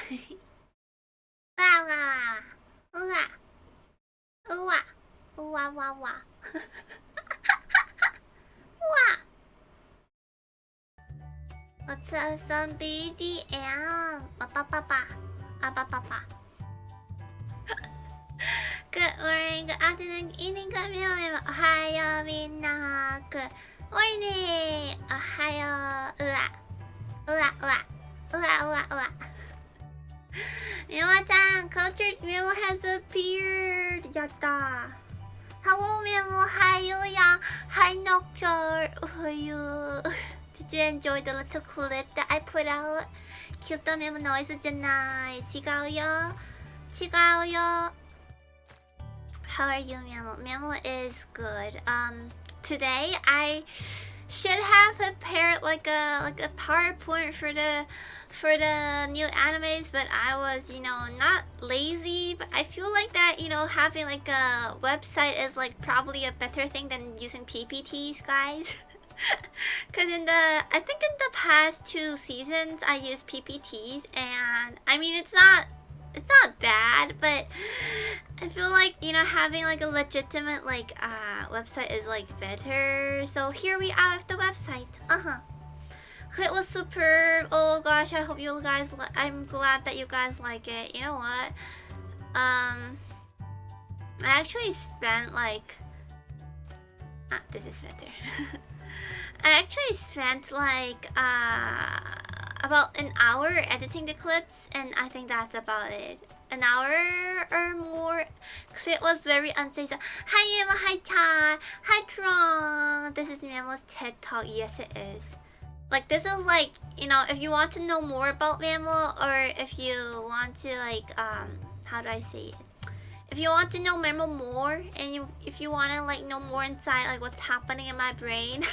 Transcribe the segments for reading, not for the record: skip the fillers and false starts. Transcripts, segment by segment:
わわうわうわうわわわWhat's some BGM? Papa. Good morning, good afternoon, good evening, good morning. Ohayo minna. Good morning. Ohayo. Ua. Memo-chan, cultured Memo has appeared. Yatta. Hello, Memo. Hayo ya. Hi, Nocturne. Ohayo. Did you enjoy the little clip that I put out? Cute Memo noise tonight. Chigaoyo. How are you, Memo? Memo is good. Today I should have prepared like a PowerPoint for the new animes, but I was, not lazy. But I feel like that, having like a website is like probably a better thing than using PPTs, guys. Cause I think in the past 2 seasons I used PPTs, and I mean it's not bad, but I feel like having like a legitimate like website is like better. So here we are with the website. It was superb. Oh gosh, I hope you guys. I'm glad that you guys like it. You know what? I actually spent like. This is better. I actually spent like about an hour editing the clips, and I think that's about it. An hour or more. It was very unsafe. Hi Emma, hi Cha, hi Trong. This is Memo's TED Talk. Yes, it is. Like this is like, if you want to know more about Memo, or if you want to like how do I say it? If you want to know Memo more, and if you want to like know more inside like what's happening in my brain.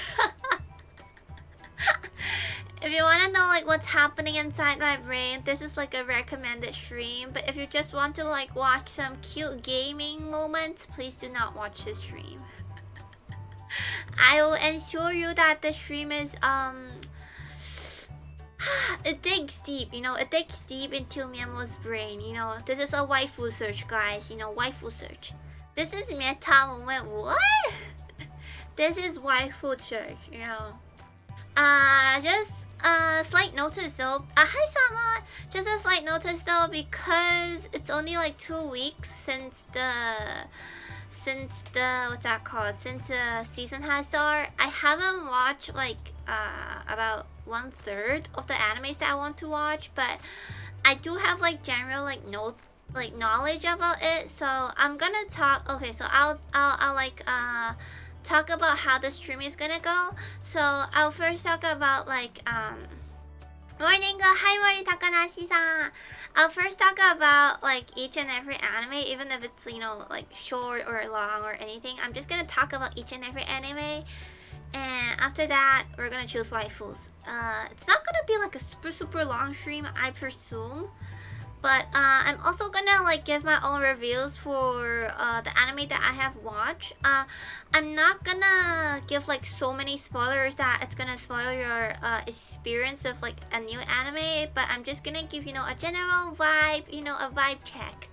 If you want to know like what's happening inside my brain, this is like a recommended stream. But if you just want to like watch some cute gaming moments, please do not watch this stream. I will ensure you that the stream is it digs deep, it digs deep into Memo's brain. This is a waifu search, guys. Waifu search. This is meta moment. What? This is waifu search. Just a slight notice though. Hi Sama. Just a slight notice though, because it's only like 2 weeks since the what's that called? Since the season has started. I haven't watched like about 1/3 of the animes that I want to watch, but I do have like general like knowledge about it. So I'm gonna talk. Okay, so I'll like talk about how the stream is gonna go. So I'll first talk about like morning. Hi Mori Takanashi-san. I'll first talk about like each and every anime, even if it's like short or long or anything. I'm just gonna talk about each and every anime, and after that we're gonna choose waifus. It's not gonna be like a super long stream, I presume. But I'm also gonna like give my own reviews for the anime that I have watched. I'm not gonna give like so many spoilers that it's gonna spoil your experience with like a new anime. But I'm just gonna give a general vibe, a vibe check.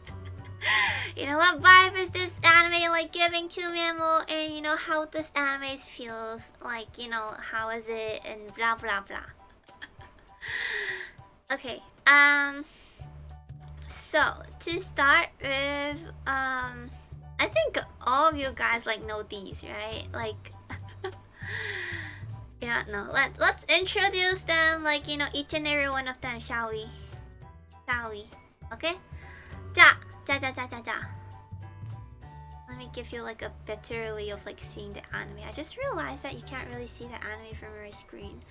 What vibe is this anime like giving to Memo, and how this anime feels like, how is it, and blah blah blah. Okay. So to start with, I think all of you guys like know these, right? Like, no. Let's introduce them, like each and every one of them, shall we? Okay? Ja. Let me give you like a better way of like seeing the anime. I just realized that you can't really see the anime from your screen.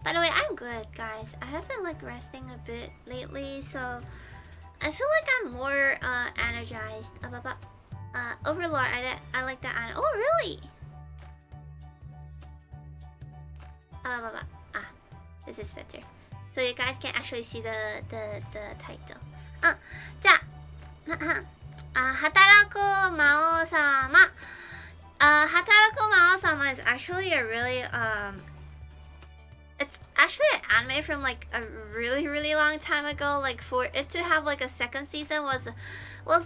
By the way, I'm good, guys. I have been like resting a bit lately, so I feel like I'm more energized. Overlord, I like that anime. Oh, really? This is better. So you guys can actually see the title. じゃあ、働く魔王様。働く魔王様 is actually a really actually an anime from like a really long time ago. Like for it to have like a second season was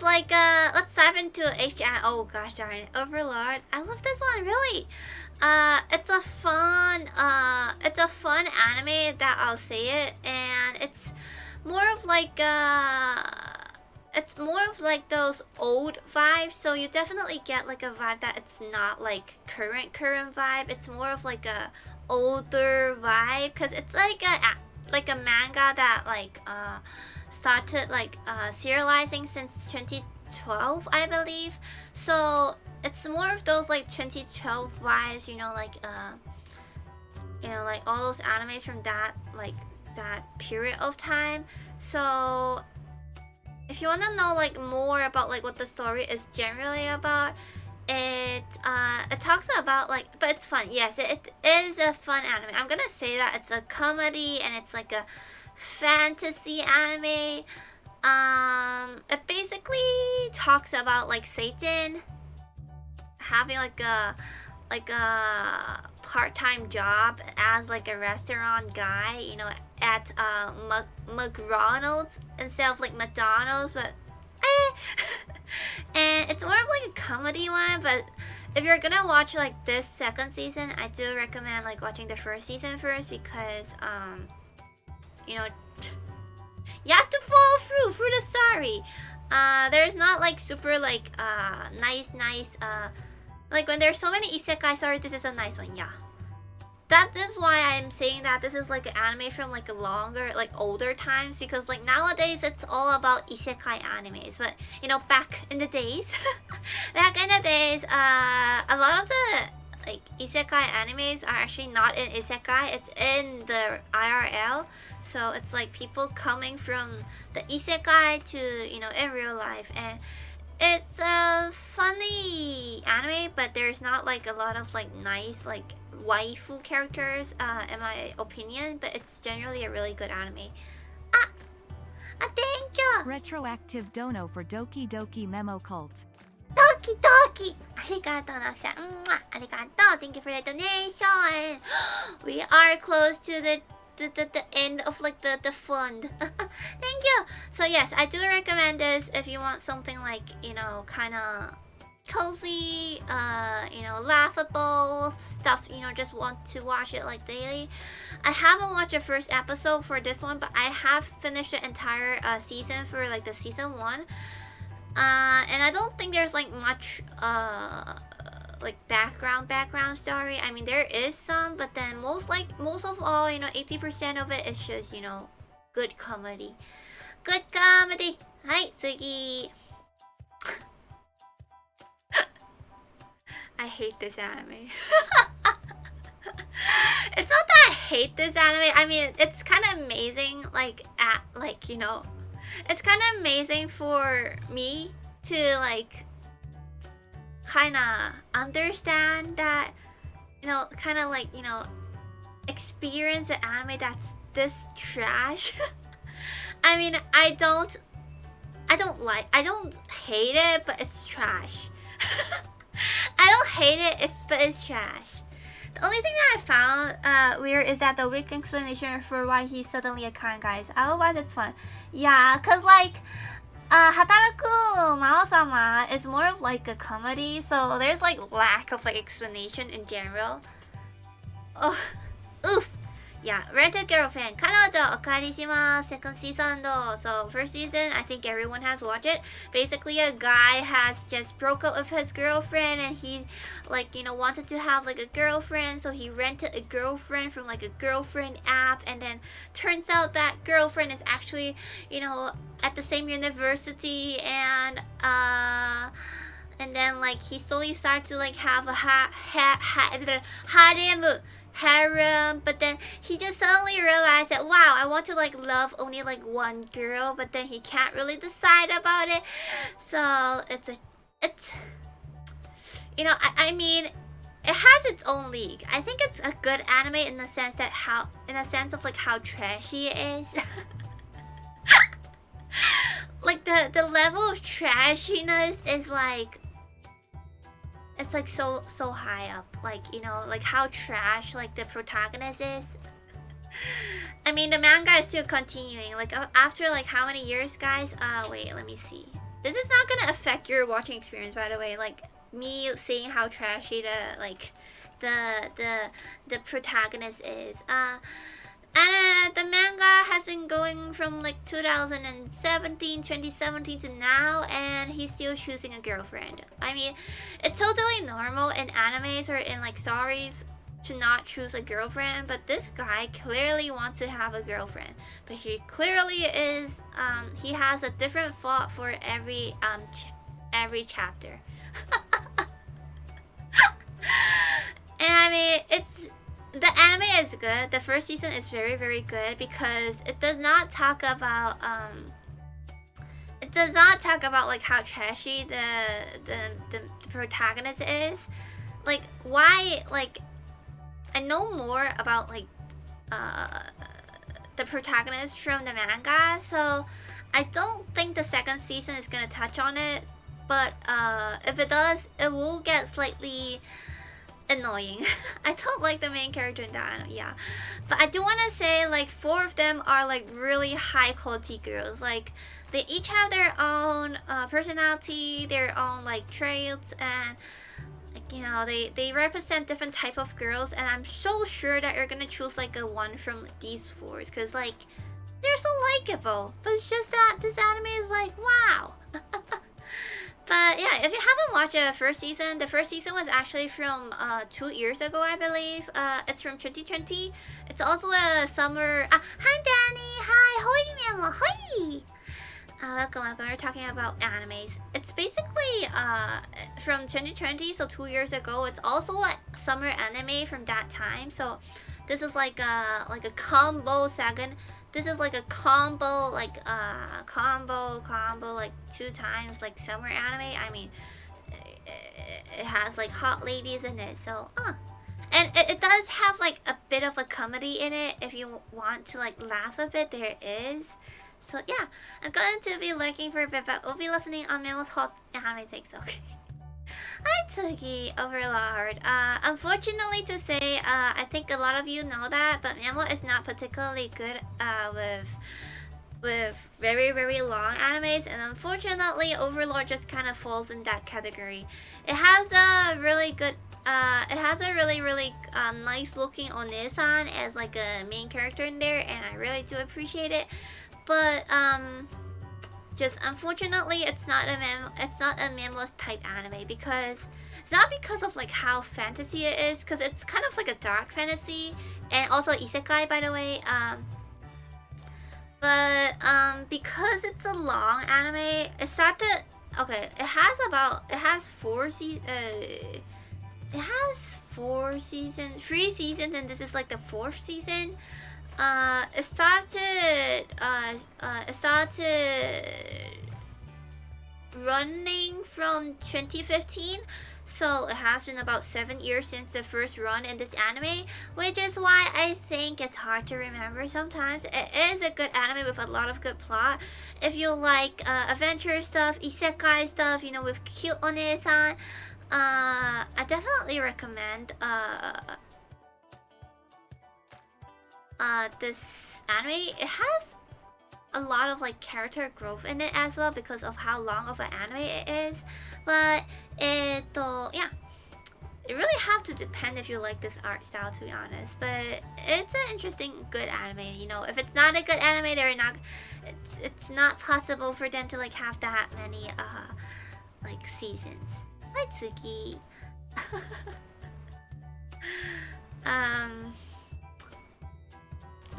like let's dive into H. Oh gosh darn it, Overlord. I love this one really. It's a fun anime that I'll say it, and it's more of like those old vibes, so you definitely get like a vibe that it's not like current vibe. It's more of like a older vibe because it's like a manga that like started like serializing since 2012 I believe. So it's more of those like 2012 vibes, you know, like all those animes from that period of time. So if you want to know like more about like what the story is generally about, it talks about like, but it's fun. Yes, it is a fun anime. I'm gonna say that it's a comedy and it's like a fantasy anime. It basically talks about like Satan having like a part-time job as like a restaurant guy, you know, at McDonald's instead of like McDonald's, but and it's more of like a comedy one. But if you're gonna watch like this second season, I do recommend like watching the first season first because you know, you have to follow through the story. There's not like super like nice like when there's so many isekai stories, this is a nice one, yeah. That is why I'm saying that this is like an anime from like a longer, like older times, because like nowadays it's all about isekai animes. But you know, back in the days, a lot of the like isekai animes are actually not in isekai, it's in the IRL. So it's like people coming from the isekai to, you know, in real life, and it's a funny anime, but there's not like a lot of like nice like waifu characters in my opinion, but it's generally a really good anime. Thank you! Retroactive dono for Doki Doki Memo Cult. Doki Doki! Arigato, Naksha. Arigato. Thank you for the donation. We are close to the end of like the fund. Thank you. So yes, I do recommend this if you want something like, you know, kind of cozy, you know, laughable stuff, you know, just want to watch it like daily. I haven't watched the first episode for this one, but I have finished the entire season for like the season 1. And I don't think there's like much like background story. I mean, there is some, but then most of all, you know, 80% of it is just, you know, good comedy. Good comedy. Hi, Tsugi. I hate this anime. It's not that I hate this anime. I mean, it's kind of amazing, you know, it's kind of amazing for me to like kind of understand that, you know, kind of like, you know, experience an anime that's this trash. I mean, I don't hate it, but it's trash. I don't hate it, but it's trash. The only thing that I found weird is that the weak explanation for why he's suddenly a kind guy. Otherwise, it's fun. Yeah, cause like Hataraku Mao-sama is more of like a comedy, so there's like lack of like explanation in general. Oh, oof. Yeah, Rented Girlfriend. 彼女お借りします second season though. So first season, I think everyone has watched it. Basically, a guy has just broke up with his girlfriend, and he, like, you know, wanted to have like a girlfriend, so he rented a girlfriend from like a girlfriend app, and then turns out that girlfriend is actually, you know, at the same university, and then like he slowly starts to like have a harem, but then he just suddenly realized that, wow, I want to like love only like one girl, but then he can't really decide about it. So it's you know, I mean, it has its own league. I think it's a good anime in the sense that of like how trashy it is. Like the level of trashiness is like, it's like so high up, like, you know, like how trash like the protagonist is. I mean, the manga is still continuing. Like after like how many years, guys? Wait, let me see. This is not gonna affect your watching experience, by the way. Like me seeing how trashy the like the protagonist is. And the manga has been going from like 2017 to now, and he's still choosing a girlfriend. I mean, it's totally normal in animes or in like stories to not choose a girlfriend, but this guy clearly wants to have a girlfriend. But he clearly is he has a different thought for every chapter. And I mean, the anime is good. The first season is very, very good because it does not talk about like how trashy the protagonist is. Like why, like I know more about like the protagonist from the manga, so I don't think the second season is gonna touch on it. But if it does, it will get slightly annoying. I don't like the main character in that anime, yeah. But I do want to say like 4 of them are like really high quality girls. Like they each have their own personality, their own like traits, and like, you know, they represent different type of girls. And I'm so sure that you're gonna choose like a one from these 4s because like they're so likable. But it's just that this anime is like wow. But yeah, if you haven't watched the first season was actually from 2 years ago, I believe. It's from 2020. It's also a summer. Hi, Danny. Hi, hoi, Memo. Hoi. Welcome. We're talking about animes. It's basically from 2020, so 2 years ago. It's also a summer anime from that time. So this is like a combo second. This is like a combo, like combo like 2 times like summer anime. I mean, it has like hot ladies in it, so and it does have like a bit of a comedy in it. If you want to like laugh a bit, there is. So yeah, I'm going to be lurking for a bit, but we'll be listening on Memo's hot anime takes. Okay. Hi Tsugi, Overlord. Unfortunately to say, I think a lot of you know that, but Memo is not particularly good with very, very long animes, and unfortunately Overlord just kind of falls in that category. It has a really good, really nice looking One-san as like a main character in there, and I really do appreciate it. But just unfortunately it's not a Memo's type anime because it's not because of like how fantasy it is, because it's kind of like a dark fantasy and also isekai, by the way. But because it's a long anime, it's not that okay. It has 4 seasons. It has 4 seasons, 3 seasons, and this is like the 4th season. It started running from 2015, so it has been about 7 years since the first run in this anime, which is why I think it's hard to remember sometimes. It is a good anime with a lot of good plot. If you like adventure stuff, isekai stuff, you know, with cute One-san, I definitely recommend this anime. It has a lot of like character growth in it as well because of how long of an anime it is. But yeah, it really have to depend if you like this art style, to be honest. But it's an interesting, good anime. You know, if it's not a good anime, it's not possible for them to like have that many like seasons. Hi Tsuki.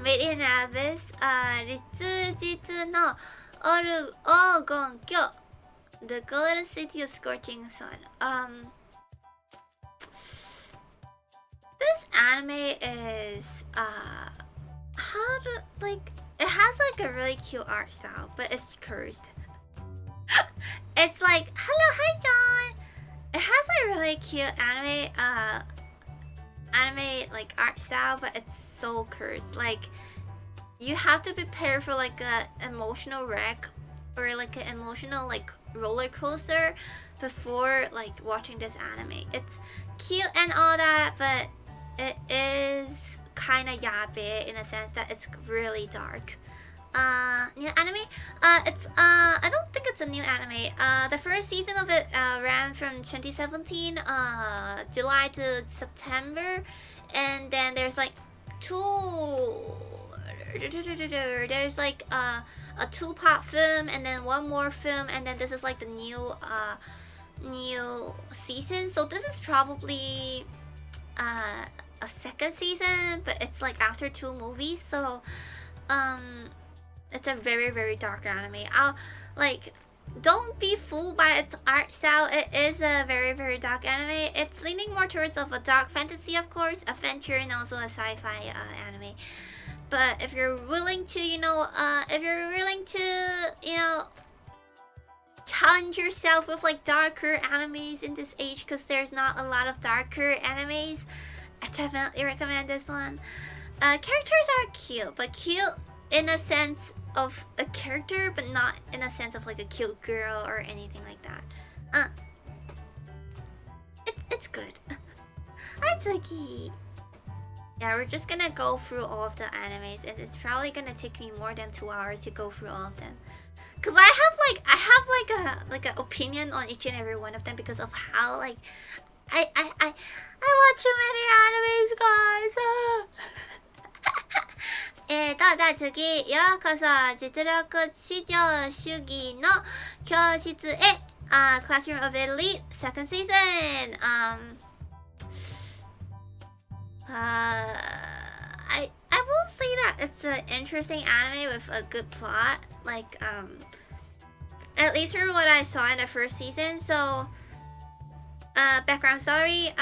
Very nervous. 立日の黄金鏡 The golden city of scorching sun. This anime is how to like, it has like a really cute art style, but it's cursed. It's like, hello, hi John. It has a really cute anime like art style, but it's so cursed. Like you have to prepare for like a emotional wreck or like an emotional like roller coaster before like watching this anime. It's cute and all that, but it is kind of yabe in a sense that it's really dark. New anime? It's I don't think it's a new anime. The first season of it ran from 2017, July to September, and then there's like there's like a 2-part film and then one more film, and then this is like the new season. So this is probably a second season, but it's like after 2 movies. So it's a very, very dark anime. Don't be fooled by its art style. It is a very, very dark anime. It's leaning more towards of a dark fantasy, of course, adventure, and also a sci-fi anime. But if you're willing to, challenge yourself with like darker animes in this age, because there's not a lot of darker animes, I definitely recommend this one. Characters are cute, but cute in a sense of a character, but not in a sense of like a cute girl or anything like that. It's good. Atsuki. Yeah, we're just gonna go through all of the animes, and it's probably gonna take me more than 2 hours to go through all of them. Cause I have like an opinion on each and every one of them because of how like I watch too many animes, guys. じゃあ次、ようこそ実力至上主義の教室へ、Classroom of Elite second season. I will say that it's an interesting anime with a good plot, like at least from what I saw in the first season. So background story,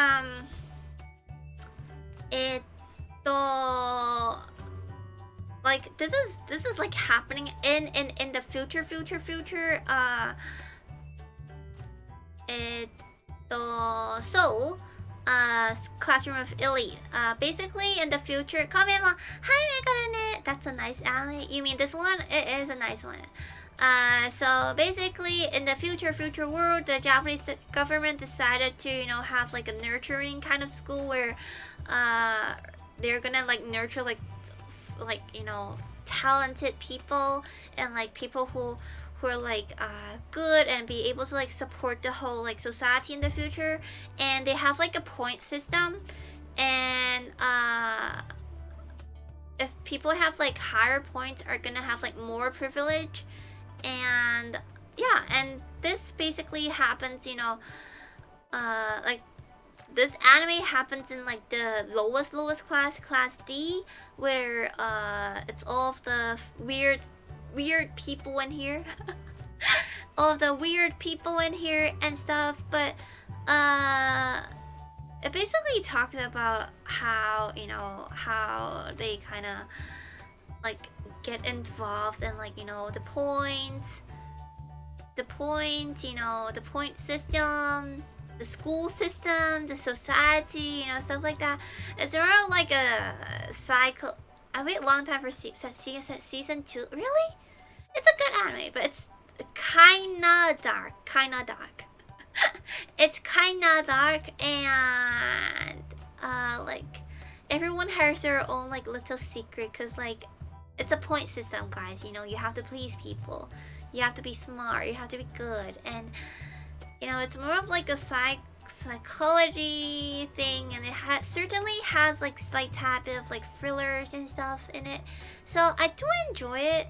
like this is like happening in the future. Classroom of Elite. Basically in the future, Kamemo, hi Megarene. That's a nice anime. You mean this one? It is a nice one. So basically in the future world, the Japanese government decided to, have like a nurturing kind of school where they're gonna like nurture like talented people and like people who are like good and be able to like support the whole like society in the future. And they have like a point system, and if people have like higher points are gonna have like more privilege. And yeah, and this basically happens, like this anime happens in like the lowest class D, where it's all of the weird people in here. All of the weird people in here and stuff. But it basically talked about how how they kind of like get involved in like the point system, the school system, the society, stuff like that. It's around like a cycle. I wait a long time for season 2. Really? It's a good anime, but it's kinda dark. It's kinda dark, and like everyone has their own like little secret, cause like it's a point system, guys. You have to please people. You have to be smart. You have to be good, and it's more of like a psychology thing, and it certainly has like slight type of like thrillers and stuff in it. So I do enjoy it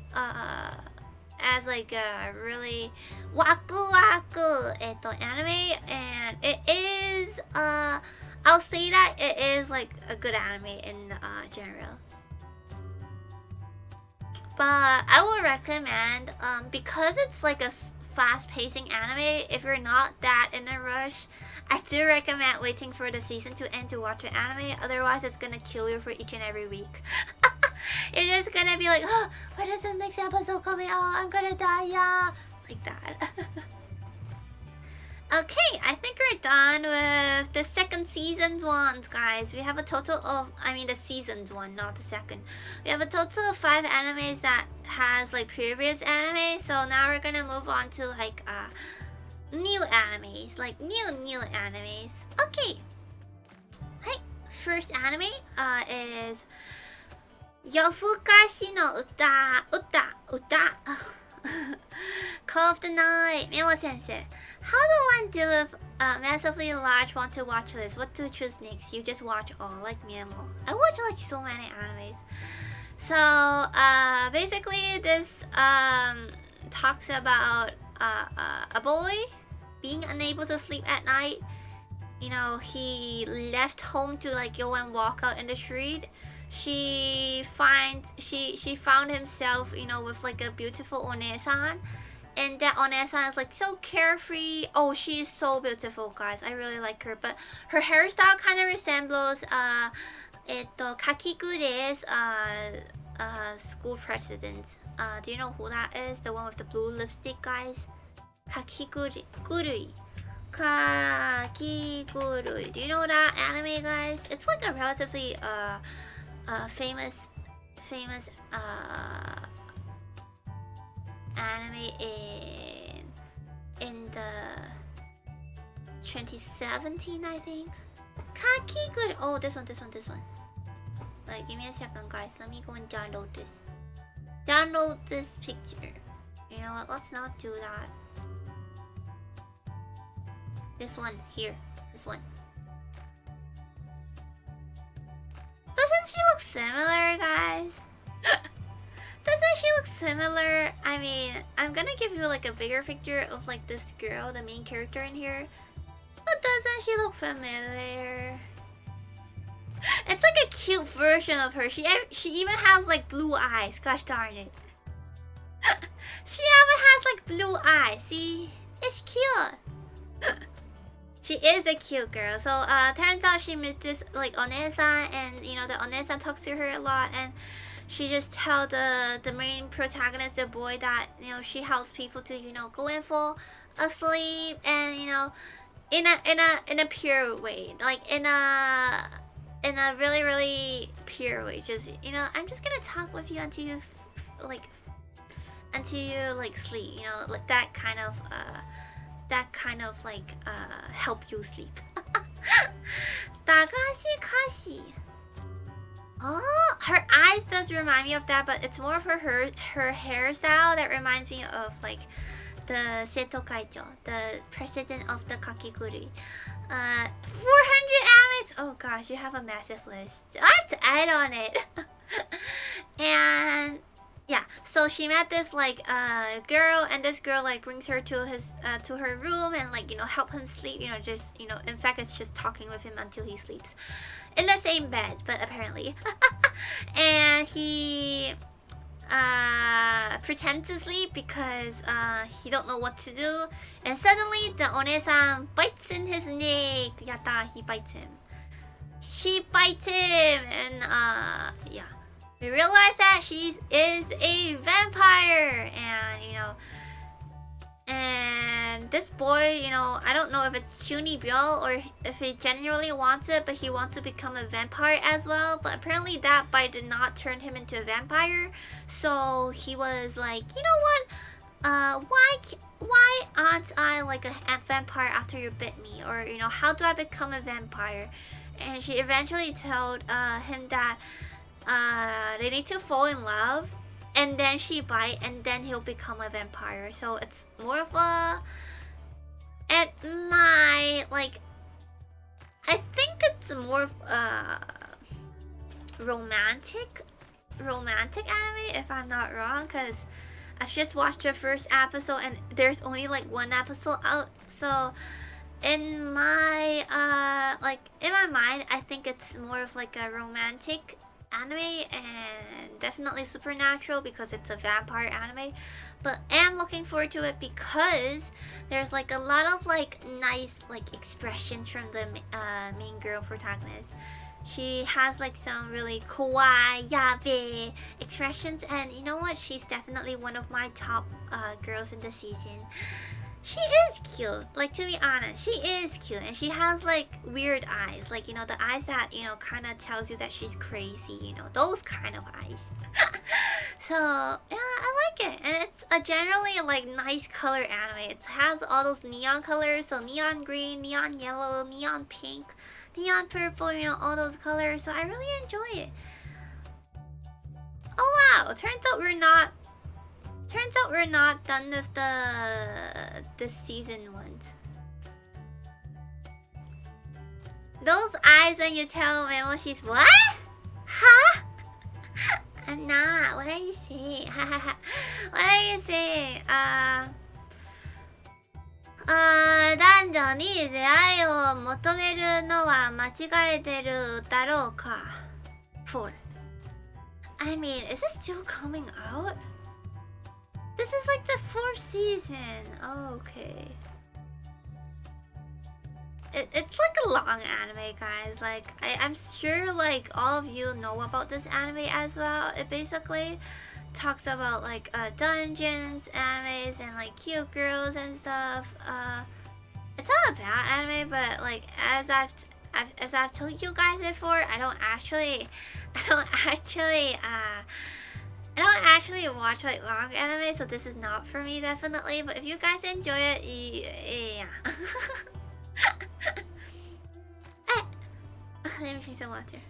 as like a really waku anime, and it is I'll say that it is like a good anime in general. But I will recommend, because it's like a fast-pacing anime, if you're not that in a rush, I do recommend waiting for the season to end to watch the anime. Otherwise, it's gonna kill you for each and every week. You're just gonna be like, oh, when is the next episode coming out? I'm gonna die, yeah. Like that. Okay, I think we're done with the second season's ones, guys. We have a total of, the season's one, not the second. We have a total of 5 animes that has like previous anime. So now we're gonna move on to like new animes, like new animes. Okay. Hi, first anime is Yofukashi no Uta Call of the Night. Memo sensei. How do one deal with massively large want to watch list? What to choose next? You just watch all, like Memo. I watch like so many animes. So basically this talks about a boy being unable to sleep at night. You know, he left home to like go and walk out in the street. She found himself, you know, with like a beautiful onesan, and that onesan is like so carefree. Oh, she is so beautiful, guys. I really like her, but her hairstyle kind of resembles Kakigure's school president. Do you know who that is? The one with the blue lipstick, guys. Kakigurui. Kakigurui. Do you know that anime, guys? It's like a relatively famous anime in the 2017, I think. Kakigurui. Oh, this one. Like, give me a second, guys. Let me go and download this. Download this picture. You know what? Let's not do that. This one here. This one. Doesn't she look similar, guys? Doesn't she look similar? I mean, I'm gonna give you like a bigger picture of like this girl, the main character in here. But doesn't she look familiar? It's like a cute version of her. She even has like blue eyes. Gosh darn it. She even has like blue eyes. See? It's cute. She is a cute girl. So turns out she met this like onesan, and you know the onesan talks to her a lot, and she just tells the main protagonist, the boy, that you know she helps people to, you know, go and fall asleep, and you know in a pure way, like in a really really pure way. Just, you know, I'm just gonna talk with you until you sleep, you know, like that kind of like help you sleep. Dagashi Kashi. Oh, her eyes does remind me of that, but it's more of her hairstyle that reminds me of like the Seto Kaicho, the president of the Kakigurui. 400 animes. Oh gosh, you have a massive list. Let's add on it. And yeah, so she met this like girl, and this girl like brings her to her room and like, you know, help him sleep, you know, just, you know, in fact it's just talking with him until he sleeps in the same bed, but apparently. And he pretends to sleep because he don't know what to do, and suddenly the onesan bites in his neck. Yatta, he bites him. She bites him, and yeah. We realize that she is a vampire, and you know, and this boy, you know, I don't know if it's Chunibyo or if he genuinely wants it, but he wants to become a vampire as well. But apparently that bite did not turn him into a vampire, so he was like, you know what? Why aren't I like a vampire after you bit me? Or, you know, how do I become a vampire? And she eventually told him that they need to fall in love, and then she bite, and then he'll become a vampire. So it's more of a, at my like, I think it's more of a romantic anime, if I'm not wrong, because I've just watched the first episode and there's only like one episode out. So in my in my mind, I think it's more of like a romantic anime, and definitely supernatural because it's a vampire anime. But I'm looking forward to it because there's like a lot of like nice like expressions from the main girl protagonist. She has like some really kawaii, yabe expressions, and you know what? She's definitely one of my top girls in the season. She is cute, like, to be honest, she is cute, and she has like weird eyes, like, you know, the eyes that, you know, kind of tells you that she's crazy, you know, those kind of eyes. So yeah, I like it, and it's a generally like nice color anime. It has all those neon colors, so neon green, neon yellow, neon pink. neon purple, you know, all those colors. So I really enjoy it. Oh wow! Turns out we're not done with the season ones. Those eyes when you tell Memo she's what? Huh? I'm not. What are you saying? What are you saying? 男女に出会いを求めるのは間違えてるだろうか For I mean, is it still coming out? This is like the 4th season. Oh, okay. It's like a long anime, guys. Like, I'm sure like all of you know about this anime as well. It basically talks about like dungeons, animes, and like cute girls and stuff. It's not a bad anime, but like as I've told you guys before, I don't actually watch like long anime, so this is not for me definitely. But if you guys enjoy it, yeah. Let me drink some water.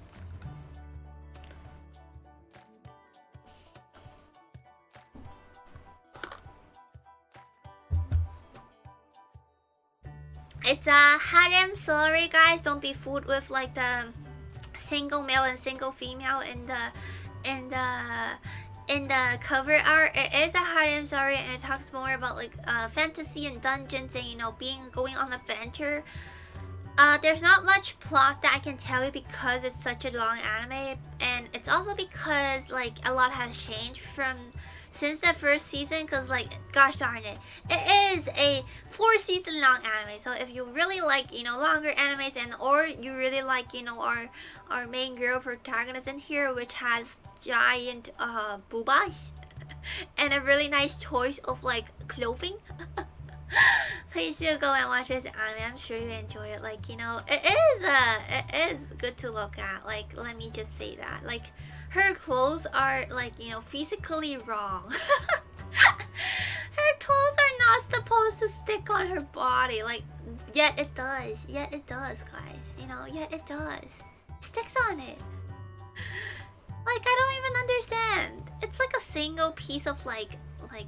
It's a harem story, guys. Don't be fooled with like the single male and single female in the cover art. It is a harem story, and it talks more about like fantasy and dungeons and, you know, going on adventure. There's not much plot that I can tell you because it's such a long anime, and it's also because like a lot has changed since the 1st season, because like gosh darn it, it is a 4-season long anime. So if you really like, you know, longer animes, and or you really like, you know, our main girl protagonist in here, which has giant boobas and a really nice choice of like clothing, please do go and watch this anime. I'm sure you enjoy it. Like, you know, it is good to look at. Like, let me just say that. Like, her clothes are like, you know, physically wrong. Her clothes are not supposed to stick on her body. Like, yet it does. Yet it does, guys. You know, yet it does. Sticks on it. Like, I don't even understand. It's like a single piece of like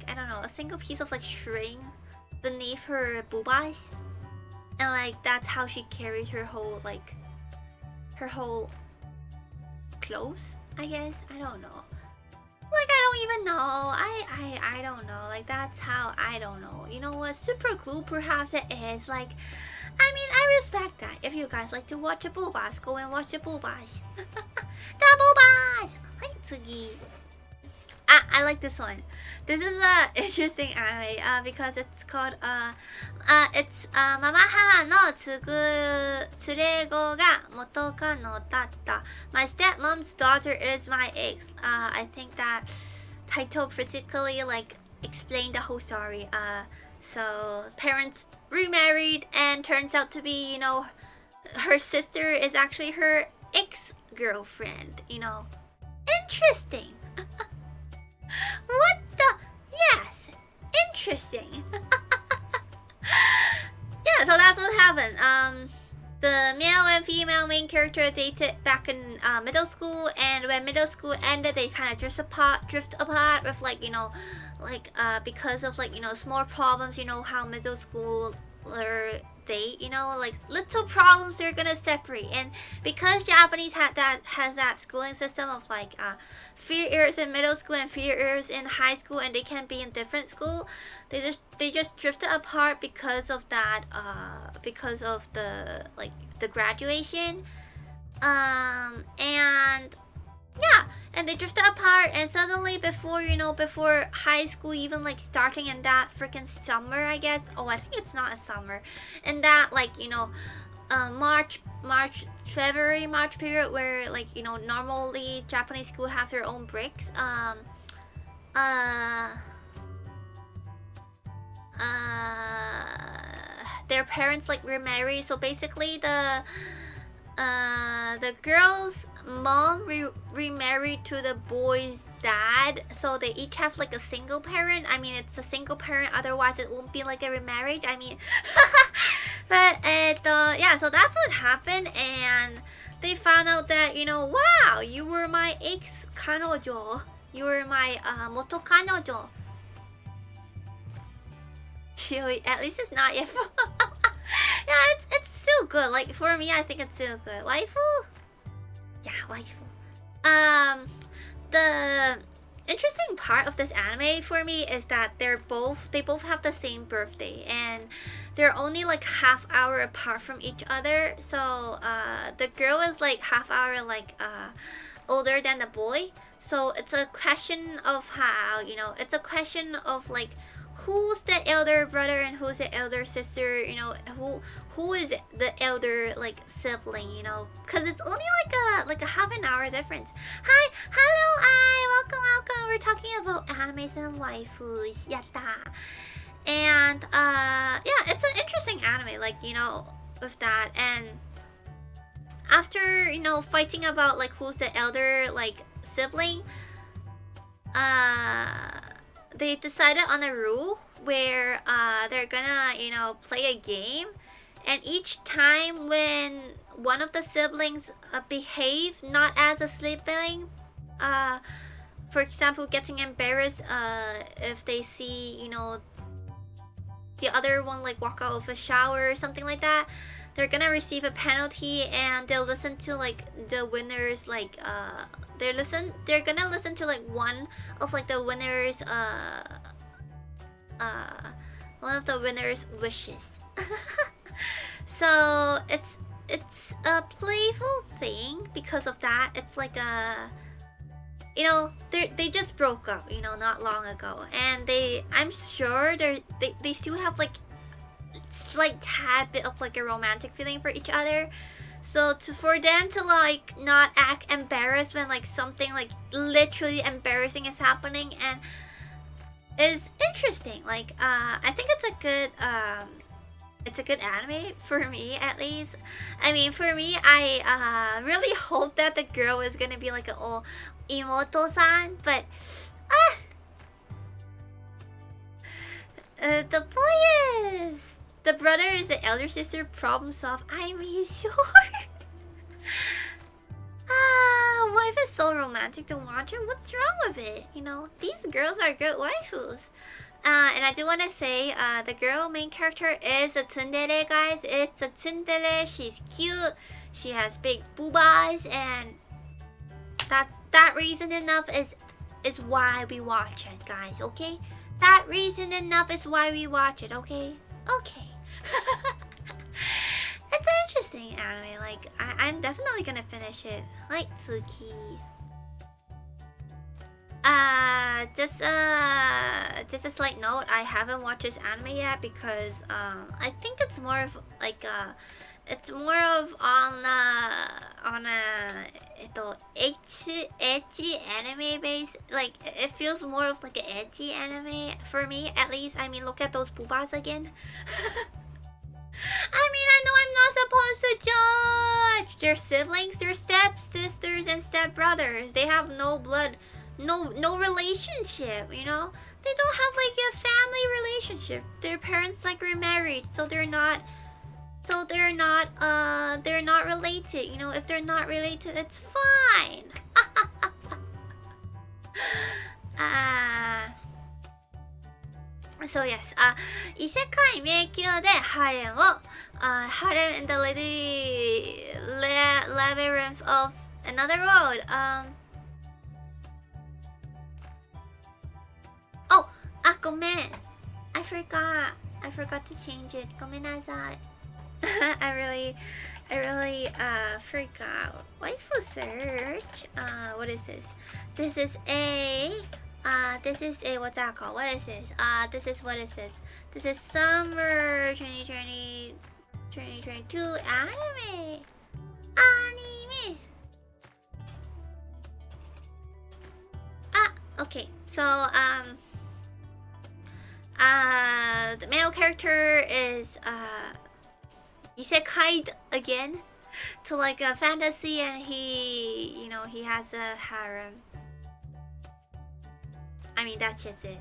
I don't know, a single piece of like string beneath her boobas, and like that's how she carries her whole clothes, I guess. I don't know. Like, I don't even know. I don't know. Like, that's how I don't know. You know what? Super cool, perhaps it is. Like, I mean, I respect that. If you guys like to watch the boobas, go and watch the boobas. The boobas! Hi, Tsugi. I like this one. This is a interesting anime because it's called it's Mamahaha no tsurego ga motoka no tatta. My stepmom's daughter is my ex. I think that title particularly like explained the whole story. So parents remarried, and turns out to be, you know, her sister is actually her ex-girlfriend. You know, interesting. What the? Yes, interesting. Yeah, so that's what happened. The male and female main character dated back in middle school, and when middle school ended, they kind of drift apart with like, you know, like because of like, you know, small problems. You know how middle school date, you know, like little problems, they're gonna separate. And because Japanese has that schooling system of like 3 years in middle school and 3 years in high school, and they can be in different school, they just drifted apart because of that, because of the graduation, and yeah, and they drifted apart, and suddenly before high school even like starting in that freaking summer, I guess. Oh, I think it's not a summer. In that, like, you know, February, March period, where like, you know, normally Japanese school have their own breaks. Their parents like remarried, so basically the girl's mom remarried to the boy's dad, so they each have like a single parent. I mean, it's a single parent, otherwise it won't be like a remarriage. I mean, But yeah, so that's what happened, and they found out that, you know, wow, you were my ex kanojo. You were my moto kanojo. At least it's not yet. Yeah, it's still good. Like for me, I think it's still good. Waifu? Yeah, waifu. The interesting part of this anime for me is that they both have the same birthday, and they're only like half hour apart from each other. So the girl is like half hour like older than the boy. So it's a question of how, you know, it's a question of like who's the elder brother and who's the elder sister, you know, who is the elder like sibling, you know, because it's only like a half an hour difference. Hi, hello, welcome. We're talking about animes and waifus, yatta. And yeah, it's an interesting anime, like, you know, with that. And after, you know, fighting about like who's the elder like sibling, they decided on a rule where they're gonna, you know, play a game, and each time when one of the siblings behave not as a sibling, for example, getting embarrassed if they see, you know, the other one like walk out of a shower or something like that, they're gonna receive a penalty, and they'll listen to like the winners like they're gonna listen to like one of like the winners one of the winners' wishes. So it's a playful thing because of that. It's like a, you know, they just broke up, you know, not long ago, and I'm sure they still have like slight tad bit of like a romantic feeling for each other. So for them to like not act embarrassed when like something like literally embarrassing is happening, and is interesting. Like I think it's a good anime for me, at least. I mean, for me, I really hope that the girl is gonna be like an old imoto-san, but the point is, the brother is the elder sister, problem solved. I mean, sure. Wife is so romantic to watch it. What's wrong with it? You know, these girls are good waifus. And I do want to say, the girl main character is a tsundere, guys. It's a tsundere. She's cute. She has big boobas, and that reason enough is why we watch it, guys. Okay, that reason enough is why we watch it. Okay, okay. It's an interesting anime. Like I'm definitely gonna finish it. Like Tsuki. Just a slight note. I haven't watched this anime yet because I think it's more of like it's more of on a edgy anime base. Like it feels more of like an edgy anime for me, at least. I mean, look at those boobas again. I mean, I know I'm not supposed to judge. They're siblings, they're stepsisters and stepbrothers. They have no blood, no relationship, you know? They don't have like a family relationship. Their parents like remarried, so they're not related, you know? If they're not related, it's fine. So yes, 異世界迷宮でハレンを、ハレン in the labyrinth of another world. Oh, ごめん. I forgot to change it. ごめんなさい. I really forgot. Waifu search. What is this? This is a what's that called? What is this? What is this? This is summer 2022 anime. Okay. So the male character is isekai again to like a fantasy, and he, you know, he has a harem. I mean, that's just it.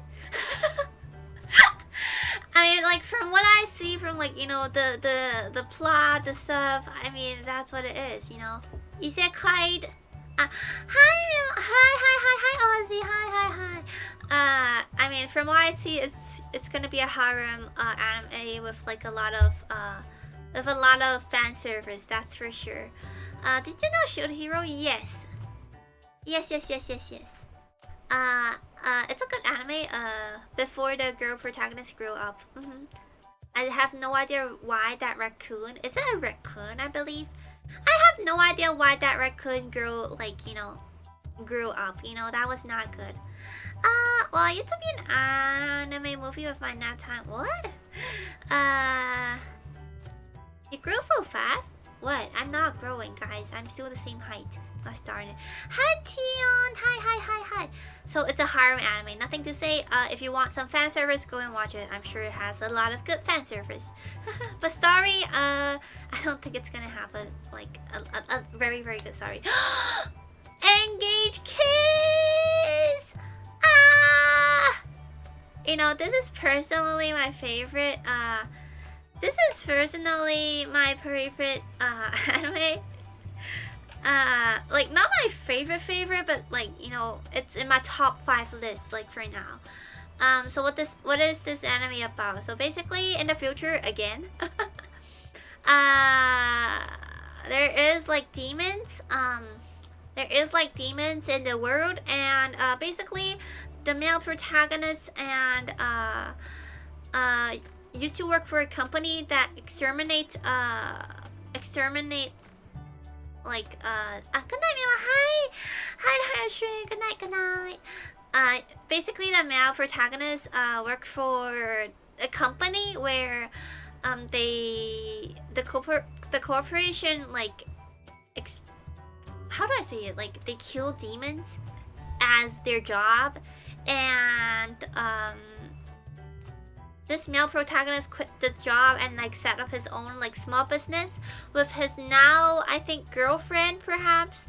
I mean, like from what I see from like, you know, the plot, the stuff, I mean, that's what it is, you know. Isekai. Hi Ozzy. Hi. I mean, from what I see, it's gonna be a harem anime with like a lot of fan service. That's for sure. Did you know Shield Hero? Yes. Yes. It's a good anime. Before the girl protagonist grew up. I have no idea why that raccoon. Is it a raccoon? I believe. I have no idea why that raccoon girl, like, you know, grew up. You know, that was not good. Well, I used to be an anime movie with my nap time. What? You grew so fast? What? I'm not growing, guys. I'm still the same height. Gosh darn it. Hi, Tion. Hi. So it's a harem anime. Nothing to say. If you want some fan service, go and watch it. I'm sure it has a lot of good fan service. But story, I don't think it's gonna have a very, very good story. Engage kiss! You know, this is personally my favorite. This is personally my favorite anime. Like not my favorite, but like, you know, it's in my top 5 list, like for now. So what is this anime about? So basically, in the future, again, there is like demons. There is like demons in the world, and basically, the male protagonist and used to work for a company that exterminate like good night, Memo. Hi Ashrin. Good night. Basically the male protagonist work for a company where the corporation like how do I say it, like they kill demons as their job, and this male protagonist quit the job and like set up his own like small business with his now, I think, girlfriend perhaps.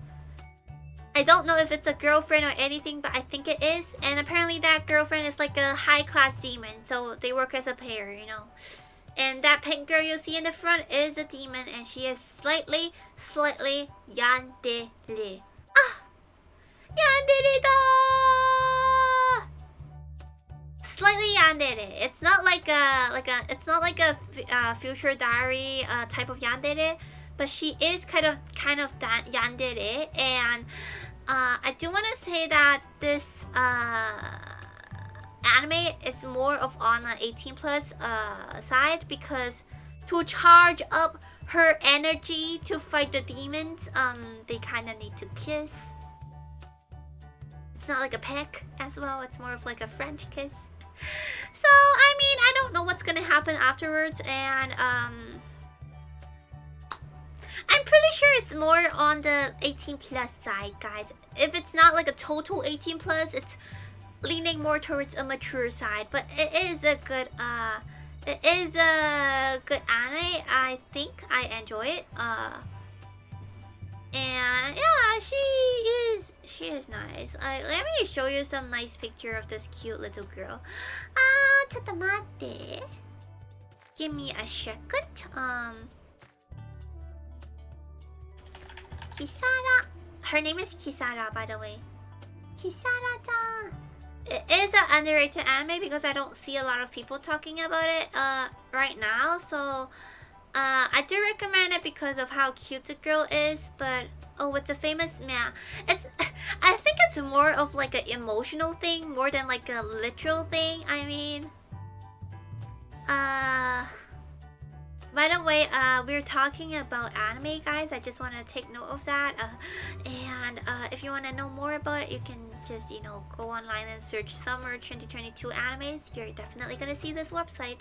I don't know if it's a girlfriend or anything, but I think it is. And apparently that girlfriend is like a high-class demon, so they work as a pair, you know. And that pink girl you see in the front is a demon, and she is slightly yandere. Yandere da! Slightly yandere. It's not like a future diary type of yandere, but she is kind of yandere. And I do want to say that this anime is more of on an 18+ side, because to charge up her energy to fight the demons, they kind of need to kiss. It's not like a peck as well. It's more of like a French kiss. So, I mean, I don't know what's gonna happen afterwards, and I'm pretty sure it's more on the 18+ side, guys. If it's not like a total 18+, it's leaning more towards a mature side. But it is a good anime. I think I enjoy it. And yeah, she is nice. Let me show you some nice picture of this cute little girl. Chotomatte. Give me a second. Kisara. Her name is Kisara, by the way. Kisara-chan. It is an underrated anime because I don't see a lot of people talking about it right now. So I do recommend it because of how cute the girl is, but oh, it's a famous man. I think it's more of like an emotional thing more than like a literal thing. I mean, by the way, we're talking about anime, guys. I just want to take note of that. And if you want to know more about it, you can just, you know, go online and search Summer 2022 animes. You're definitely gonna see this website.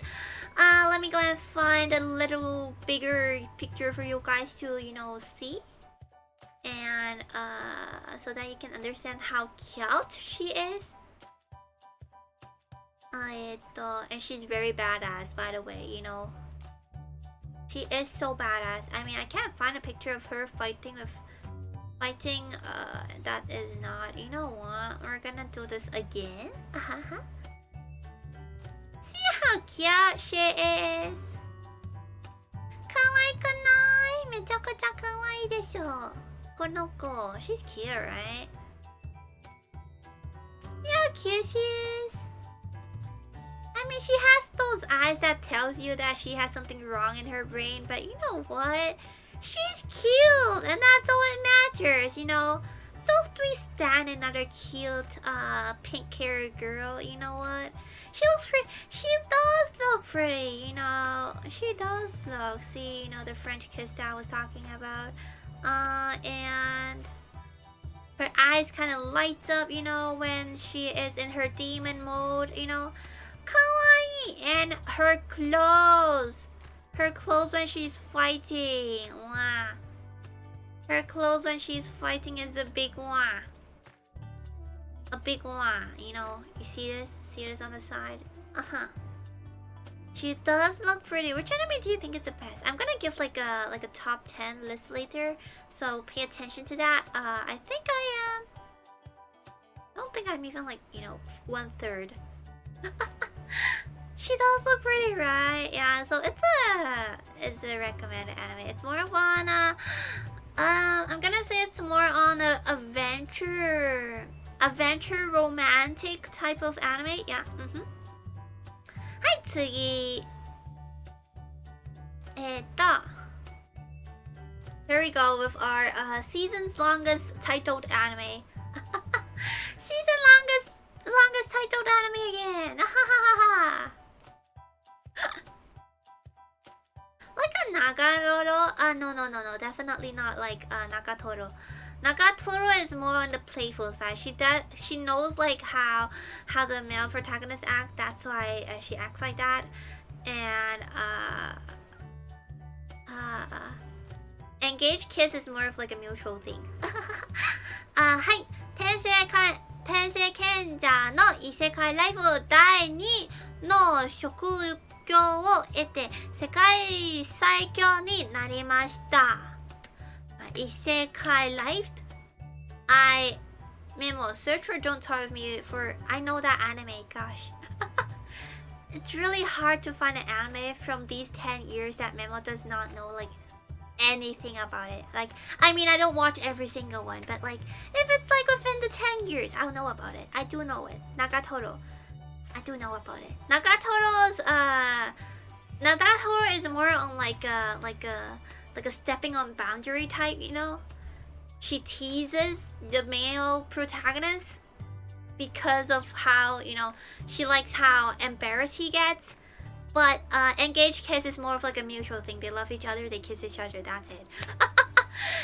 Let me go and find a little bigger picture for you guys to, you know, see. And so that you can understand how cute she is. And she's very badass, by the way, you know. She is so badass. I mean, I can't find a picture of her fighting that is not. You know what? We're gonna do this again. See how cute she ちゃくちゃ可愛いでしょ。この子。She's cute, right? Yeah, cute she is. I mean, she has those eyes that tells you that she has something wrong in her brain, but you know what? She's cute, and that's all it matters, you know? Those three stand another cute, pink-haired girl, you know what? She looks pretty. She does look pretty, you know? She does look. See, you know, the French kiss that I was talking about. And her eyes kind of lights up, you know, when she is in her demon mode, you know? Kawaii! And her clothes. Her clothes when she's fighting. Wow. Her clothes when she's fighting is a big one. A big one, you know? You see this? See this on the side? Uh-huh. She does look pretty. Which anime do you think is the best? I'm gonna give like a top 10 list later, so pay attention to that. I think I am. I don't think I'm even like, you know, 1/3. She does look pretty, right? Yeah. So it's a recommended anime. It's more of on I'm gonna say it's more on a adventure romantic type of anime. Yeah. Hi, 次. Here we go with our season's longest titled anime. Season longest titled anime again. Like a Nagatoro? No. Definitely not like Nagatoro. Nagatoro is more on the playful side. She knows like how the male protagonist acts. That's why she acts like that. And engaged kiss is more of like a mutual thing. はい。転生賢者の異世界ライフ第2の職業を得て世界最強になりました。異世界 life. Memo, search for Don't Talk With Me for I know that anime, gosh. It's really hard to find an anime from these 10 years that Memo does not know like anything about it. Like, I mean, I don't watch every single one, but like if it's like within the 10 years, I'll know about it. I do know it. Nagatoro. I do know about it. Nagatoro is more on like a stepping on boundary type, you know? She teases the male protagonist because of how, you know, she likes how embarrassed he gets. But engaged kiss is more of like a mutual thing. They love each other, they kiss each other, that's it.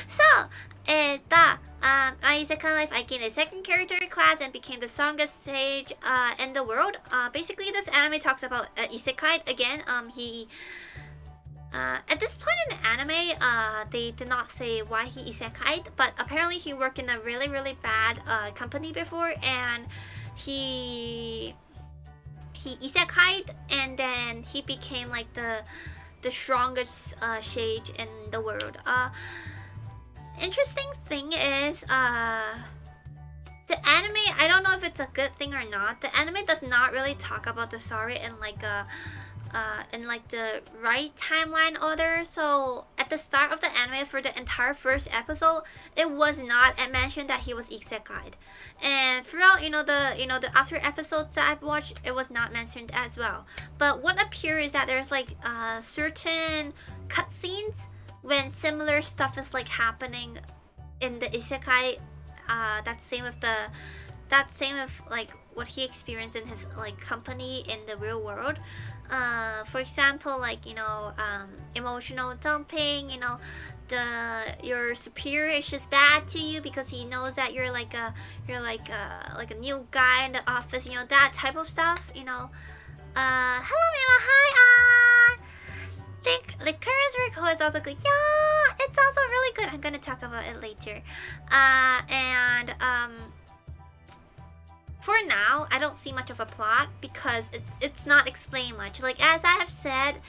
So, my second life, I gained a second character class and became the strongest sage in the world. Basically, this anime talks about isekai again. At this point in the anime, they did not say why he isekai'd, but apparently he worked in a really, really bad company before, and he isekai'd, and then he became like the strongest sage in the world. Interesting thing is, the anime, I don't know if it's a good thing or not. The anime does not really talk about the story in like the right timeline order. So at the start of the anime, for the entire first episode, it was not mentioned that he was isekai'd, and throughout the after episodes that I've watched, it was not mentioned as well. But what appears is that there's like certain cutscenes when similar stuff is like happening in the isekai. That's same with like what he experienced in his like company in the real world. For example, like, you know, emotional dumping, you know, your superior is just bad to you because he knows that you're like a new guy in the office, you know, that type of stuff, you know. Hello Mima, hi. Think the current recall is also good. Yeah, it's also really good. I'm gonna talk about it later. For now, I don't see much of a plot because it's not explained much. Like, as I have said,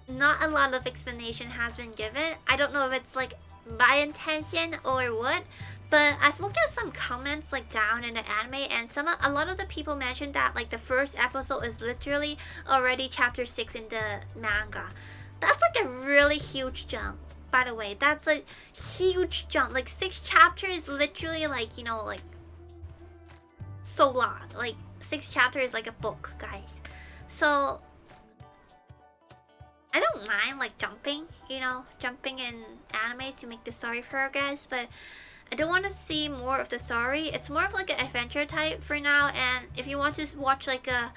not a lot of explanation has been given. I don't know if it's like by intention or what, but I've looked at some comments like down in the anime, and a lot of the people mentioned that like the first episode is literally already chapter 6 in the manga. That's like a really huge jump. by the way. That's a huge jump. Like 6 chapters is literally like, you know, like so long. Like 6 chapters is like a book, guys. So I don't mind like jumping, you know, jumping in animes to make the story progress, but I don't want to see more of the story. It's more of like an adventure type for now. And if you want to watch like a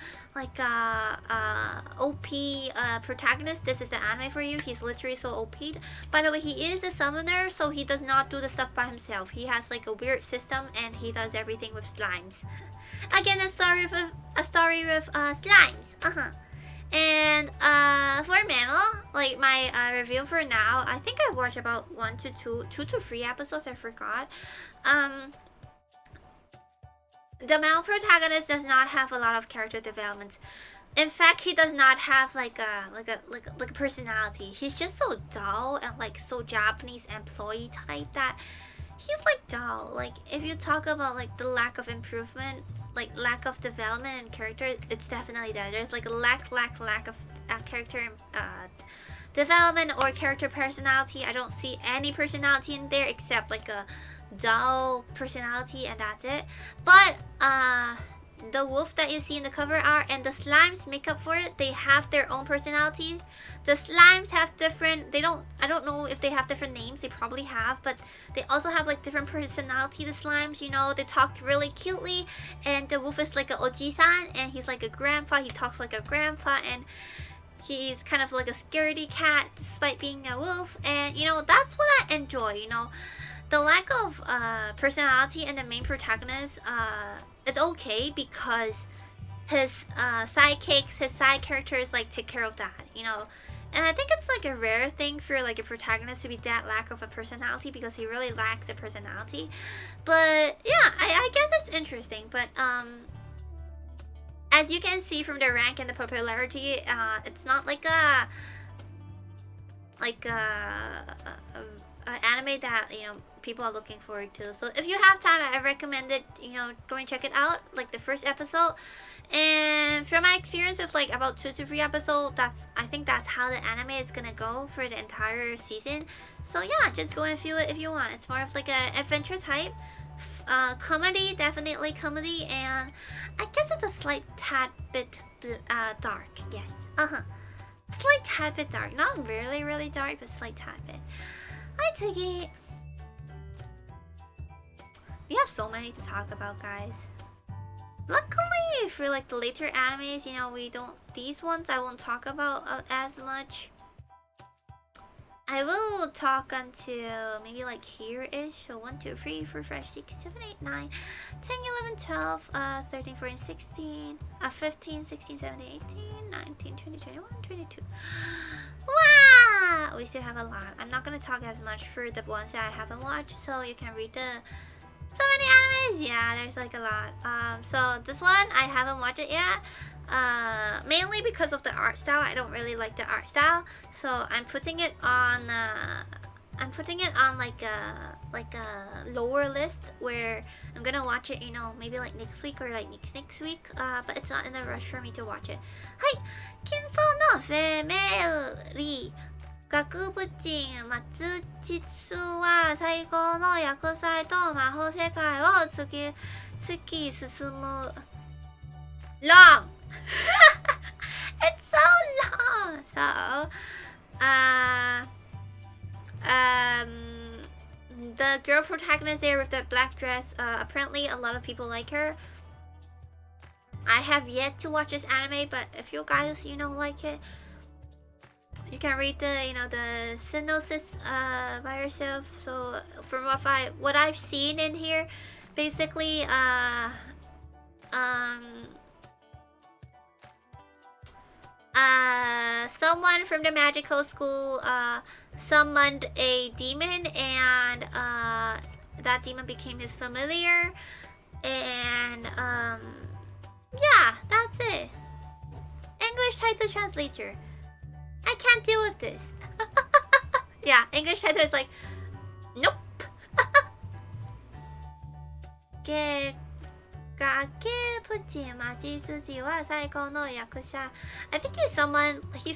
OP protagonist, this is the anime for you. He's literally so OP'd. By the way, he is a summoner, so he does not do the stuff by himself. He has like a weird system, and he does everything with slimes. Again, a story with slimes. And for Memo, like my review for now, I think I watched about 1 to 2 to 3 episodes. I forgot. The male protagonist does not have a lot of character development. In fact, he does not have like a personality. He's just so dull and like so Japanese employee type that he's like dull. Like if you talk about like the lack of improvement, like lack of development and character, it's definitely there. There's like a lack of character development or character personality. I don't see any personality in there except like a dull personality, and that's it. But the wolf that you see in the cover art and the slimes make up for it. They have their own personalities. The slimes have different, I don't know if they have different names. They probably have, but they also have like different personality. The slimes, you know, they talk really cutely, and the wolf is like a oji-san, and he's like a grandpa. He talks like a grandpa, and he's kind of like a scaredy cat despite being a wolf. And you know, that's what I enjoy, you know. The lack of personality in the main protagonist, it's okay because his sidekicks, his side characters like take care of that, you know. And I think it's like a rare thing for like a protagonist to be that lack of a personality, because he really lacks a personality. But yeah, I guess it's interesting. But as you can see from the rank and the popularity, it's not like a anime that, you know, people are looking forward to. So if you have time, I recommend it, you know, go and check it out, like the first episode. And from my experience of like about 2 to 3 episodes, I think that's how the anime is gonna go for the entire season. So yeah, just go and feel it if you want. It's more of like an adventure type, comedy, definitely comedy, and I guess it's a slight tad bit dark. Yes, slight tad bit dark, not really dark, but slight tad bit. I take it. We have so many to talk about, guys. Luckily, for like the later animes, you know, these ones I won't talk about as much. I will talk until maybe like here-ish. So 1, 2, 3, 4, 5, 6, 7, 8, 9, 10, 11, 12, 13, 14, 16, 15, 16, 17, 18, 19, 20, 21, 22. Wow! We still have a lot. I'm not gonna talk as much for the ones that I haven't watched, so you can read so many animes. Yeah, there's like a lot. So this one I haven't watched it yet. Mainly because of the art style. I don't really like the art style, so I'm putting it on like a lower list where I'm gonna watch it, you know, maybe like next week or like next week. But it's not in a rush for me to watch it. はい、金層のフェメリ学部人松実は最高の薬剤と魔法世界を突き進む long. It's so long. So the girl protagonist there with the black dress, apparently a lot of people like her. I have yet to watch this anime, but if you guys, you know, like it, you can read the, you know, the synopsis by yourself. So from what I've seen in here, basically someone from the magical school summoned a demon, and that demon became his familiar, and yeah, that's it. English title translator. I can't deal with this. Yeah, English title is like, nope. 結崖っぷち町筋は最高の役者. I think he's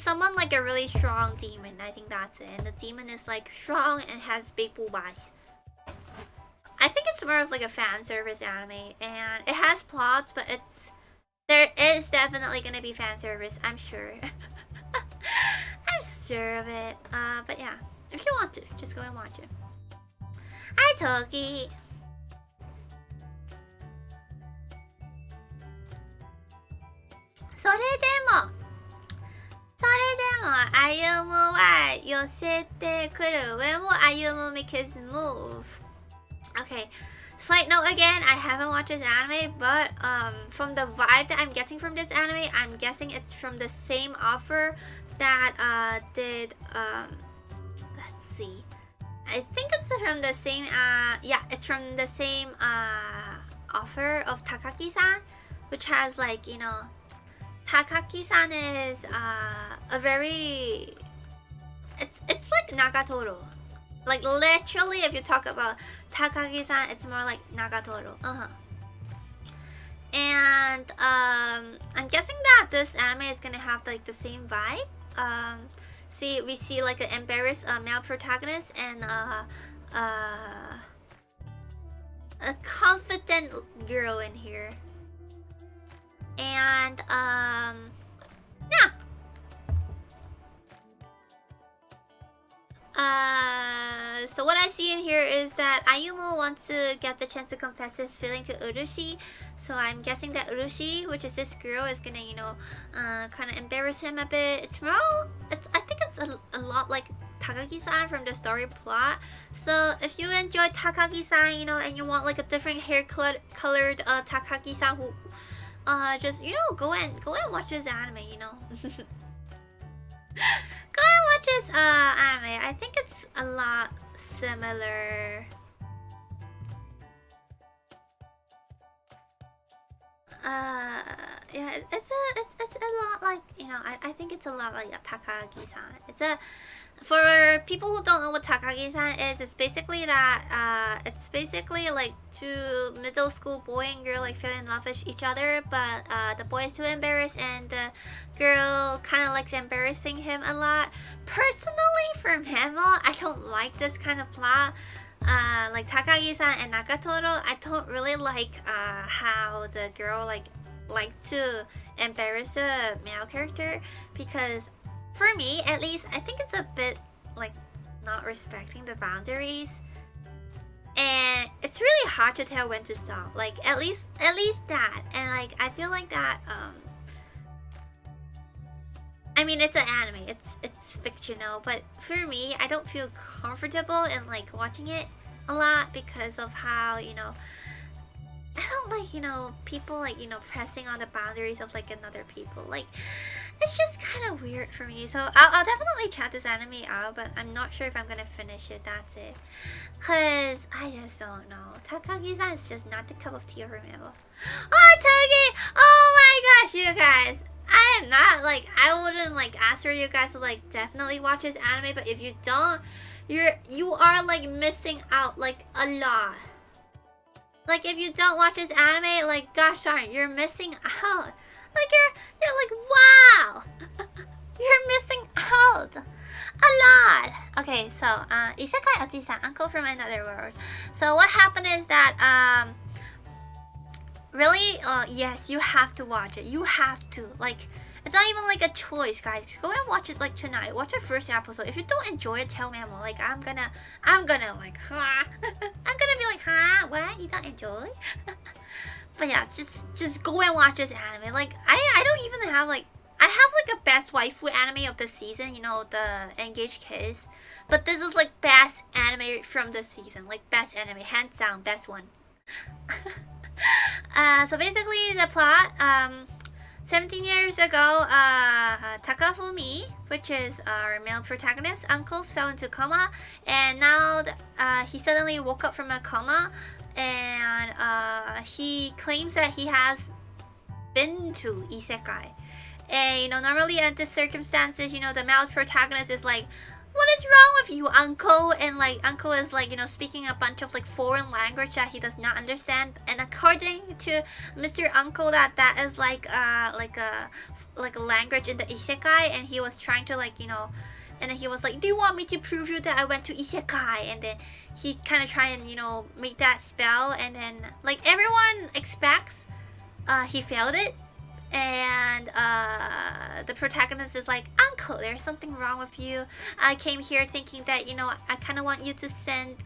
someone like a really strong demon. I think that's it. And the demon is like strong and has big boob eyes. I think it's more of like a fan service anime, and it has plots, but there is definitely gonna be fan service. I'm sure. I'm sure of it. But yeah, if you want to, just go and watch it. Hi, Toki. So Ayumu wa yosete kuru. When will Ayumu make his move? Okay, slight note again, I haven't watched this anime, but from the vibe that I'm getting from this anime, I'm guessing it's from the same author that did let's see. I think it's from the same yeah, it's from the same author of Takagi-san, which has like, you know, Takagi-san is a very it's like Nagatoro. Like literally, if you talk about Takagi-san, it's more like Nagatoro. And I'm guessing that this anime is gonna have like the same vibe. We see like an embarrassed male protagonist and a confident girl in here. And yeah. So what I see in here is that Ayumu wants to get the chance to confess his feeling to Urushi. So I'm guessing that Urushi, which is this girl, is gonna, you know, kind of embarrass him a bit. I think it's a lot like Takagi-san from the story plot. So if you enjoy Takagi-san, you know, and you want like a different hair colored Takagi-san who, just, you know, go and watch this anime, you know. Go and watch this anime. I think it's a lot similar. Yeah, it's a lot like, you know, I think it's a lot like a Takagi-san. For people who don't know what Takagi-san is, it's basically that it's basically like two middle school boy and girl like falling in love with each other, but the boy is too embarrassed and the girl kind of likes embarrassing him a lot. Personally, for Memo, I don't like this kind of plot. Like Takagi-san and Nagatoro, I don't really like how the girl likes to embarrass the male character, because for me at least, I think it's a bit like not respecting the boundaries, and it's really hard to tell when to stop. Like at least that, and like I feel like that I mean, it's an anime, it's fictional, but for me, I don't feel comfortable in like watching it a lot because of how, you know, I don't like, you know, people like, you know, pressing on the boundaries of like another people. Like, it's just kind of weird for me. So I'll definitely check this anime out, but I'm not sure if I'm gonna finish it. That's it. Cause I just don't know. Takagi-san is just not the cup of tea for me. Oh, Taki! Oh my gosh, you guys! I am not like, I wouldn't like ask for you guys to like definitely watch this anime, but if you don't, you are like missing out like a lot. Like if you don't watch this anime, like gosh darn, you're missing out. Like you're like, wow. You're missing out a lot. Okay, so Isekai Achi-san, uncle from another world. So what happened is that really, yes, you have to watch it. You have to. Like, it's not even like a choice, guys. Go and watch it like tonight. Watch the first episode. If you don't enjoy it, tell Memo. Like, I'm gonna like, huh? I'm gonna be like, huh? What? You don't enjoy? But yeah, just go and watch this anime. Like, I don't even have like, I have like a best waifu anime of the season. You know, the Engaged Kiss. But this is like best anime from the season. Like best anime, hands down, best one. So basically the plot, 17 years ago, Takafumi, which is our male protagonist, uncles fell into coma, and now he suddenly woke up from a coma, and he claims that he has been to isekai. And you know, normally under circumstances, you know, the male protagonist is like what is wrong with you, uncle? And like uncle is like, you know, speaking a bunch of like foreign language that he does not understand. And according to Mr. Uncle, that is like a language in the isekai, and he was trying to like, you know, and then he was like, do you want me to prove you that I went to isekai? And then he kind of try and, you know, make that spell, and then like everyone expects he failed it. And the protagonist is like, uncle, there's something wrong with you. I came here thinking that, you know, I kind of want you to send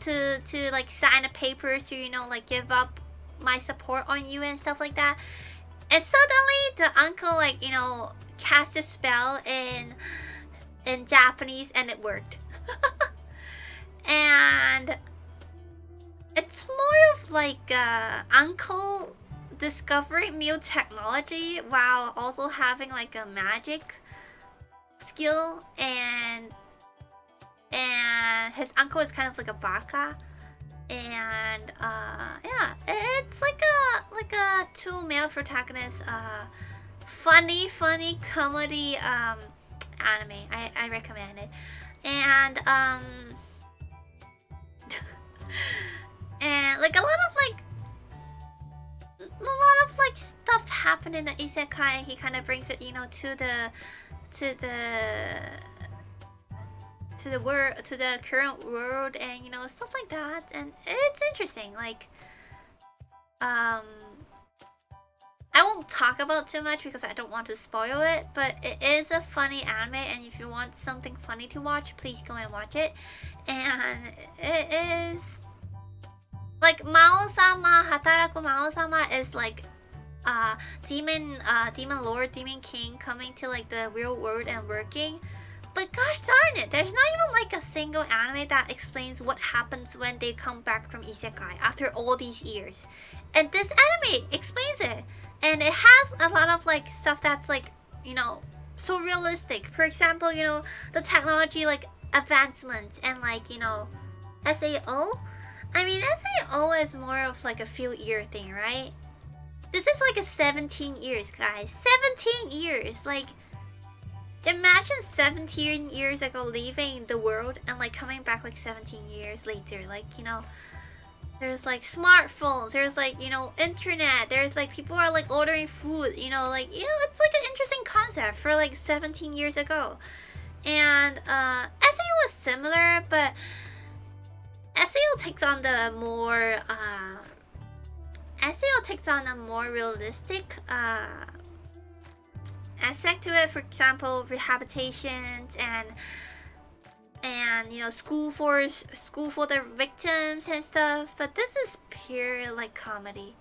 to like sign a paper to, you know, like give up my support on you and stuff like that. And suddenly the uncle, like, you know, cast a spell in Japanese, and it worked. And it's more of like uncle discovering new technology while also having like a magic skill, and his uncle is kind of like a baka, and yeah, it's like a two male protagonists funny comedy anime. I recommend it. And and like a lot of like stuff happen in the isekai, and he kind of brings it, you know, to the current world, and you know, stuff like that. And it's interesting. Like I won't talk about too much because I don't want to spoil it, but it is a funny anime, and if you want something funny to watch, please go and watch it. And it is like Mao-sama, Hataraku Mao-sama is like demon lord, demon king coming to like the real world and working. But gosh darn it, there's not even like a single anime that explains what happens when they come back from isekai after all these years. And this anime explains it. And it has a lot of like stuff that's like, you know, so realistic. For example, you know, the technology like advancement, and like, you know, SAO. I mean, SAO is more of like a few year thing, right? This is like a 17 years, guys. 17 years. Like, imagine 17 years ago leaving the world and like coming back like 17 years later. Like, you know, there's like smartphones, there's like, you know, internet, there's like people are like ordering food, you know, like, you know, it's like an interesting concept for like 17 years ago. And SAO was similar, but SAO takes on the more realistic aspect to it. For example, rehabilitations and you know, school for the victims and stuff. But this is pure like comedy.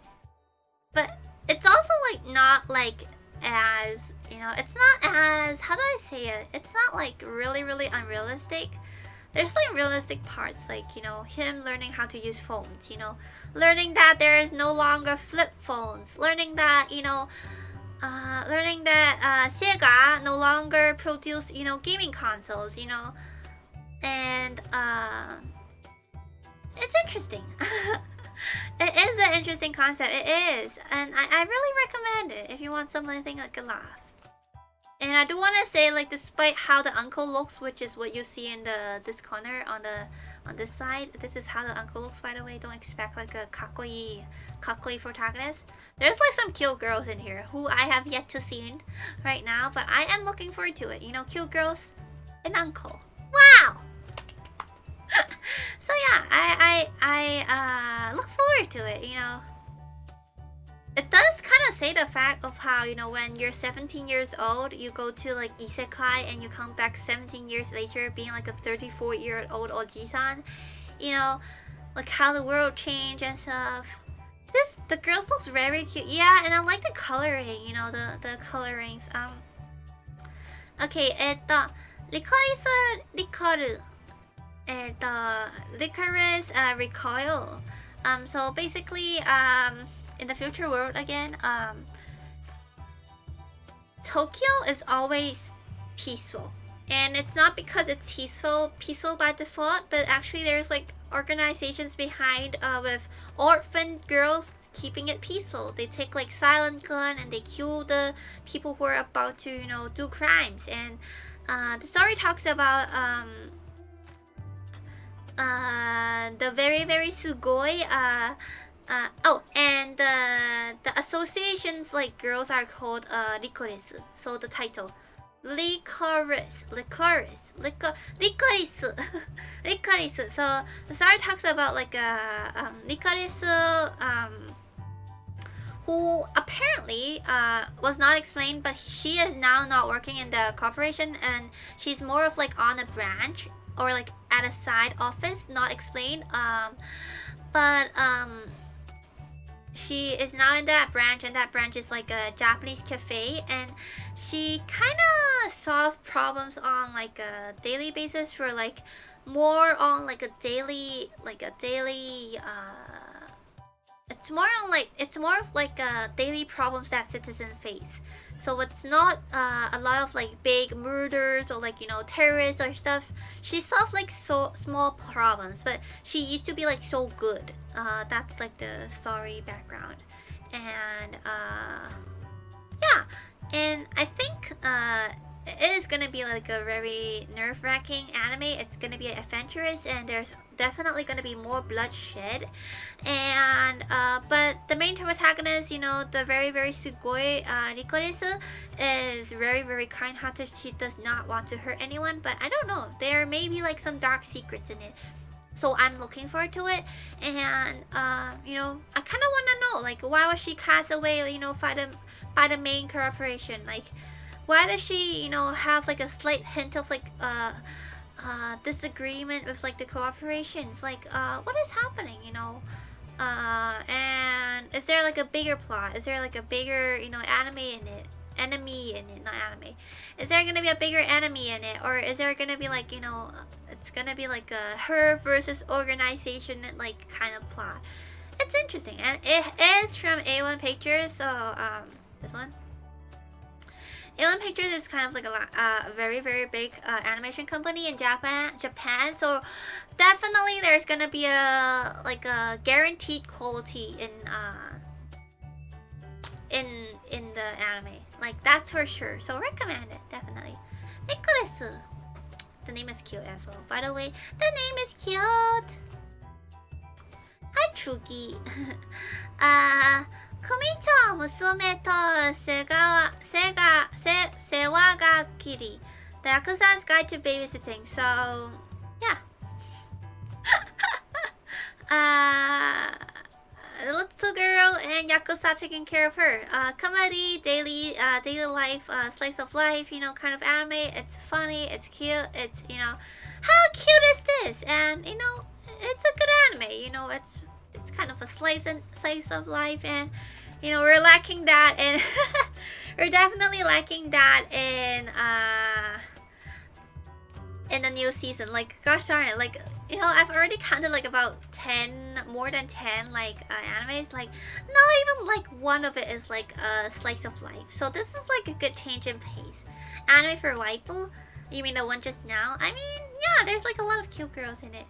But it's also like not like as, you know, it's not as, how do I say it? It's not like really unrealistic. There's like realistic parts, like, you know, him learning how to use phones, you know, learning that there is no longer flip phones, learning that, you know, Sega no longer produce, you know, gaming consoles, you know, and it's interesting. It is an interesting concept. It is, and I really recommend it if you want something like a laugh. And I do want to say, like, despite how the uncle looks, which is what you see in this corner on this side, this is how the uncle looks, by the way. Don't expect like a kakoi protagonist. There's like some cute girls in here who I have yet to see right now, but I am looking forward to it. You know, cute girls and uncle. Wow. So yeah, I look forward to it. You know, it does kind of say the fact of how, you know, when you're 17 years old, you go to like isekai and you come back 17 years later being like a 34-year-old oji-san. You know, like how the world changed and stuff. The girls looks very cute. Yeah, and I like the coloring, you know, the colorings. Okay, licorice recoil. Licorice recoil. So basically, in the future world again, Tokyo is always peaceful. And it's not because it's peaceful by default, but actually there's like organizations behind with orphan girls keeping it peaceful. They take like silent gun and they kill the people who are about to, you know, do crimes. And the story talks about the very sugoi oh, and the associations like girls are called licorice. So the title, licorice. So the story talks about like licorice who apparently was not explained, but she is now not working in the corporation, and she's more of like on a branch or like at a side office, not explained. But she is now in that branch, and that branch is like a Japanese cafe, and she kind of solve problems on like a daily basis for like more on like a daily it's more of like daily problems that citizens face. So it's not a lot of like big murders or like, you know, terrorists or stuff. She solved like so small problems, but she used to be like so good. That's like the story background, and yeah, and I think it is gonna be like a very nerve-wracking anime. It's gonna be adventurous, and there's definitely gonna be more bloodshed. And but the main protagonist, you know, the very sugoi licorice, is very kind-hearted. She does not want to hurt anyone, but I don't know, there may be like some dark secrets in it. So I'm looking forward to it, and you know, I kind of want to know like why was she cast away, you know, by the main corporation. Like, why does she, you know, have like a slight hint of like disagreement with like the corporations? Like, what is happening, you know? And is there like a bigger plot? Is there like a bigger, you know, enemy in it? Not anime. Is there gonna be a bigger enemy in it, or is there gonna be like, you know, it's gonna be like a her versus organization like kind of plot? It's interesting, and it is from A1 Pictures. So this one. A1 Pictures is kind of like a very big animation company in Japan. So definitely there's gonna be a like a guaranteed quality in the anime. Like, that's for sure. So recommend it, definitely. Nicholas. The name is cute as well. By the way, the name is cute. Hi, Chugi. 組長娘と世話がきり The Yakuza's Guide to Babysitting. So, yeah. The little girl and Yakuza taking care of her. Comedy, daily life, slice of life, you know, kind of anime. It's funny, it's cute, it's, you know, how cute is this? And, you know, it's a good anime, you know, it's kind of a slice of life, and you know, we're lacking that, and we're definitely lacking that in the new season. Like, gosh darn it, like, you know, I've already counted like about more than 10 like animes. Like, not even like one of it is like a slice of life. So this is like a good change in pace. Anime for waifu? You mean the one just now? I mean, yeah, there's like a lot of cute girls in it.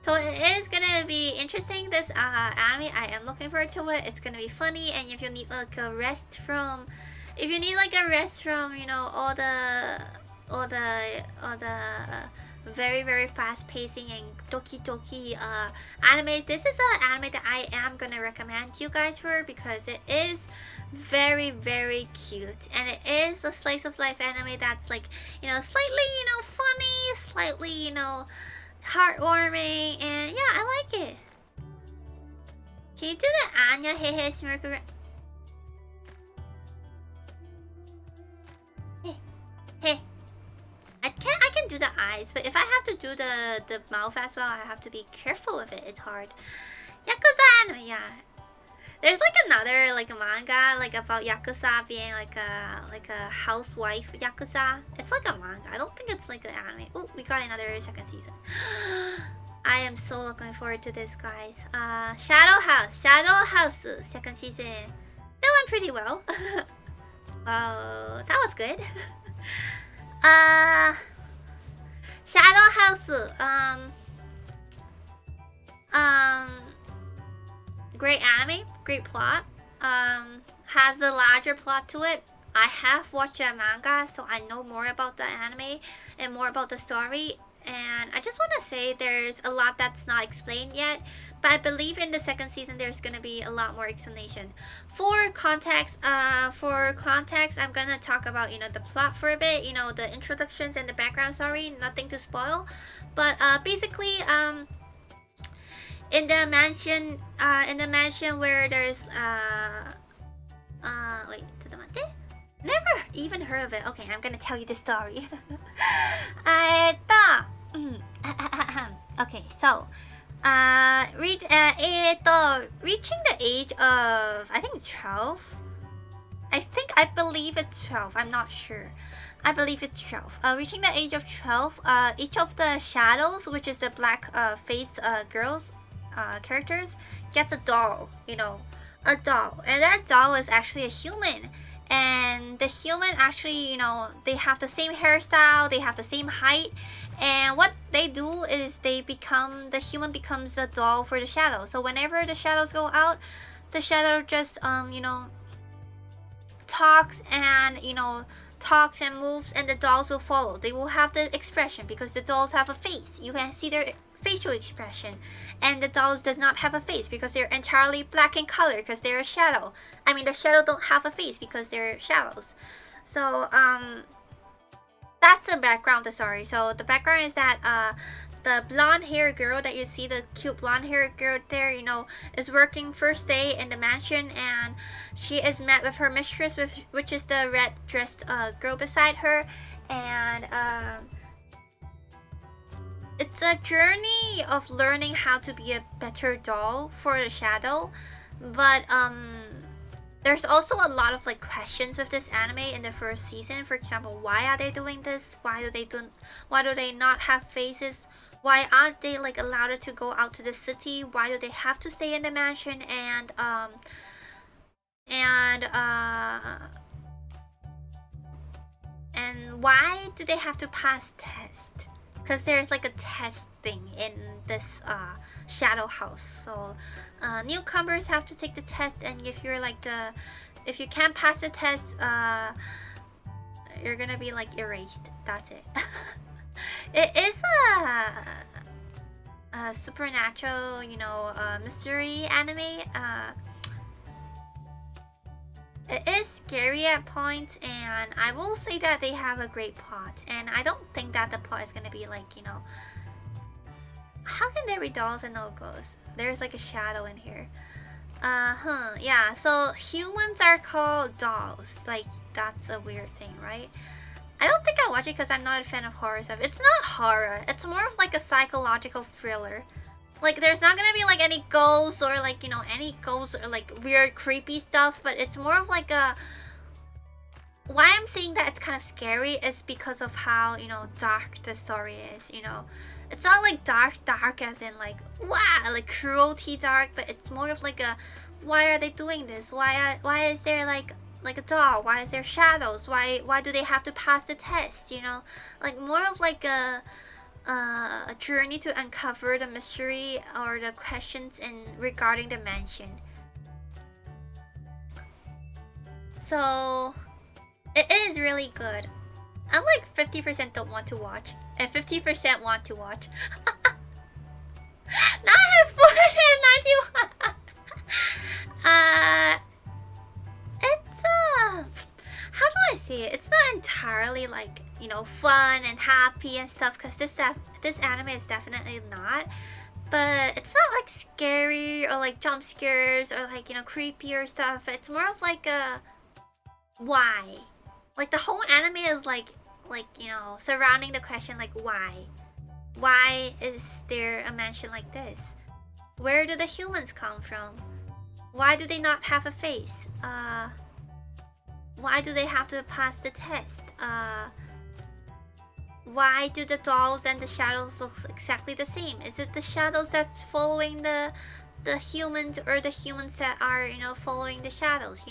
So it is gonna be interesting, this anime. I am looking forward to it. It's gonna be funny, and if you need like a rest from, you know, all the very fast pacing and doki animes, this is an anime that I am gonna recommend you guys for, because it is very cute, and it is a slice of life anime that's like, you know, slightly, you know, funny, slightly, you know, heartwarming, and yeah, I like it. Can you do the Anya Hehe smirk around? Hey. I can do the eyes, but if I have to do the mouth as well, I have to be careful with it. It's hard. Yakuza anime, yeah. There's like another like a manga like about Yakuza being like a housewife Yakuza. It's like a manga. I don't think it's like an anime. Oh, we got another second season. I am so looking forward to this, guys. Shadow House second season. That went pretty well. Wow, that was good. Shadow House. Great anime, great plot. Has a larger plot to it. I have watched a manga, so I know more about the anime and more about the story. And I just want to say there's a lot that's not explained yet, but I believe in the second season there's gonna be a lot more explanation. For context, I'm gonna talk about the plot for a bit, the introductions and the background story. Nothing to spoil, but basically in the mansion where there's wait, ちょっと待って. Never even heard of it. Okay, I'm gonna tell you the story. Okay, so reaching the age of I think 12. I believe it's 12. I'm not sure. I believe it's 12. Reaching the age of 12, each of the shadows, which is the black face girls characters, gets a doll. A doll, and that doll is actually a human. And the human actually, they have the same hairstyle, they have the same height, and what they do is the human becomes the doll for the shadow. So whenever the shadows go out, the shadow just talks and moves, and the dolls will follow. They will have the expression because the dolls have a face. You can see their facial expression, and the dolls does not have a face because they're entirely black in color because they're a shadow. I mean, the shadow don't have a face because they're shadows. So that's the background of the story. So the background is that the blonde hair girl that you see, the cute blonde hair girl there, is working first day in the mansion, and she is met with her mistress, which is the red dressed girl beside her, and it's a journey of learning how to be a better doll for the shadow, but there's also a lot of questions with this anime in the first season. For example, why are they doing this? Why do they not have faces? Why aren't they allowed to go out to the city? Why do they have to stay in the mansion? And why do they have to pass test? Because there's a test thing in this shadow house. So newcomers have to take the test, and if you can't pass the test, you're gonna be erased. That's it. It is a supernatural, mystery anime. It is scary at points, and I will say that they have a great plot, and I don't think that the plot is gonna be how can there be dolls and no ghosts? There's a shadow in here. Yeah, so humans are called dolls. That's a weird thing, right? I don't think I'll watch it because I'm not a fan of horror stuff. It's not horror, it's more of a psychological thriller. There's not gonna be any ghosts or any ghosts or weird creepy stuff, but it's more of a why I'm saying that it's kind of scary is because of how dark the story is. It's not dark as in wow, cruelty dark, but it's more of a why are they doing this? Why is there a doll? Why is there shadows? Why do they have to pass the test? More of a journey to uncover the mystery or the questions regarding the mansion. So it is really good. I'm 50% don't want to watch and 50% want to watch. Now I have 491. It's how do I say it? It's not entirely fun and happy and stuff, because this anime is definitely not. But it's not scary or jump scares or creepy or stuff. It's more of a why. The whole anime is surrounding the question why. Why is there a mansion like this? Where do the humans come from? Why do they not have a face? Why do they have to pass the test? Why do the dolls and the shadows look exactly the same? Is it the shadows that's following the humans, or the humans that are following the shadows?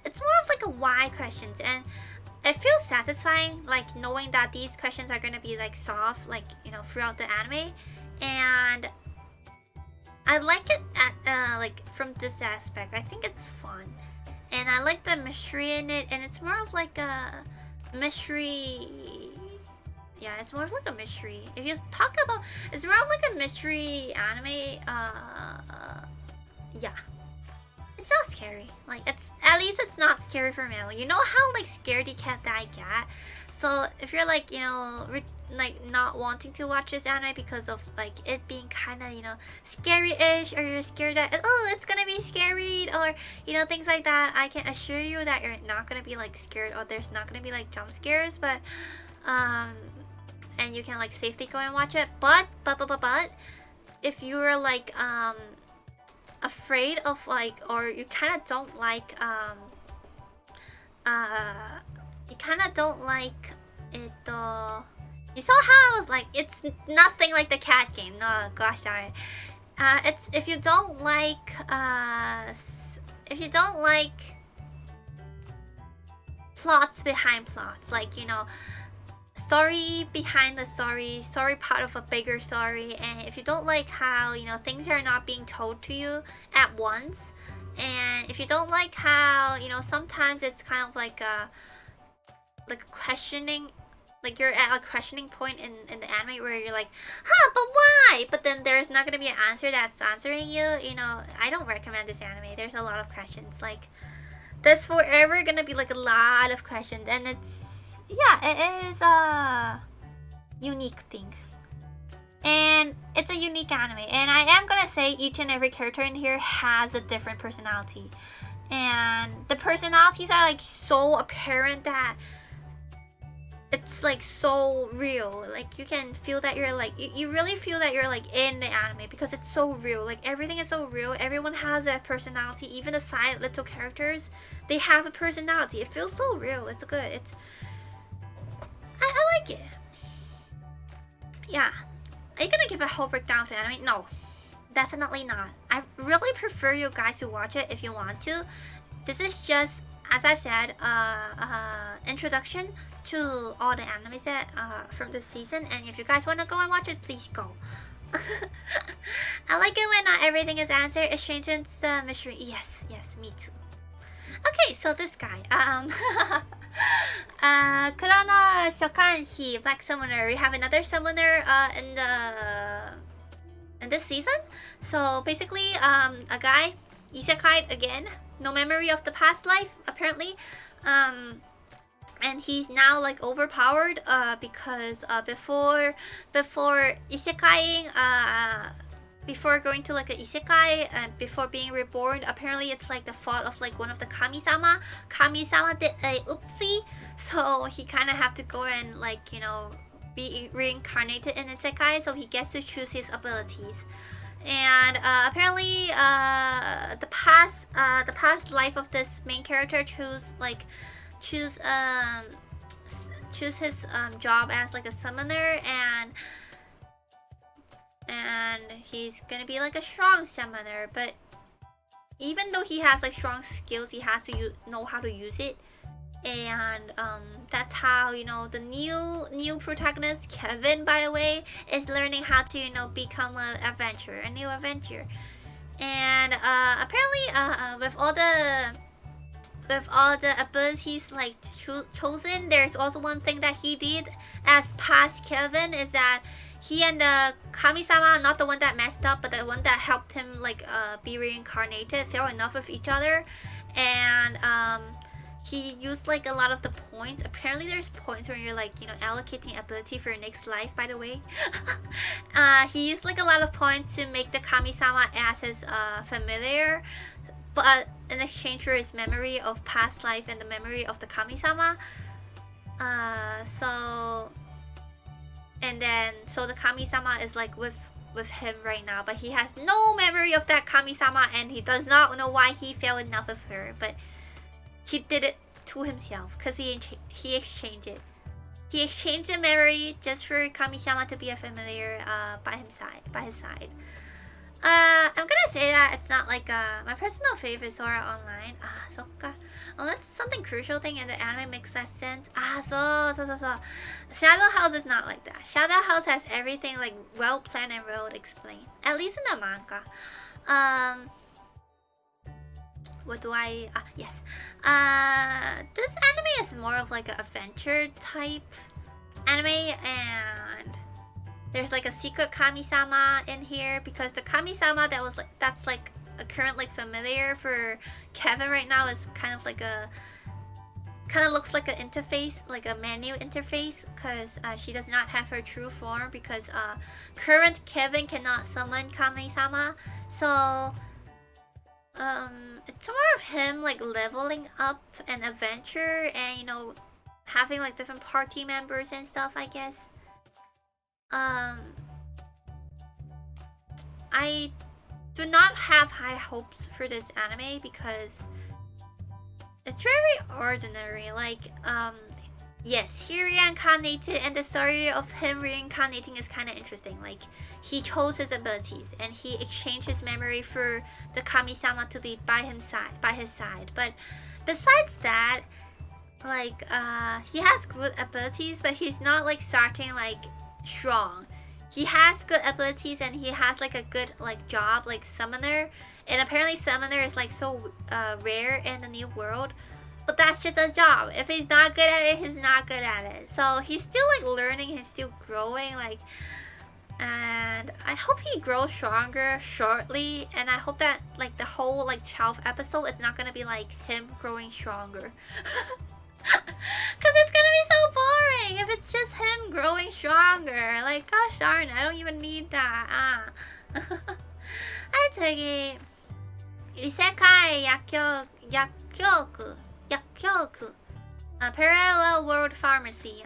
It's more of a why questions, and it feels satisfying knowing that these questions are gonna be solved throughout the anime, and I like it at from this aspect. I think it's fun. and I like the mystery in it, and it's more of like a mystery. Yeah, it's more of like a mystery. If you talk about, it's more of like a mystery anime. Yeah, it's not scary. Like it's at least it's not scary for Memo. You know how like scaredy cat that I get. So if you're like like not wanting to watch this anime because of like it being kind of scary-ish, or you're scared that it's gonna be scary, or things like that, I can assure you that you're not gonna be like scared, or there's not gonna be like jump scares, but and you can like safely go and watch it. But if you were like afraid of like, or you kind of don't like it, you saw how I was like, it's nothing like the cat game. No, gosh darn it. It's if you don't like plots behind plots, like story behind the story part of a bigger story, and if you don't like how things are not being told to you at once, and if you don't like how sometimes it's kind of like a questioning, like you're at a questioning point in the anime where you're like, but why? But then there's not gonna be an answer that's answering you. I don't recommend this anime. There's a lot of questions. Like, there's forever gonna be like a lot of questions, and it is a unique thing, and it's a unique anime. And I am gonna say each and every character in here has a different personality, and the personalities are like so apparent that it's like so real. Like you can feel that you're like, you really feel that you're like in the anime because it's so real. Like everything is so real. Everyone has a personality. Even the silent little characters, they have a personality. It feels so real. It's good. I like it. Yeah. Are you gonna give a whole breakdown of the anime? No, definitely not. I really prefer you guys to watch it if you want to. This is just, as I've said, introduction to all the animes that from this season, and if you guys want to go and watch it, please go. I like it when everything is answered. It strengthens the mystery. Yes, me too. Okay, so this guy, Kurono Shokanshi, Black Summoner. We have another summoner in this season. So basically, a guy, isekai again. No memory of the past life, apparently. And he's now like overpowered because before isekaiing, before going to like an isekai and before being reborn, apparently it's like the fault of like one of the kami-sama. Kami-sama did a oopsie, so he kind of have to go and like be reincarnated in isekai, so he gets to choose his abilities. And apparently, the past life of this main character choose his job as like a summoner, and he's gonna be like a strong summoner. But even though he has like strong skills, he has to know how to use it. And that's how the new protagonist, Kevin, by the way, is learning how to become a new adventurer. And apparently with all the abilities like chosen, there's also one thing that he did as past Kevin, is that he and the kami-sama, not the one that messed up but the one that helped him like be reincarnated, fell in love with each other. And he used like a lot of the points. Apparently there's points where you're like allocating ability for your next life, by the way. He used like a lot of points to make the kami-sama as his familiar, but in exchange for his memory of past life and the memory of the kami-sama. So the kami-sama is like with him right now, but he has no memory of that kami-sama, and he does not know why he fell in love with her, but he did it to himself because he exchanged it. He exchanged the memory just for kami-sama to be a familiar by his side. I'm gonna say that it's not like my personal favorite Sora Online. Sokka. Unless something crucial thing in the anime makes less sense. So. Shadow House is not like that. Shadow House has everything like well planned and well explained. At least in the manga. what do I yes. This anime is more of like an adventure type anime, and there's like a secret kami-sama in here because the kami-sama that's like a current like familiar for Kevin right now is kind of looks like an interface, like a menu interface, because she does not have her true form because current Kevin cannot summon kami-sama. So it's more of him like leveling up an adventure and, you know, having like different party members and stuff, I guess. I do not have high hopes for this anime because it's very ordinary. Like, yes, he reincarnated, and the story of him reincarnating is kind of interesting. Like, he chose his abilities, and he exchanged his memory for the kami-sama to be by his side. But besides that, like, he has good abilities, but he's not like starting like strong. He has good abilities, and he has like a good like job, like summoner. And apparently summoner is like so rare in the new world. But that's just a job. If he's not good at it, he's not good at it. So he's still like learning, he's still growing, like, and I hope he grows stronger shortly. And I hope that like the whole like 12th episode is not gonna be like him growing stronger. Cause it's gonna be so boring if it's just him growing stronger. Like, gosh darn, I don't even need that. I took it. Isekai Yakyoku. Parallel World Pharmacy.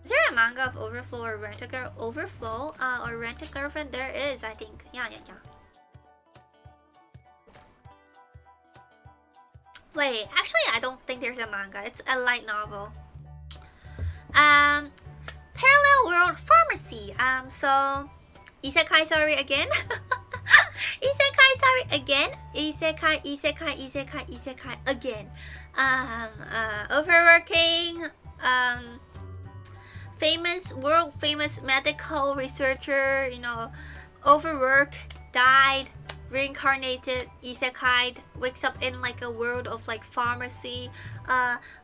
Is there a manga of Overflow or Rent-A-Girlfriend? There is, I think. Yeah. Wait, actually I don't think there's a manga. It's a light novel. Parallel World Pharmacy. So Isekai sorry again. Isekai again. Overworking, world famous medical researcher, you know, overwork, died, reincarnated, isekai, wakes up in like a world of like pharmacy,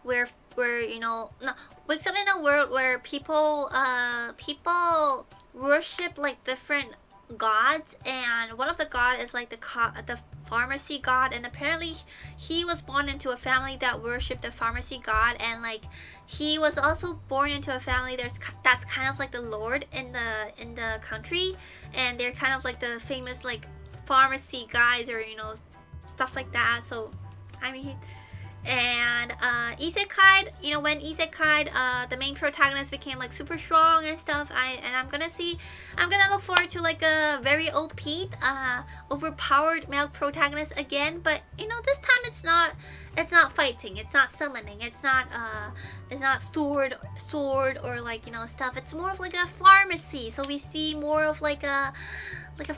where you know, no, wakes up in a world where people worship like different gods, and one of the god is like the pharmacy god, and apparently he was born into a family that worshipped the pharmacy god, and like he was also born into a family that's kind of like the lord in the country, and they're kind of like the famous like pharmacy guys, or you know, stuff like that. So I mean, and isekai, you know, when isekai the main protagonist became like super strong and stuff, I'm gonna look forward to like a very OP overpowered male protagonist again. But you know, this time it's not fighting, it's not summoning, it's not sword or like, you know, stuff. It's more of like a pharmacy, so we see more of like a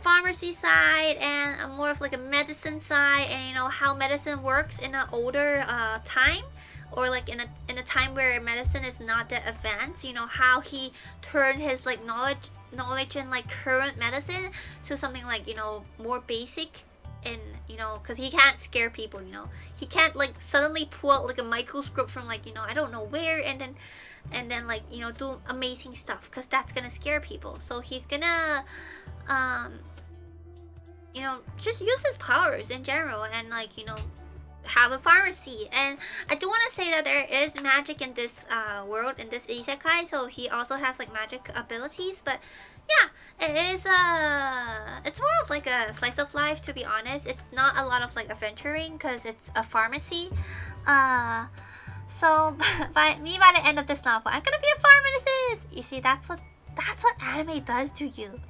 pharmacy side and more of like a medicine side, and you know how medicine works in an older time, or like in a time where medicine is not that advanced. You know how he turned his like knowledge in like current medicine to something like, you know, more basic, and you know, because he can't scare people. You know, he can't like suddenly pull out like a microscope from like, you know, I don't know where, and then like, you know, do amazing stuff, because that's gonna scare people. So he's gonna you know, just use his powers in general, and like, you know, have a pharmacy. And I do want to say that there is magic in this world, in this isekai, so he also has like magic abilities. But yeah, it is it's more of like a slice of life, to be honest. It's not a lot of like adventuring because it's a pharmacy. So by the end of this novel, I'm gonna be a pharmacist. You see, that's what anime does to you.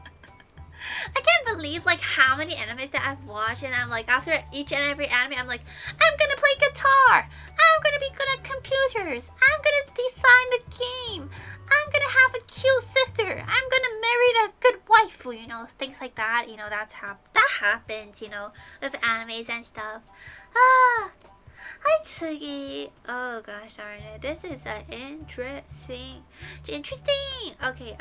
I can't believe like how many animes that I've watched, and I'm like, after each and every anime, I'm like, I'm gonna play guitar, I'm gonna be good at computers, I'm gonna design the game, I'm gonna have a cute sister, I'm gonna marry a good waifu, you know, things like that. You know, that happens, you know, with animes and stuff. Hi, oh gosh darn it, this is interesting. Okay,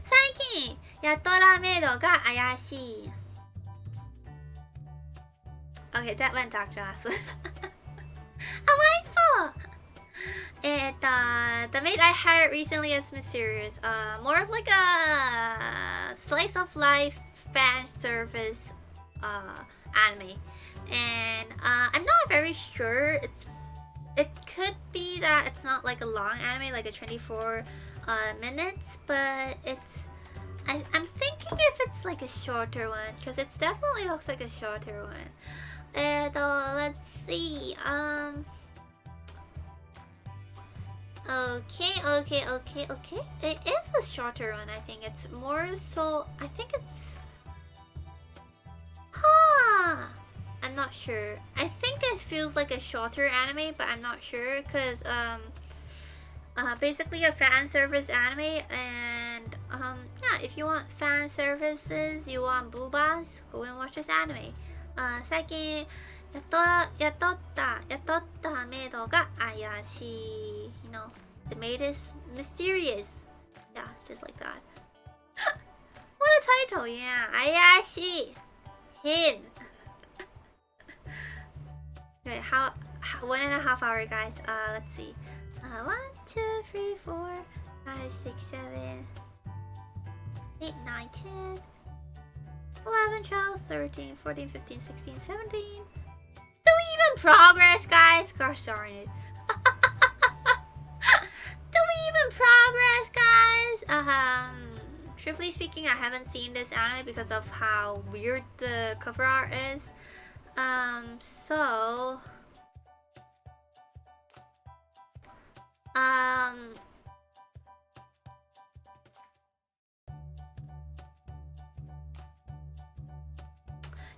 最近やっとラメイドが怪しい。Okay, that went dark last one. A waifu! The maid I hired recently is mysterious. More of like a slice of life fan service anime. And I'm not very sure. It could be that it's not like a long anime, like a 24 minutes, but I'm thinking if it's like a shorter one, because it definitely looks like a shorter one. And let's see. Okay. It is a shorter one. I think it's more so. I think it's. I'm not sure. I think it feels like a shorter anime, but I'm not sure because basically a fan service anime, and yeah, if you want fan services, you want boobas, go and watch this anime. 最近雇ったメイドが怪しい You know, the maid is mysterious. Yeah, just like that. What a title, yeah. 怪しい Hidden. Okay, how 1.5 hour, guys. Let's see. 1, 2, 3, 4, 5, 6, 7, 8, 9, 10, 11, 12, 13, 14, 15, 16, 17. Do we even progress, guys? Gosh darn it. Do we even progress, guys? Truthfully speaking, I haven't seen this anime because of how weird the cover art is. So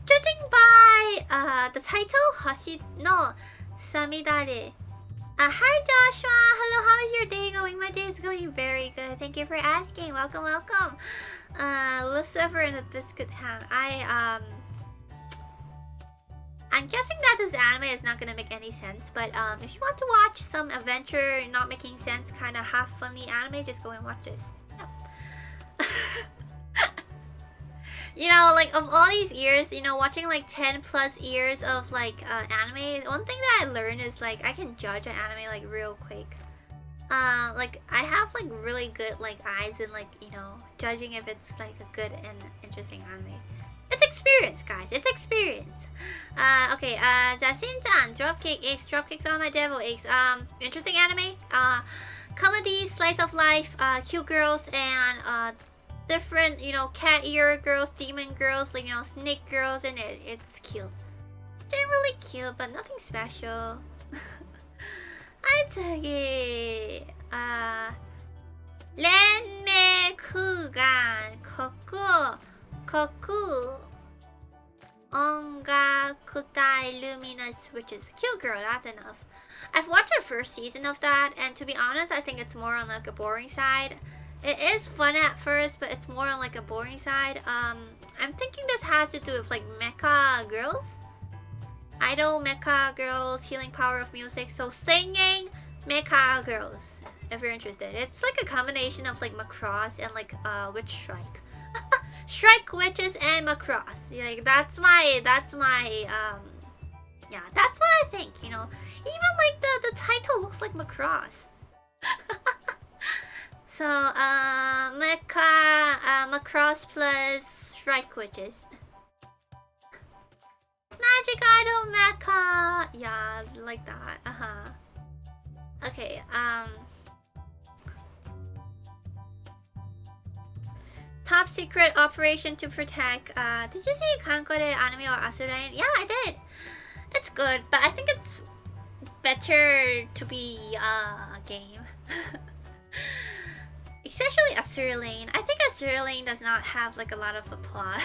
judging by the title, Hoshi no Samidare. Hi Joshua, hello, how is your day going? My day is going very good. Thank you for asking. Welcome. Lucifer and the Biscuit Ham. I'm guessing that this anime is not gonna make any sense, but if you want to watch some adventure, not making sense, kind of half funny anime, just go and watch this. Yep. You know, like of all these years, you know, watching like 10 plus years of like anime, one thing that I learned is like I can judge an anime like real quick. Like I have like really good like eyes and like, you know, judging if it's like a good and interesting anime. It's experience, guys. It's experience. Okay, Jasin-san, Dropkick X, Dropkicks on my devil X. Interesting anime. Comedy, slice of life, cute girls, and different, you know, cat ear girls, demon girls, like, you know, snake girls, and it's cute. Generally cute, but nothing special. Aitsagi. Renme Kugan Koku Ongakutai Luminous Switches. Cute girl, that's enough. I've watched the first season of that, and to be honest, I think it's more on like a boring side. It is fun at first, but it's more on like a boring side. I'm thinking this has to do with like mecha girls. Idol mecha girls, healing power of music. So singing mecha girls, if you're interested. It's like a combination of like Macross and like Witch Strike. Strike Witches and Macross. Like that's my yeah, that's what I think, you know. Even like the title looks like Macross. So Macross plus Strike Witches. Magic Idol Mecha. Yeah, like that. Okay, top secret operation to protect. Did you see Kankore anime or Asurain? Yeah, I did. It's good, but I think it's better to be a game. Especially Azure Lane. I think Azure Lane does not have like a lot of a plot.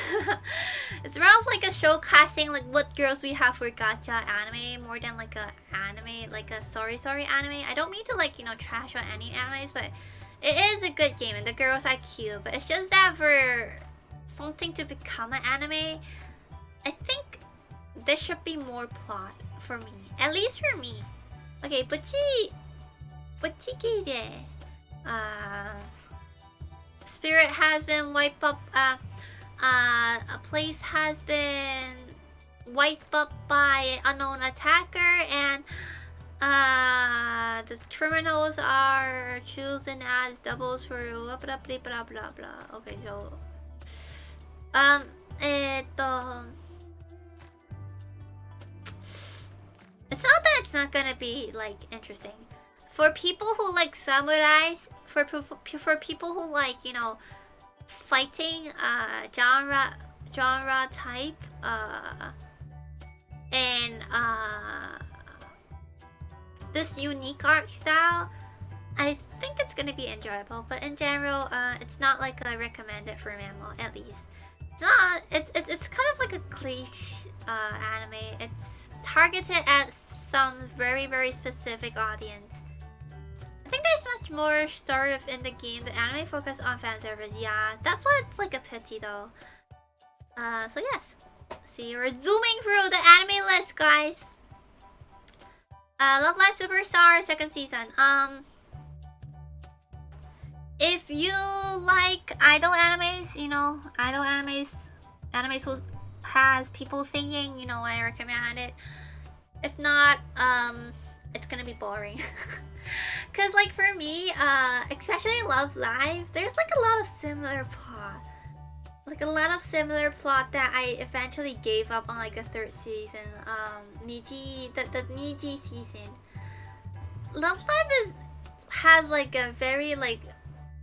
It's more of like a showcasing like what girls we have for gacha anime more than like a anime, like a sorry anime. I don't mean to like, you know, trash on any animes, but it is a good game and the girls are cute. But it's just that for something to become an anime, I think there should be more plot for me. At least for me. Okay, Buchigire. Spirit has been wiped up. A place has been wiped up by unknown attacker, and the criminals are chosen as doubles for blah blah blah blah blah blah. Okay, so it's not that it's not gonna be like interesting for people who like samurais, for people who like, you know, fighting genre type and this unique art style. I think it's gonna be enjoyable, but in general, it's not like I recommend it for Memo, at least. It's not. It's kind of like a cliche anime. It's targeted at some very specific audience. I think there's much more story in the game. The anime focus on fan service. Yeah, that's why it's like a pity though. So yes. See, we're zooming through the anime list, guys. Love Live Superstar second season. If you like idol animes, you know, animes who has people singing, you know, I recommend it. If not, it's gonna be boring. Cause like for me, especially Love Live, there's like a lot of similar plot. Like a lot of similar plot that I eventually gave up on like a third season. Niji, the Niji season. Love Live has like a very like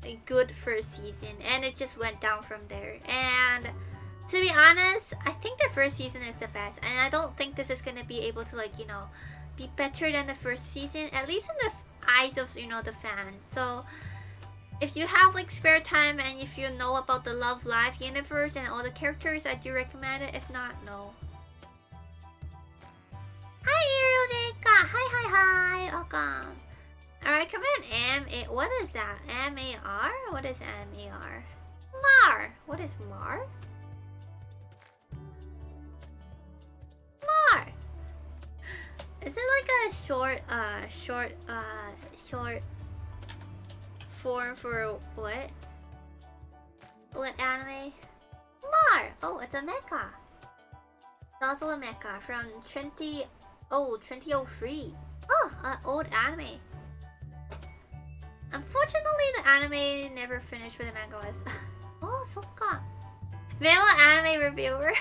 a good first season, and it just went down from there. And to be honest, I think the first season is the best, and I don't think this is gonna be able to like, you know, be better than the first season, at least in the eyes of, you know, the fans. So if you have like spare time and if you know about the Love Live universe and all the characters, I do recommend it. If not, no. Hi Eureka! Hi! Welcome. I recommend M-A. What is that? M-A-R? What is M-A-R? Mar! What is Mar? Mar! Is it like a short form for what? What anime? Mar! Oh, it's a mecha. It's also a mecha from 2003. Oh, an old anime. Unfortunately, the anime never finished with the manga was. Oh, sokka. Memo anime reviewer?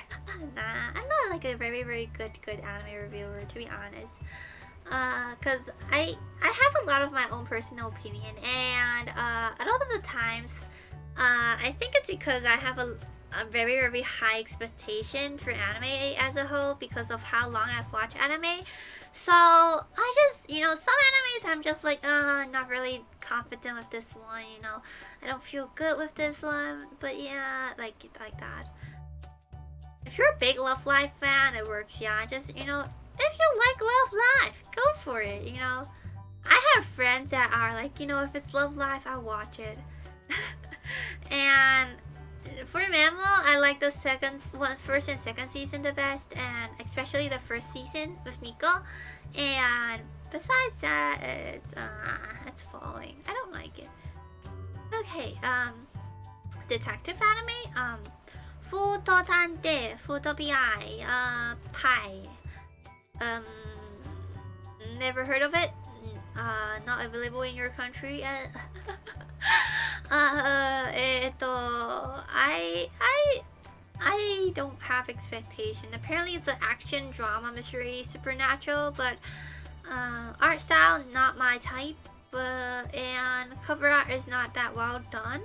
Nah, I'm not like a very good anime reviewer, to be honest. Cause I have a lot of my own personal opinion, and a lot of the times, I think it's because I have a very high expectation for anime as a whole because of how long I've watched anime. So I just, you know, some animes I'm just like, I'm not really confident with this one, you know, I don't feel good with this one, but yeah, like that. If you're a big Love Live fan, it works. Yeah, just, you know, if you like Love Live, go for it, you know. I have friends that are like, you know, if it's Love Live, I'll watch it. And for Memo, I like the first and second season the best, and especially the first season with Nico. And besides that, it's falling. I don't like it. Okay, detective anime, Futo Tante, Futobi, Pi. Never heard of it. Not available in your country yet. I don't have expectation. Apparently it's an action drama mystery supernatural, but art style not my type, and cover art is not that well done.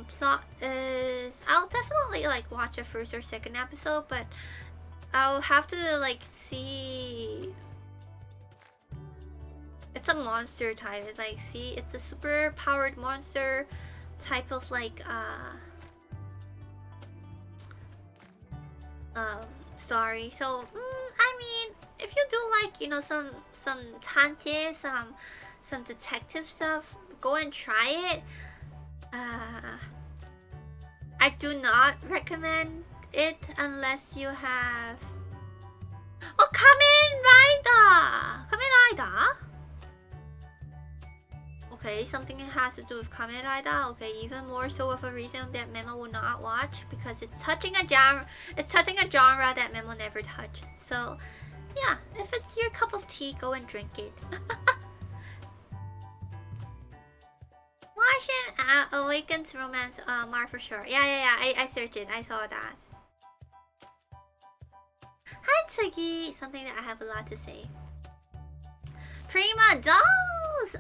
Plot is, I'll definitely like watch a first or second episode, but I'll have to like see. It's a monster type. It's like, see, it's a super powered monster type of like story. So I mean, if you do like, you know, some tante, some detective stuff, go and try it. I do not recommend it unless you have. Oh, Kamen Rider! Kamen Rider? Oh, Okay, something that has to do with Kamen Rider. Okay, even more so of a reason that Memo will not watch because it's touching a genre. It's touching a genre that Memo never touched. So, yeah, if it's your cup of tea, go and drink it. Martian Awakens Romance, Mar for sure. Yeah. I searched it. I saw that. Hi Tsugi! Something that I have a lot to say. Prima Dolls!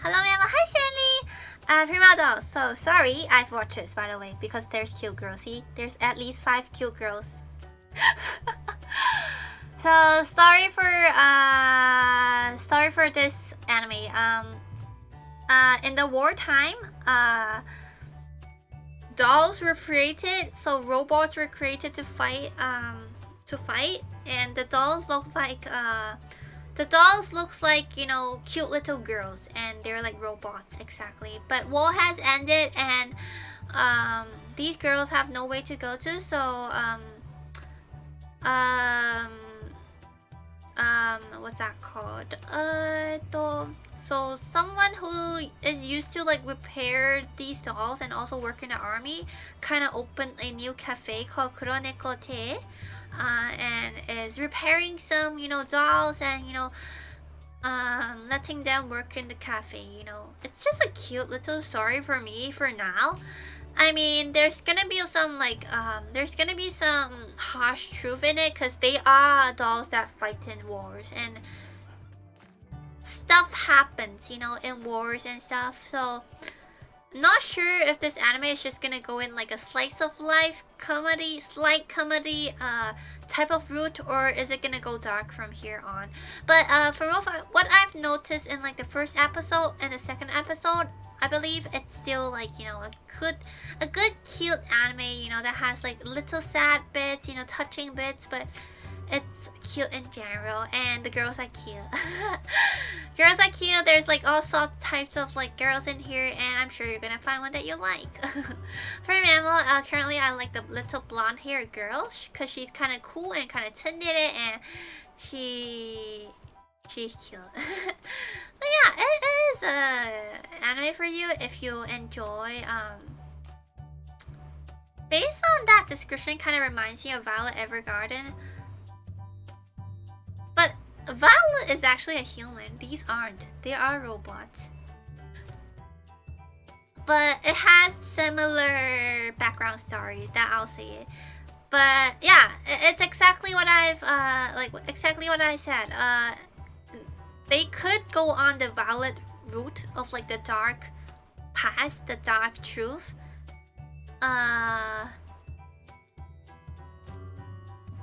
Hello Memo. Hi Shanley! Prima Dolls. So sorry I've watched this by the way because there's cute girls. See? There's at least 5 cute girls. So sorry for this anime. In the wartime, dolls were created, so robots were created to fight, and the dolls look like you know, cute little girls, and they're like robots exactly. But war has ended, and these girls have no way to go to, so what's that called? So someone who is used to like repair these dolls and also work in the army kind of opened a new cafe called Kuroneko Te, and is repairing some, you know, dolls and, you know, letting them work in the cafe. You know, it's just a cute little story for me for now. I mean, there's gonna be some like there's gonna be some harsh truth in it because they are dolls that fight in wars and stuff happens, you know, in wars and stuff. So not sure if this anime is just gonna go in like a slice of life comedy, slight comedy type of route, or is it gonna go dark from here on. But from what I've noticed in like the first episode and the second episode, I believe it's still like, you know, a good cute anime, you know, that has like little sad bits, you know, touching bits, but it's cute in general, and the girls are cute. Girls are cute. There's like all sorts types of like girls in here, and I'm sure you're gonna find one that you like. For Memo, currently I like the little blonde hair girl because she's kind of cool and kind of knitted, and she's cute. But yeah, it is anime for you if you enjoy. Based on that description, kind of reminds me of Violet Evergarden. But Violet is actually a human. These aren't. They are robots. But it has similar background stories, that I'll say it. But yeah, it's exactly what I've exactly what I said. They could go on the Violet route of like the dark past, the dark truth.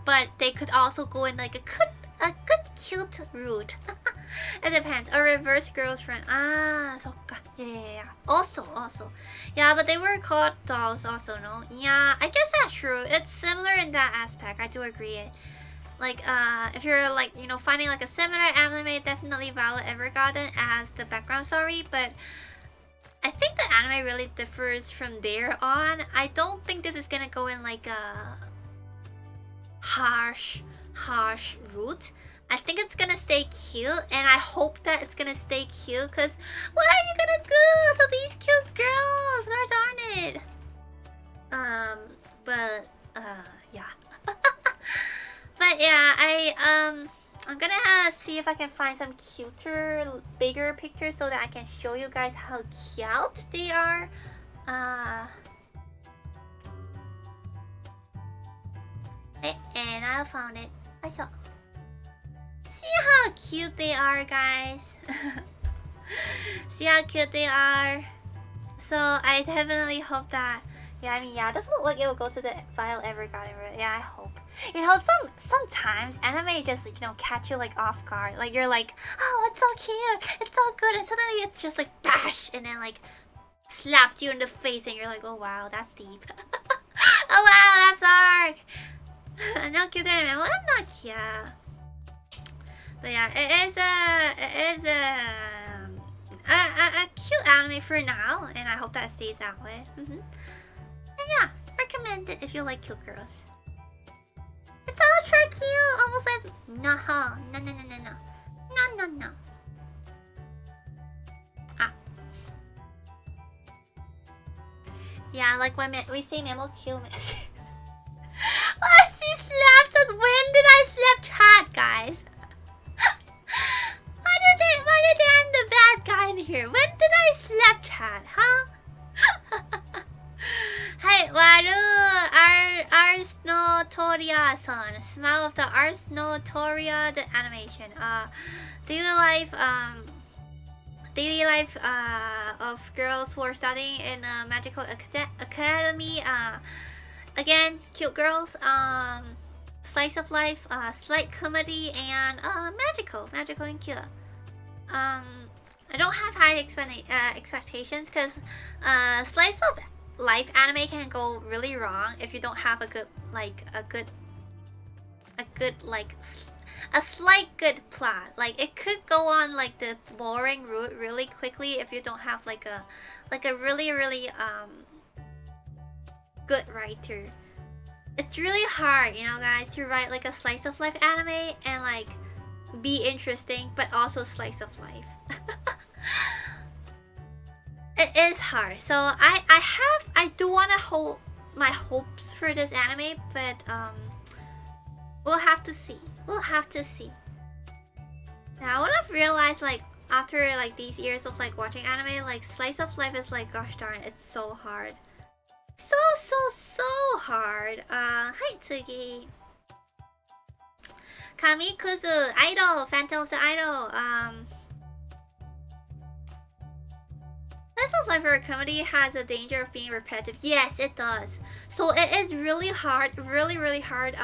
But they could also go in like a good cute route. It depends. A reverse girlfriend. Sokka. Yeah. Also. Yeah, but they were called dolls also, no? Yeah, I guess that's true. It's similar in that aspect. I do agree. Like, if you're like, you know, finding like a similar anime, definitely Violet Evergarden as the background story, but I think the anime really differs from there on. I don't think this is gonna go in like a harsh route. I think it's gonna stay cute, and I hope that it's gonna stay cute, because what are you gonna do to these cute girls? Gosh darn it. Yeah. But yeah, I'm gonna see if I can find some cuter, bigger pictures so that I can show you guys how cute they are. And I found it. I saw. See how cute they are, guys. See how cute they are. So I definitely hope that. Yeah, I mean, yeah, it doesn't look like it will go to the Violet Evergarden route. Yeah, I hope. You know, sometimes anime just, you know, catch you like off guard. Like you're like, oh, it's so cute, it's so good, and suddenly it's just like bash, and then like slapped you in the face, and you're like, oh wow, that's deep. Oh wow, that's dark. No cuter than Memo. I'm not cute. But yeah, it is a cute anime for now, and I hope that stays that way. And yeah, recommend it if you like cute girls. It's ultra cute. Almost says no. Yeah, like when we say Memo kill me. Oh, she slapped us. When did I slap chat, guys? Why did they I'm the bad guy in here? When did I slap chat, huh? Hey, Waru, Ars Notoria-san. Smile of the Ars Notoria, the animation. Daily life of girls who are studying in a magical academy. Again, cute girls. Slice of life, slight comedy, and magical and cute. I don't have high expectations because slice of life anime can go really wrong if you don't have a slight good plot. Like it could go on like the boring route really quickly if you don't have like a really good writer. It's really hard, you know, guys, to write like a slice of life anime and like be interesting but also slice of life. It is hard. So I do want to hold my hopes for this anime, but we'll have to see. Now what I've realized, like after like these years of like watching anime, like slice of life is like, gosh darn, it's so hard. So hard. Hi, Tsugi. Kamikuzu, Idol, Phantom of the Idol. Slice of life for a comedy has a danger of being repetitive. Yes, it does. So it is really hard, really hard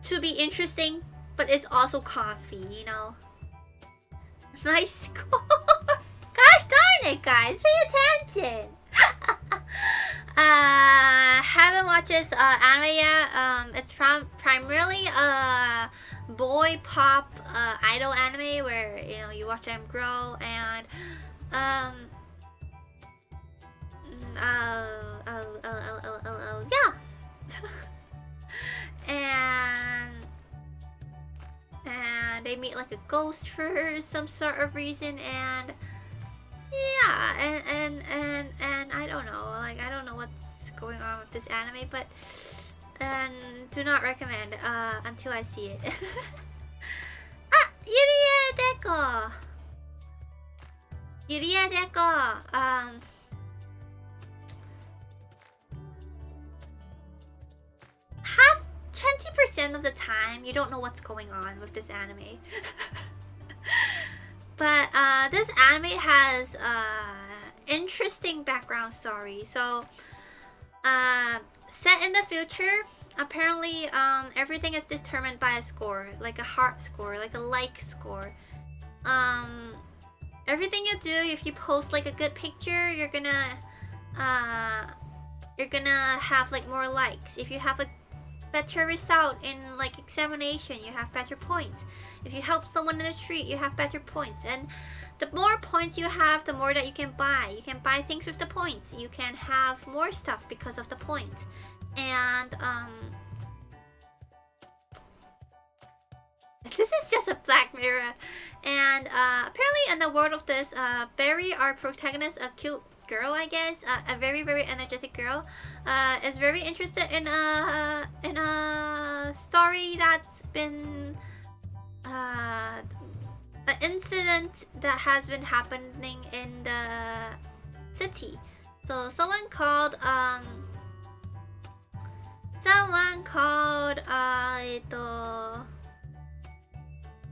to be interesting, but it's also comfy, you know. Nice score. Gosh darn it, guys, pay attention. Haven't watched this anime yet. It's primarily a boy pop idol anime where, you know, you watch them grow and yeah. and they meet like a ghost for some sort of reason, and yeah, and I don't know, like I don't know what's going on with this anime, but do not recommend until I see it. Ah, Yuria Deko. Half 20% of the time you don't know what's going on with this anime. But this anime has interesting background story. So set in the future, apparently everything is determined by a score, like a heart score, like a like score. Everything you do, if you post like a good picture, you're gonna have like more likes. If you have a better result in like examination, you have better points. If you help someone in a treat, you have better points. And the more points you have, the more that you can buy. You can buy things with the points. You can have more stuff because of the points. And this is just a Black Mirror. And apparently in the world of this, Barry, our protagonist, a cute girl, I guess, a very energetic girl, is very interested in a story that's been an incident that has been happening in the city. So someone called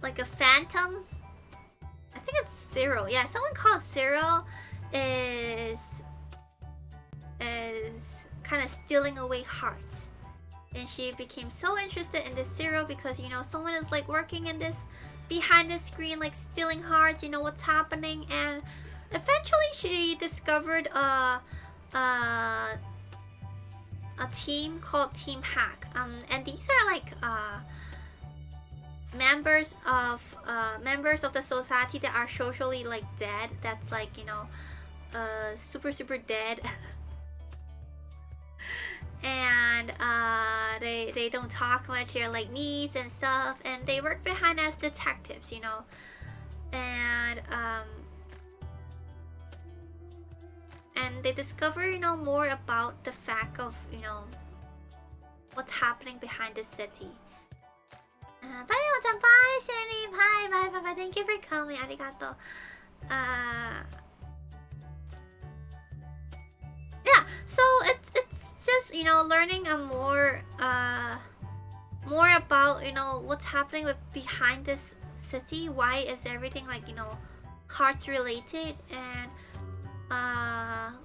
like a phantom. I think it's Zero. Yeah, someone called Zero is kind of stealing away hearts, and she became so interested in this Zero because, you know, someone is like working in this behind the screen, like stealing hearts, you know what's happening. And eventually she discovered a team called Team Hack, and these are like members of the society that are socially like dead, that's like, you know, super dead. And they don't talk much, they're like needs and stuff, and they work behind as detectives, you know. And and they discover, more about the fact of, what's happening behind the city. Bye, Memo-chan. Bye, Shani. Bye, bye, bye, bye. Thank you for coming. Arigato. Yeah, so it's just, learning a more about, what's happening behind this city. Why is everything like, hearts related, and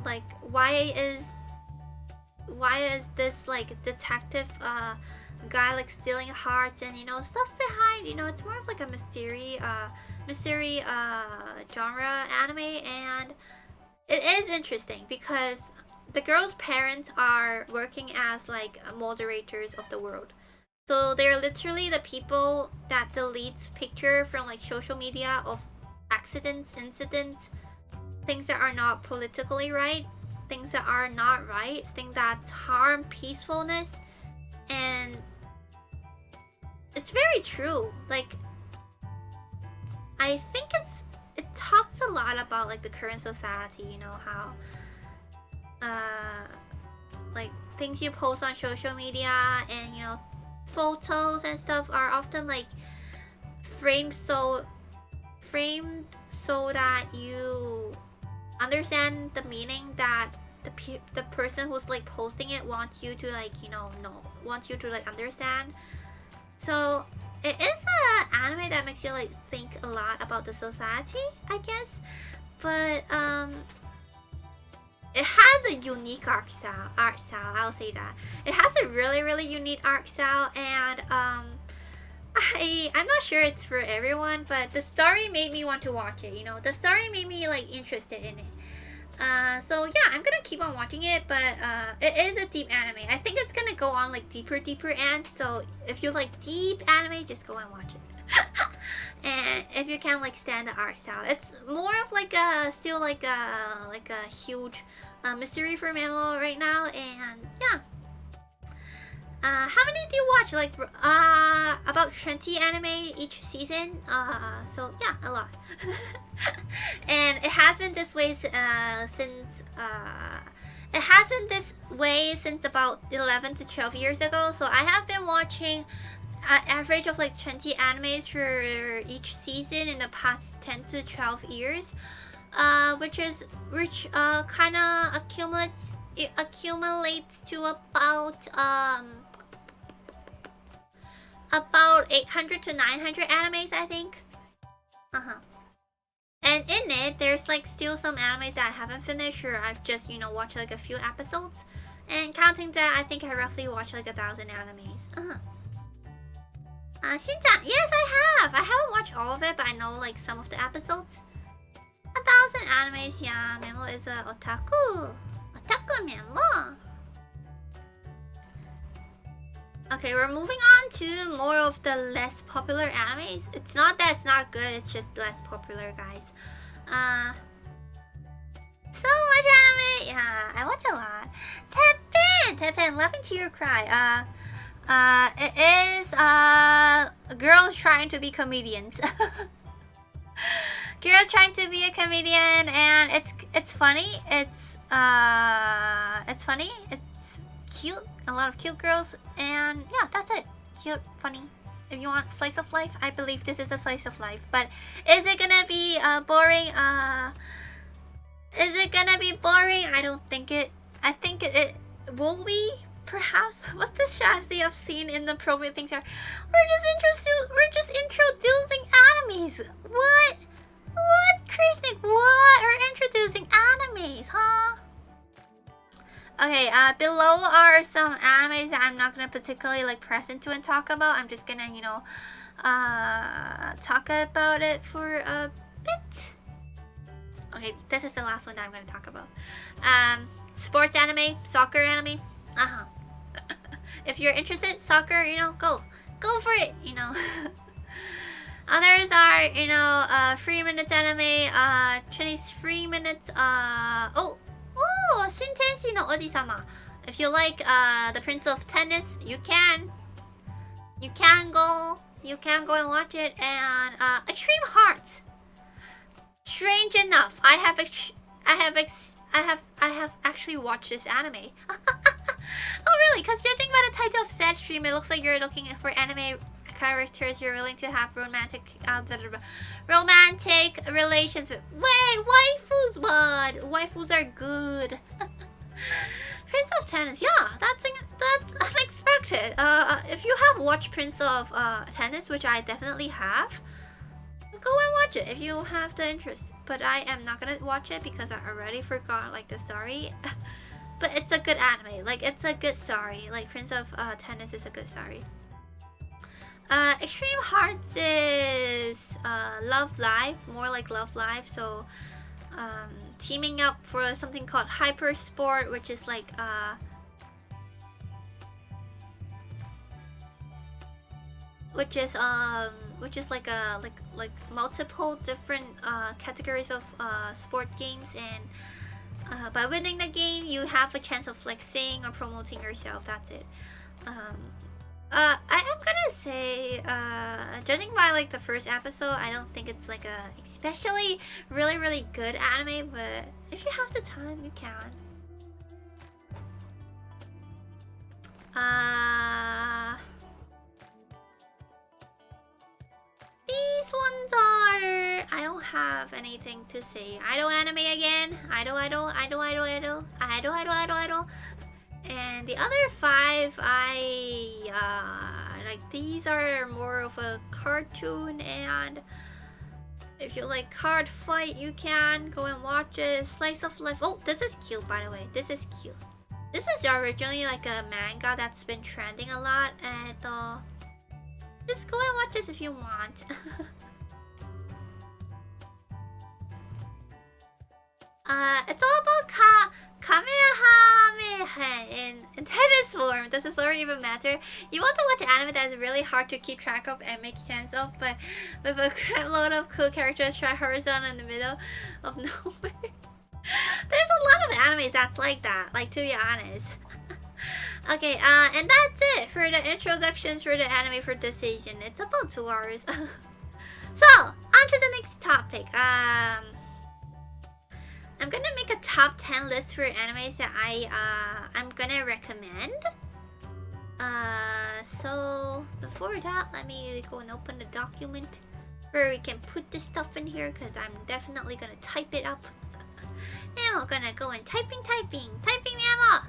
like why is this like detective guy like stealing hearts, and stuff behind, it's more of like a mystery genre anime, and it is interesting because the girl's parents are working as like moderators of the world. So they're literally the people that deletes picture from like social media of accidents, incidents, things that are not politically right, things that are not right, things that harm peacefulness. And it's very true. Like, I think it talks a lot about like the current society, how like things you post on social media, and photos and stuff are often like framed so that you understand the meaning that the person who's like posting it wants you to like wants you to like understand. So it is an anime that makes you like think a lot about the society, I guess, but it has a unique art style. I'll say that it has a really unique art style, and I'm not sure it's for everyone, but the story made me want to watch it. The story made me like interested in it. So yeah, I'm gonna keep on watching it, but it is a deep anime. I think it's gonna go on like deeper ends. So if you like deep anime, just go and watch it. And if you can like stand the art style, it's more of like a still like a huge mystery for Memo right now. And yeah, how many do you watch? Like about 20 anime each season. So yeah, a lot. And it has been this way since about 11 to 12 years ago. So I have been watching an average of like 20 animes for each season in the past 10 to 12 years, which kind of accumulates to about 800 to 900 animes, I think. And in it, there's like still some animes that I haven't finished, or I've just watched like a few episodes. And counting that, I think I roughly watched like 1,000 animes. Shin-chan, yes, I have. I haven't watched all of it, but I know like some of the episodes. 1,000 animes, yeah. Memo is a otaku. Otaku Memo. Okay, we're moving on to more of the less popular animes. It's not that it's not good, it's just less popular, guys. So much anime! Yeah, I watch a lot. Teppen, loving to your cry. It is girls trying to be comedians. Girl trying to be a comedian, and it's funny. It's funny. It's cute. A lot of cute girls, and yeah, that's it. Cute, funny. If you want slice of life, I believe this is a slice of life. But is it gonna be boring? Is it gonna be boring? I don't think it. I think it will be. Perhaps. What's the strategy I've seen in the appropriate things are? We're just introducing animes. What? What, Krishnik? What? We're introducing animes, huh? Okay, below are some animes that I'm not gonna particularly like press into and talk about. I'm just gonna, talk about it for a bit. Okay, this is the last one that I'm gonna talk about. Sports anime, soccer anime. If you're interested, soccer, go for it, Others are, 3 minutes anime, 23 minutes, Shintenshi no Oji-sama. If you like the Prince of Tennis, you can go and watch it. And Extreme Heart. Strange enough, I I have actually watched this anime. Oh really? Because judging by the title of said stream, it looks like you're looking for anime characters you're willing to have romantic relations with. Wait, waifus, what? Waifus are good. Prince of Tennis, yeah, that's unexpected. If you have watched Prince of Tennis, which I definitely have, go and watch it if you have the interest. But I am not gonna watch it because I already forgot like the story. But it's a good anime, like it's a good story. Like Prince of Tennis is a good story. Extreme Hearts is Love Live, more like Love Live. So teaming up for something called Hyper Sport, which is like which is like multiple different categories of sport games, and by winning the game you have a chance of flexing or promoting yourself. That's it. I am gonna say, judging by like the first episode, I don't think it's like a especially really good anime, but if you have the time, you can. These ones are... I don't have anything to say. Idol anime again. Idol. And the other 5, I like. These are more of a cartoon, and if you like card fight, you can go and watch it. Slice of life. Oh, this is cute, by the way. This is cute. This is originally like a manga that's been trending a lot, and just go and watch this if you want. It's all about Kamehameha in tennis form. Does the story even matter? You want to watch anime that is really hard to keep track of and make sense of, but with a crap load of cool characters try horizon in the middle of nowhere. There's a lot of animes that's like that, like, to be honest. Okay, and that's it for the introductions for the anime for this season. It's about 2 hours. So, on to the next topic. I'm gonna make a top 10 list for animes that I'm gonna recommend. So before that, let me go and open the document where we can put this stuff in here, because I'm definitely gonna type it up. Now we're gonna go and typing Memo.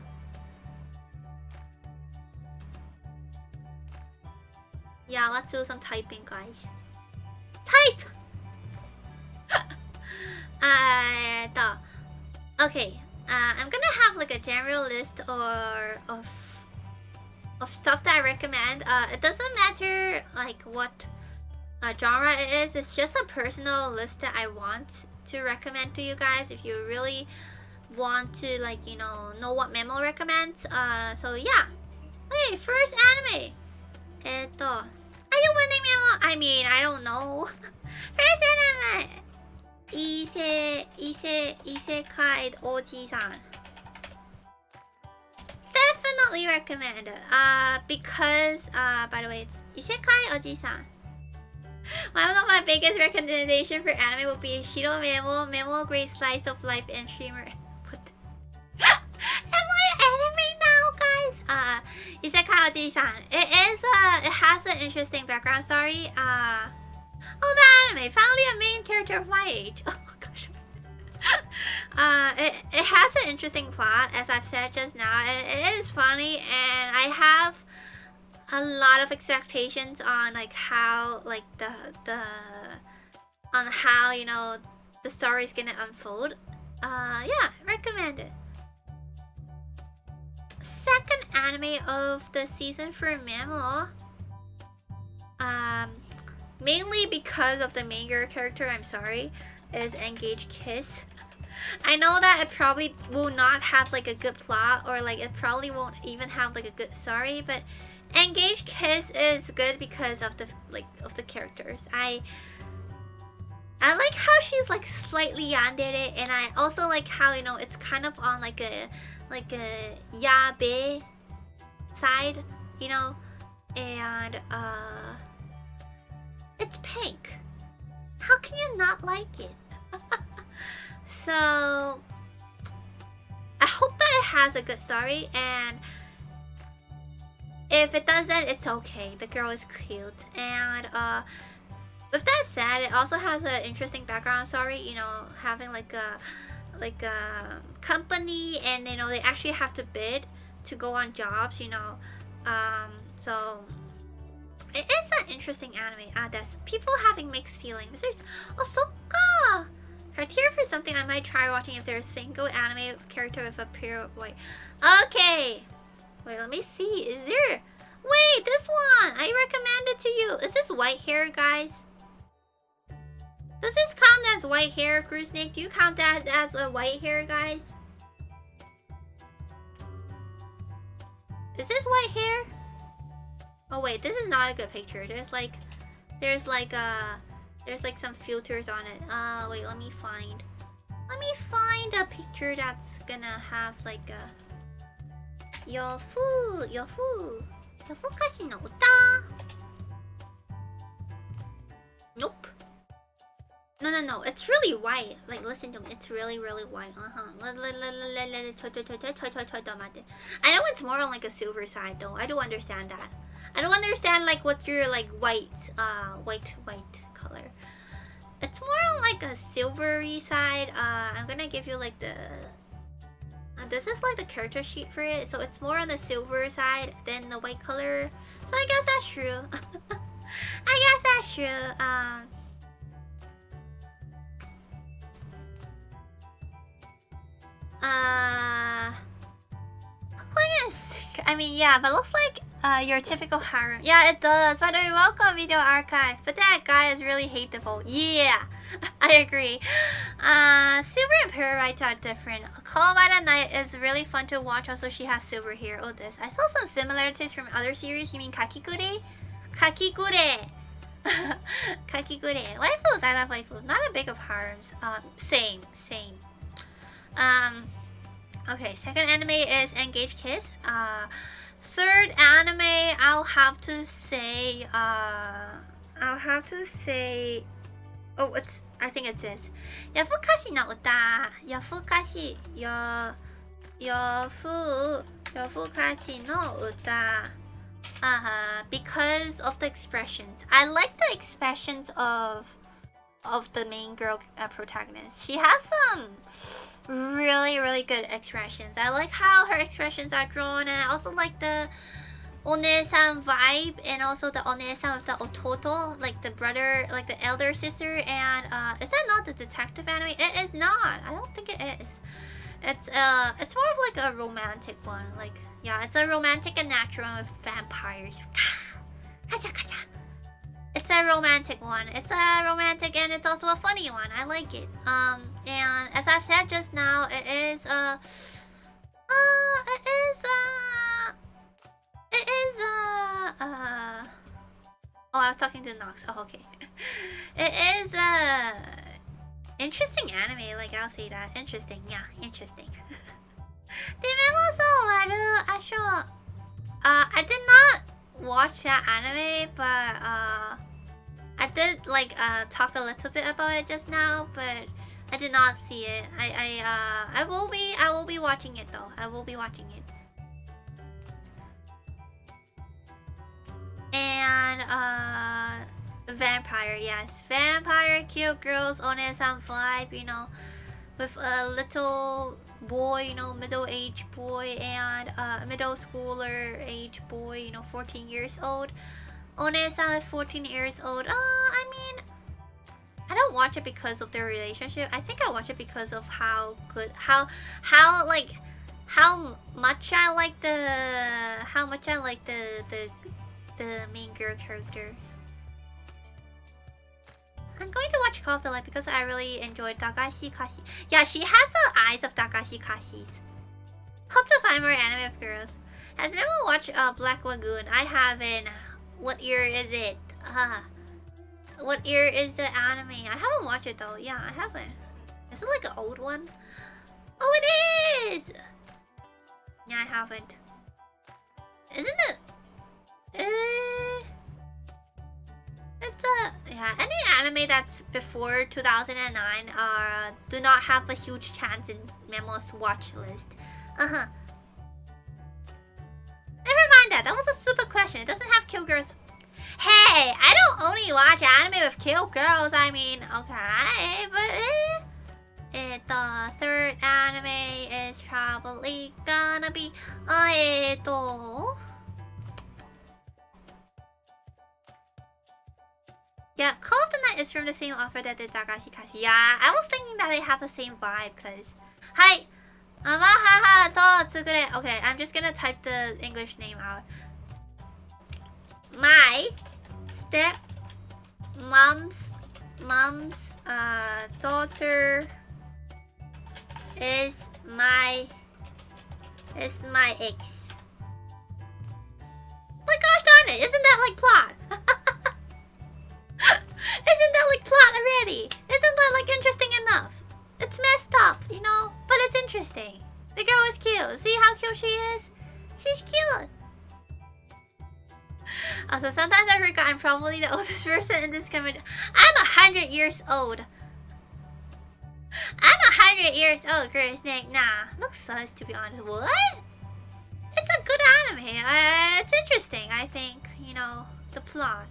Yeah, let's do some typing, guys. Type. Okay, I'm gonna have like a general list of stuff that I recommend. It doesn't matter like what genre it is. It's just a personal list that I want to recommend to you guys if you really want to, like, you know what Memo recommends. So yeah. Okay, first anime. Are you winning, Memo? I mean, I don't know. First anime. Isekai Oji-san. Definitely recommend it. Because by the way, it's Isekai Oji-san. One of my biggest recommendation for anime would be Ch.shiro Memo. Memo, great slice of life and streamer. Am I anime now, guys? Isekai Oji-san. It has an interesting background story. Oh, the anime! Finally a main character of my age. Oh my gosh. It has an interesting plot, as I've said just now. It is funny, and I have a lot of expectations on like how like on how, you know, the story is gonna unfold. Yeah, recommend it. Second anime of the season for Memo. Mainly because of the main girl character, I'm sorry, is Engage Kiss. I know that it probably will not have like a good plot, or like it probably won't even have like a good story, but Engage Kiss is good because of the characters. I like how she's like slightly yandere, and I also like how, you know, it's kind of on like a yabe side, you know, and it's pink. How can you not like it? So has a good story, and if it doesn't, it's okay. The girl is cute, and with that said, it also has an interesting background story. You know, having like a company, and you know they actually have to bid to go on jobs. You know, so it is an interesting anime. That's people having mixed feelings. There's Osaka. Criteria for something I might try watching if there's a single anime character with a pure white. Okay. Wait, let me see. Is there... Wait, this one! I recommend it to you. Is this white hair, guys? Does this count as white hair, Cruise Snake? Do you count that as a white hair, guys? Is this white hair? Oh wait, this is not a good picture. There's like some filters on it. Wait, let me find a picture that's gonna have like a Yofukashi no uta. Nope. No. It's really white. Like, listen to me. It's really white. I know it's more on like a silver side though. I do understand that. I don't understand like what's your like white color. It's more on like a silvery side. I'm gonna give you like the this is like the character sheet for it, so it's more on the silver side than the white color. So I guess that's true. I guess that's true. I mean, yeah, but looks like your typical harem. Yeah, it does. By the way, welcome Video Archive. But that guy is really hateable. Yeah, I agree. Silver and Parasite are different. Call by the Night is really fun to watch. Also, she has silver hair. Oh, this. I saw some similarities from other series. You mean Kakigure? Kakigure. Kakigure. Waifus. I love waifus. Not a big of harems. Same. Okay, second anime is Engage Kiss. Third anime, I'll have to say, oh, I think it says, Yofukashi no uta. Yofukashi no uta. Because of the expressions. I like the expressions of the main girl protagonist. She has some really good expressions. I like how her expressions are drawn, and I also like the One-san vibe, and also the One-san with the Ototo, like the brother, like the elder sister. And is that not the detective anime? It is not. I don't think it is. It's more of like a romantic one. Like, yeah, it's a romantic and natural with vampires. It's a romantic one. It's a romantic, and it's also a funny one. I like it. And as I've said just now, it is oh, I was talking to Nox. Oh, okay. It is interesting anime. Like, I'll say that. Interesting. Yeah, interesting. The Memo so waru. I did not watch that anime, but I did like talk a little bit about it just now, but I did not see it. I will be watching it though. I will be watching it. And vampire, yes, vampire, cute girls, One-san vibe, you know, with a little boy, you know, middle-aged boy, and middle schooler age boy, you know, 14 years old. One-san is 14 years old. I mean, I don't watch it because of their relationship. I think I watch it because of how much I like the main girl character. I'm going to watch Call of the Light because I really enjoyed Takashi Kashi. Yeah, she has the eyes of Takashi Kashi's. Hope to find more anime of girls. Has Memo watched Black Lagoon? I haven't. What year is it? What year is the anime? I haven't watched it though. Yeah, I haven't. Is it like an old one? Oh, it is! Yeah, I haven't. Isn't it? It's any anime that's before 2009 do not have a huge chance in Memo's watch list. Uh-huh. Never mind that. That was a stupid question. It doesn't have kill girls. Hey, I don't only watch anime with kill girls. I mean, okay, but the third anime is probably gonna be yeah, Call of the Night is from the same author that did Dagashi Kashi. Yeah, I was thinking that they have the same vibe, cause hi, amahaha to tsugure. Okay, I'm just gonna type the English name out. My step mom's daughter is my ex. Like gosh darn it, isn't that like plot? Isn't that like plot already? Isn't that like interesting enough? It's messed up, you know, but it's interesting. The girl is cute. See how cute she is? She's cute. Also, sometimes I forget I'm probably the oldest person in this community. I'm 100 years old. I'm 100 years old, Chris Nick. Nah, looks sus to be honest. What? It's a good anime. It's interesting, I think. You know, the plot.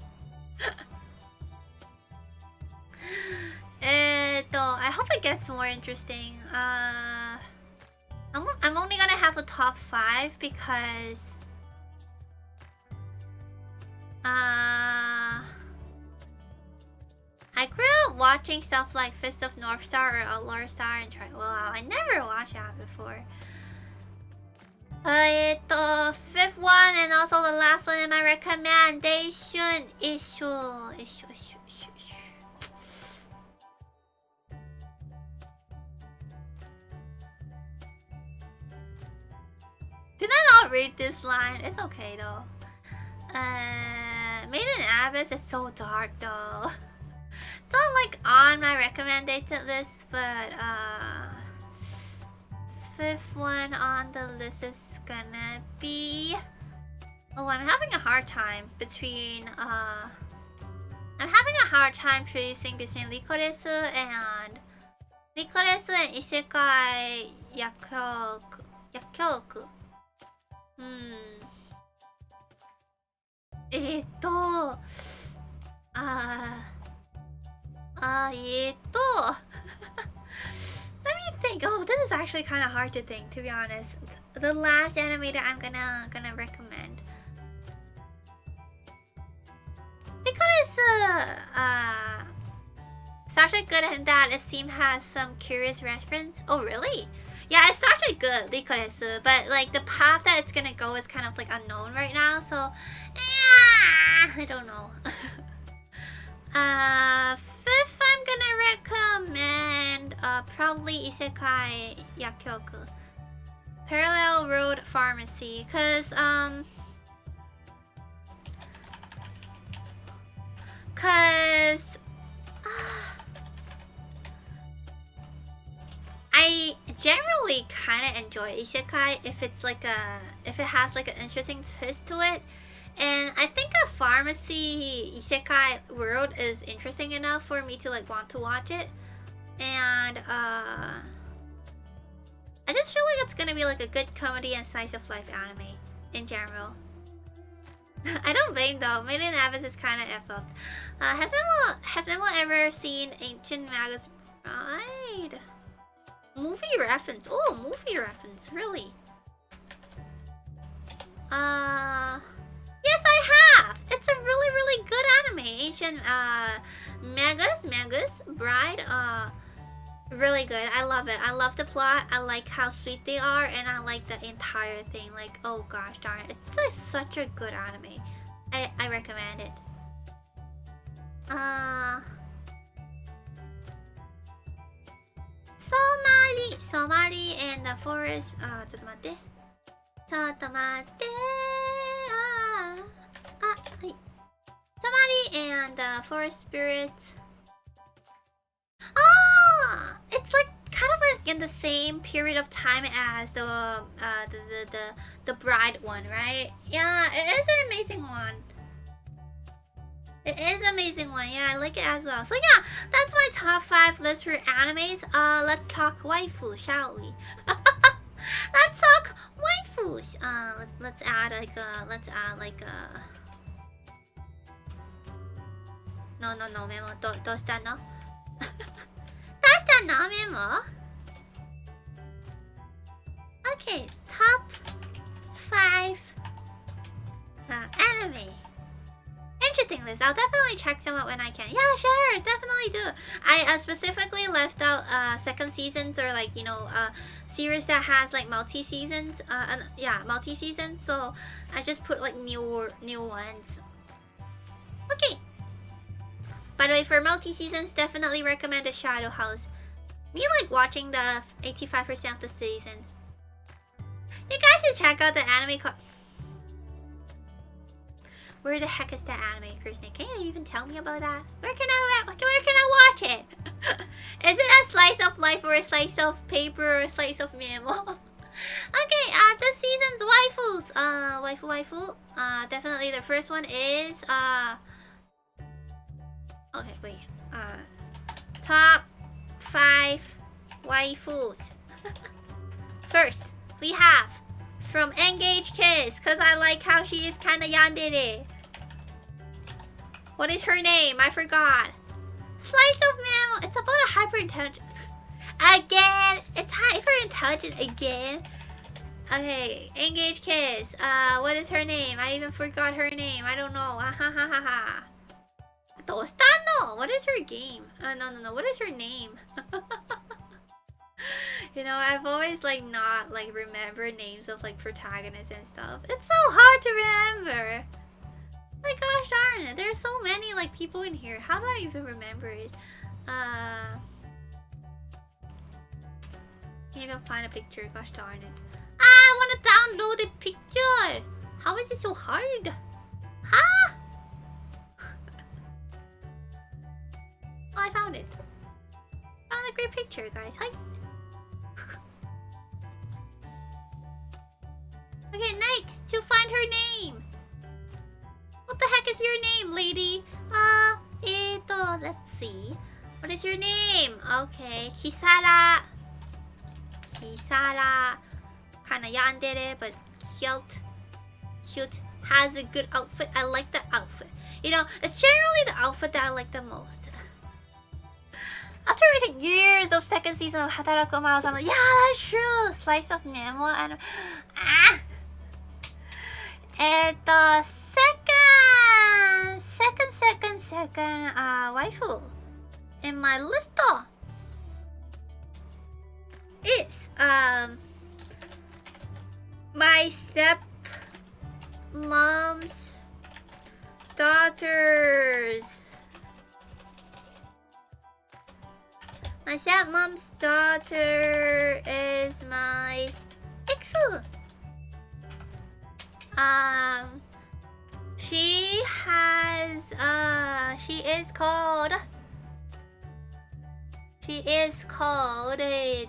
I hope it gets more interesting. I'm only gonna have a top 5 because I grew up watching stuff like Fist of North Star or Outlaw Star and wow, I never watched that before. The 5th one and also the last one in my recommendation issue. Did I not read this line? It's okay though. Made in Abyss is so dark though. It's not like on my recommended list, but 5th one on the list is gonna be. Oh, I'm having a hard time between choosing between Licorice and Isekai Yakyoku. Let me think. Oh, this is actually kind of hard to think, to be honest. The last anime that I'm gonna recommend. Because started good and that it seemed has some curious reference. Oh really? Yeah, it started good, Licorice, but like the path that it's gonna go is kind of like unknown right now, so yeah, I don't know. 5th I'm gonna recommend probably Isekai Yakyoku. Parallel Road Pharmacy, cause I generally kind of enjoy isekai if it has like an interesting twist to it, and I think a pharmacy isekai world is interesting enough for me to like want to watch it, and I just feel like it's gonna be like a good comedy and slice of life anime in general. I don't blame though. Made in Abyss is kind of F up. Has Memo ever seen Ancient Magus Bride? Movie reference. Oh, movie reference. Really? Yes, I have. It's a really, really good anime. Ancient Magus Bride. Really good. I love it. I love the plot. I like how sweet they are, and I like the entire thing. Like, oh gosh darn it. It's just such a good anime. I recommend it. Somali and the forest. ちょっと待って。ちょっと待って。はい。Somali and the forest spirits. It's like kind of like in the same period of time as the bride one, right? Yeah, it is an amazing one. It is an amazing one. Yeah, I like it as well. So yeah, that's my top 5 list for animes. Let's talk waifu, shall we? Let's talk waifus. Let's add like a. No, Memo. Dosta no. Dosta no, Memo. Okay, top 5 anime. Interesting list. I'll definitely check them out when I can. Yeah, sure, definitely do. I specifically left out second seasons or like series that has like multi seasons. Multi seasons. So I just put like new ones. Okay. By the way, for multi seasons, definitely recommend the Shadow House. Me like watching the 85% of the season. You guys should check out the anime. Where the heck is that anime, Krishna? Can you even tell me about that? Where can I watch it? Is it a slice of life or a slice of paper or a slice of memo? Okay, this season's waifus. Waifu. Definitely the first one is okay, wait. Top 5 waifus. First, we have from Engage Kiss, cause I like how she is kinda yandere. What is her name? I forgot. Slice of Memo. It's about a hyper intelligent. Again, it's hyper intelligent again. Okay, Engage Kiss. What is her name? I even forgot her name. I don't know. Dostano. What is her game? No. What is her name? I've always like not like remember names of like protagonists and stuff. It's so hard to remember. Like gosh darn it, there's so many like people in here. How do I even remember it? Can't even find a picture. Gosh darn it. I want to download a picture. How is it so hard? Huh? Oh, I found it. Found a great picture, guys. Hi. Okay, next, to find her name. What the heck is your name, lady? Let's see. What is your name? Okay, Kisara. Kinda yandere, but cute. Has a good outfit. I like the outfit. It's generally the outfit that I like the most. After reading years of second season of Hataraku Mouse, I'm like, yeah, that's true. Slice of Memo and the second waifu in my list is my step mom's daughters. My stepmom's daughter is my Exu. She is called I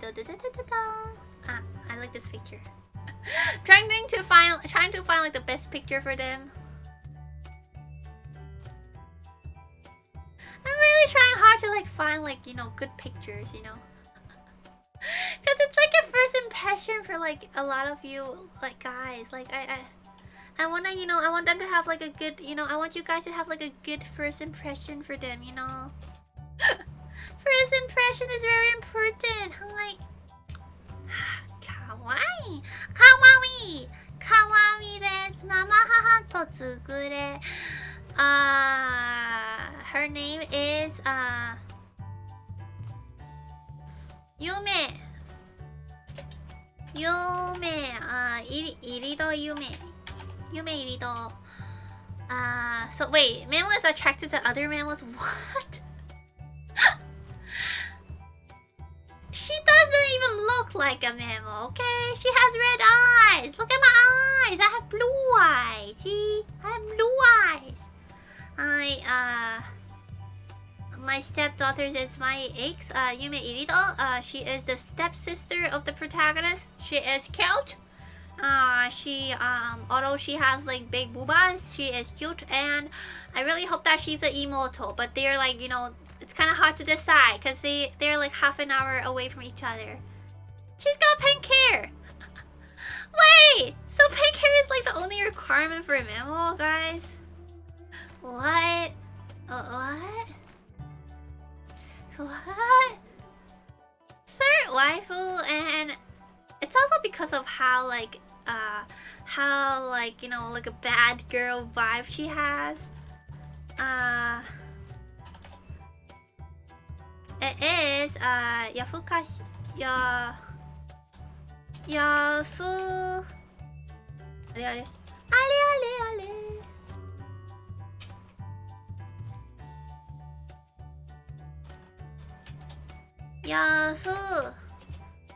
like this picture. trying to find like the best picture for them. I'm really trying hard to like find like good pictures, because it's like a first impression for like a lot of you like guys. Like I want to I want them to have like a good I want you guys to have like a good first impression for them. First impression is very important. I'm like kawaii desu. Mama haha to tsugure. Her name is Yume. Irido. So wait, Memo is attracted to other mammals? What? She doesn't even look like a mammal, okay? She has red eyes. Look at my eyes. I have blue eyes. See? I have blue eyes. My stepdaughter is my ex, Yume Irido. She is the stepsister of the protagonist. She is cute. Although she has like big boobas, she is cute, and I really hope that she's an emoto. But they're like, it's kind of hard to decide because they're like half an hour away from each other. She's got pink hair. Wait, so favorite memo, guys? What? What? What? Third waifu, and it's also because of how like you know, like a bad girl vibe she has. It is Yafukashi Yafu. Ale.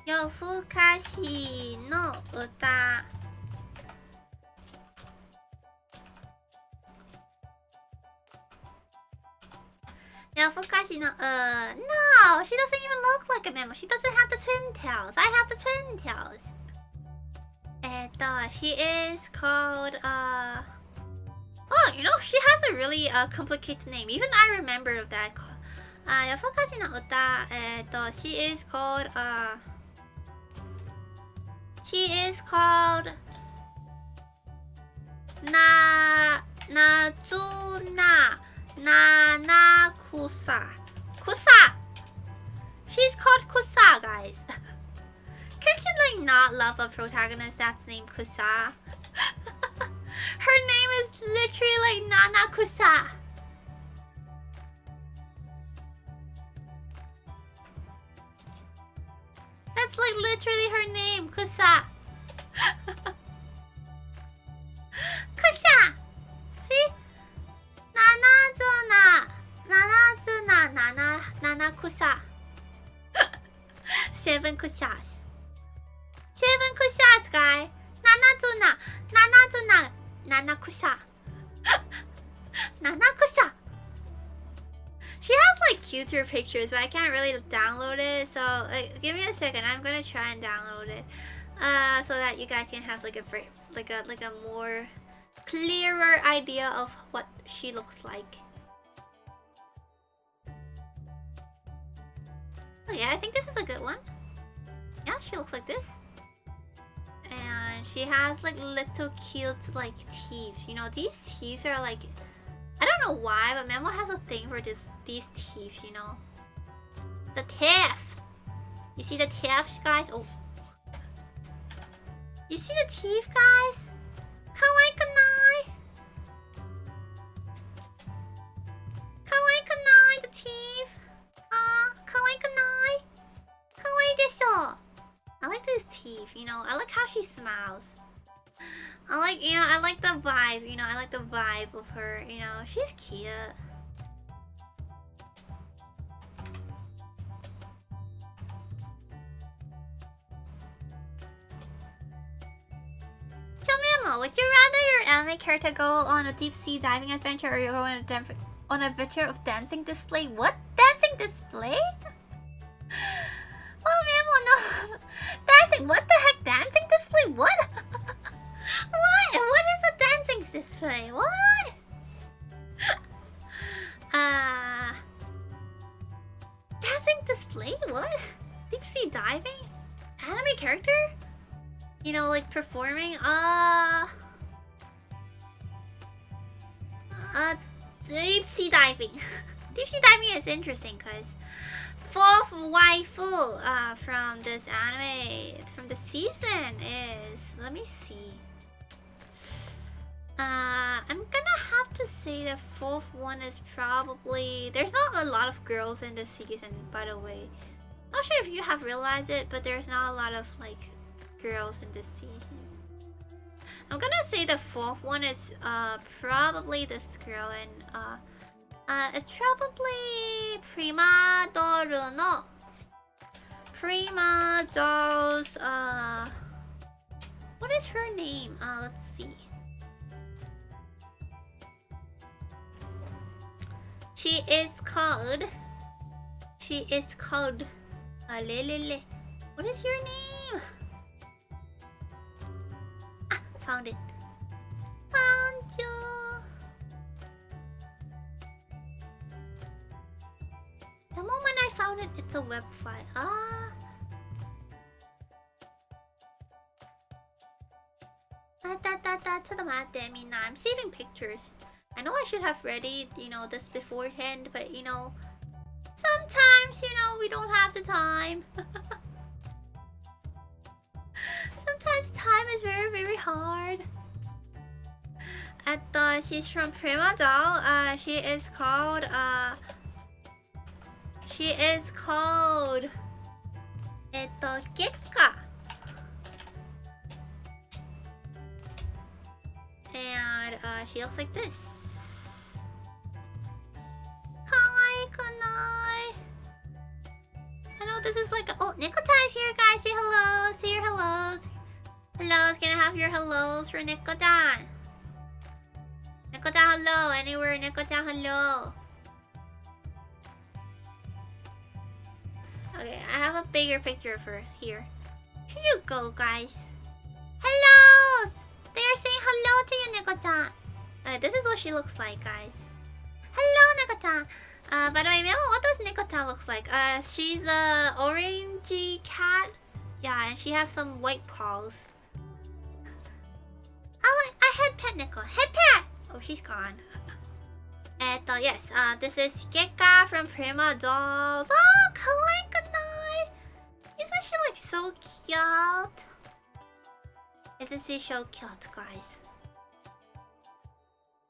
Yafukashi no uta. Yafukashi no no, she doesn't even look like a memo. She doesn't have the twin tails. I have the twin tails. She is called oh, you know, she has a really complicated name. Even I remember of that. Yafukashi no uta. She is called Nazuna Nanakusa. Kusa. She's called Kusa, guys. Can't you like not love a protagonist that's named Kusa? Her name is literally like Nana Kusa. That's like literally her name, Kusa. Kusa. See? Nana Kusa. 7 Kusas. 7 Kusas, guy. Nana Kusa. Nana Kusa. She has like cuter pictures, but I can't really download it. So give me a second. I'm gonna try and download it, so that you guys can have like a more clearer idea of what she looks like. Oh yeah, I think this is a good one. Yeah, she looks like this. And she has like little cute like teeth. You know, these teeth are like, I don't know why, but Memo has a thing for these teeth, you know. The teeth! You see the teeth, guys? Oh. You see the teeth, guys? Kawaiikanai! Kawaiikanai, the teeth! Kawaiikanai! Kawaii desho! I like these teeth, you know. I like how she smiles. I like, you know, I like the vibe, you know. I like the vibe of her, you know. She's cute. So Memo, would you rather your anime character go on a deep sea diving adventure, or you go on an adventure of dancing display? What? Dancing display? Oh Memo, no. Dancing? What the heck? Dancing display? What? What? What is a dancing display? What? Dancing display? What? Deep sea diving? Anime character? You know, like performing? Deep sea diving. Deep sea diving is interesting because 4th waifu from this anime, from the season is, let me see. I'm gonna have to say the 4th one is probably, there's not a lot of girls in this season, by the way. Not sure if you have realized it, but there's not a lot of like girls in this season. I'm gonna say the 4th one is probably this girl, and it's probably Prima Doll's what is her name? Let's see. She is called Lelele. What is your name? Ah, found it. Found you. The moment I found it, it's a web file. ちょっと待って、みんな。I'm saving pictures. I know I should have ready, this beforehand, but sometimes, we don't have the time. Sometimes time is very, very hard. She's from Prima Doll. She is called, Gekka. And she looks like this. Kawaii kunai. I know this is like oh, Nekotan is here, guys. Say hello. Say your hellos. Hellos. Can I have your hellos for Nekotan? Nekotan, hello. Anywhere, Nekotan, hello. Okay, I have a bigger picture for here. Here you go, guys. Hellos. They're saying hello to you, Nekotan. This is what she looks like, guys. Hello, Nekotan. By the way, Memo, what does Nekotan looks like? She's a orangey cat. Yeah, and she has some white paws. I had pet Neko. Head pet! Oh, she's gone. Yes, this is Gekka from Prima Dolls. Oh, kawaii kunai! Isn't she like so cute? Isn't she so cute, guys?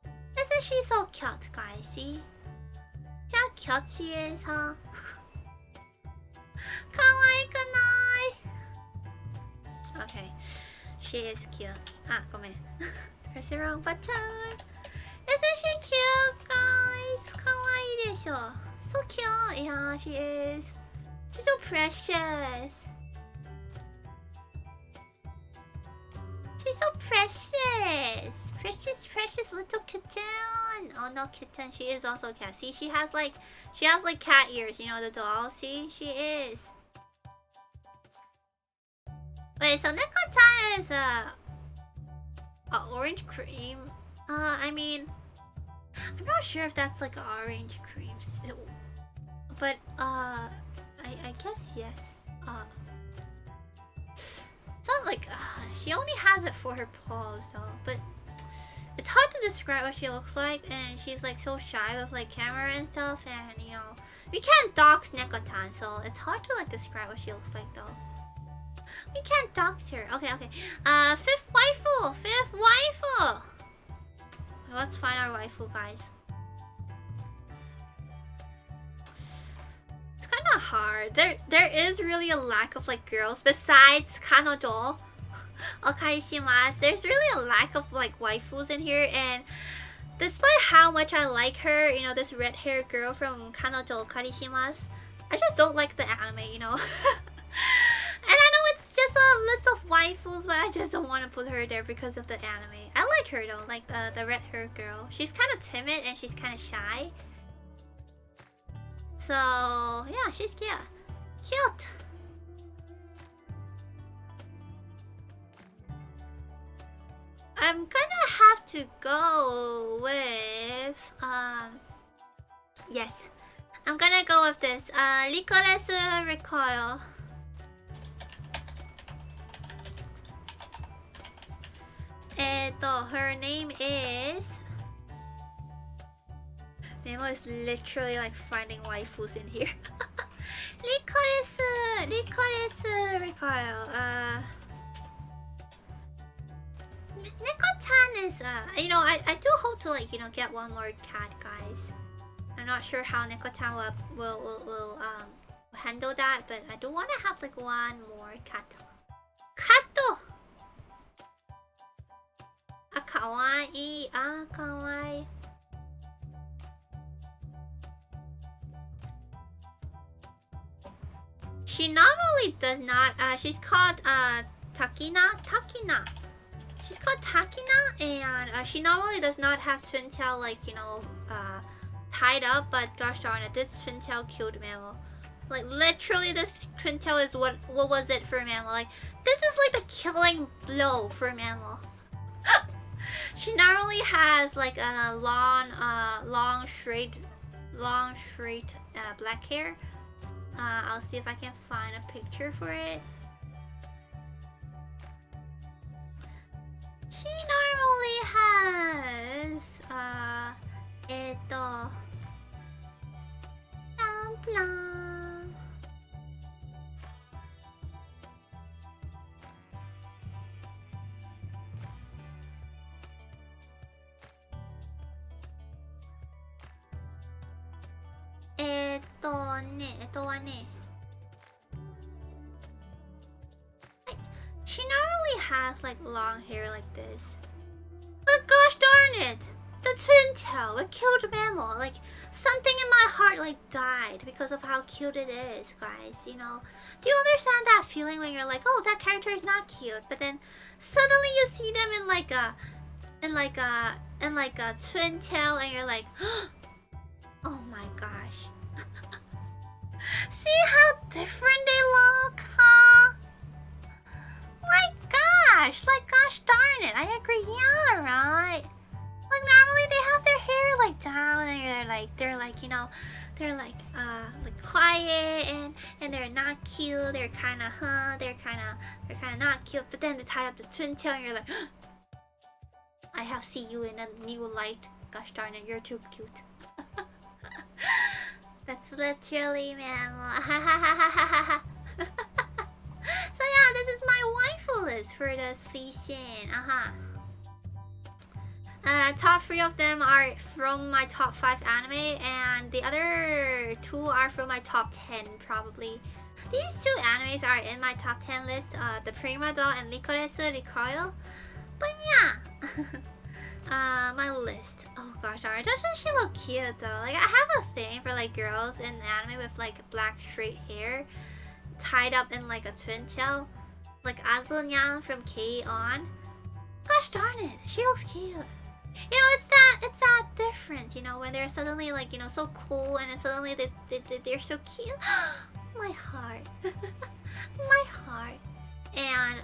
Isn't she so cute, guys? See? See how cute she is, huh? Kawaii kunai! Okay, she is cute. Ah, come in. Press the wrong button. Isn't she cute, guys? Kawaii desho. So cute. Yeah, she is. She's so precious. She's so precious. Precious little kitten. Oh, no kitten. She is also a cat. See, she has like cat ears. You know the doll. See, she is. Wait, so Nekotan is a orange cream. I mean, I'm not sure if that's like orange cream. But I guess yes. It's not like she only has it for her paws though. But it's hard to describe what she looks like, and she's like so shy with like camera and stuff, and we can't dox Nekotan, so it's hard to like describe what she looks like though. We can't dox her. Okay. Fifth waifu. Let's find our waifu, guys. It's kind of hard. There is really a lack of like girls besides Kanojo. Okarishimasu. There's really a lack of like waifus in here, and despite how much I like her, this red-haired girl from Kanojo Okarishimasu, I just don't like the anime, And I know it's just a list of waifus, but I just don't want to put her there because of the anime. I like her though, like the red-haired girl. She's kind of timid and she's kind of shy. So yeah, she's cute. Cute. I'm gonna have to go with yes. I'm gonna go with this. Licorice Recoil. Her name is Memo is literally like finding waifus in here. Licorice Recoil. Nekotan is I do hope to like get one more cat, guys. I'm not sure how Nekotan will handle that, but I do want to have like one more cat. Kato. Kawaii. Kawaii. She normally does not. She's called Takina. She's called Takina, and she normally does not have twin tail like tied up. But gosh darn it, this twin tail killed Memo. Like literally, this twin tail is what was it for Memo? Like this is like the killing blow for Memo. She normally has like a long straight black hair. I'll see if I can find a picture for it. She normally has blah blah. She normally has like long hair like this. But gosh darn it! The twin tail, it killed Memo. Like something in my heart like died because of how cute it is, guys. You know? Do you understand that feeling when you're like, oh, that character is not cute, but then suddenly you see them in like a twin tail, and you're like, oh my gosh. See how different they look, huh? My gosh, like gosh darn it, I agree, yeah, right? Like normally they have their hair like down, and they're like, you know, they're like quiet, and they're not cute, they're kinda they're kinda not cute, but then they tie up the twin tail and you're like, I have seen you in a new light. Gosh darn it, you're too cute. That's literally Memo. So yeah, this is my waifu list for the season. Top 3 of them are from my top 5 anime, and the other 2 are from my top 10 probably. These 2 animes are in my top 10 list, the Prima Doll and Licorice Recoil. But yeah, my list. Oh gosh, darn, doesn't she look cute though? Like I have a thing for like girls in anime with like black straight hair tied up in like a twin tail, like Azunyan from K on. Gosh darn it, she looks cute. You know, it's that difference, you know, when they're suddenly like, you know, so cool, and then suddenly they're so cute. My heart. My heart. And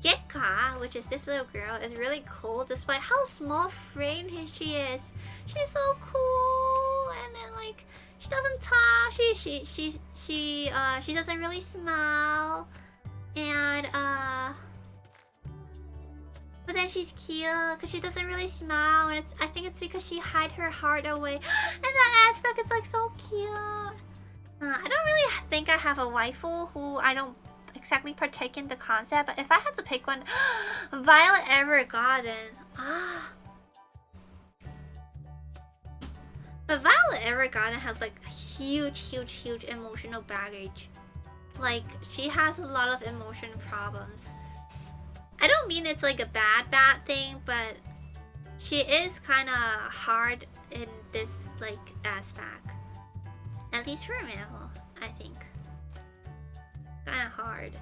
Gekka, which is this little girl, is really cool despite how small framed she is. She's so cool, and then like she doesn't talk, she doesn't really smile, and but then she's cute because she doesn't really smile, and I think it's because she hide her heart away, and that aspect is like so cute. I don't really think I have a waifu who I don't exactly partake in the concept, but if I had to pick one, Violet Evergarden. But Violet Evergarden has like huge emotional baggage. Like she has a lot of emotion problems. I don't mean it's like a bad thing, but she is kind of hard in this like aspect. At least for Memo, I think. Kinda hard.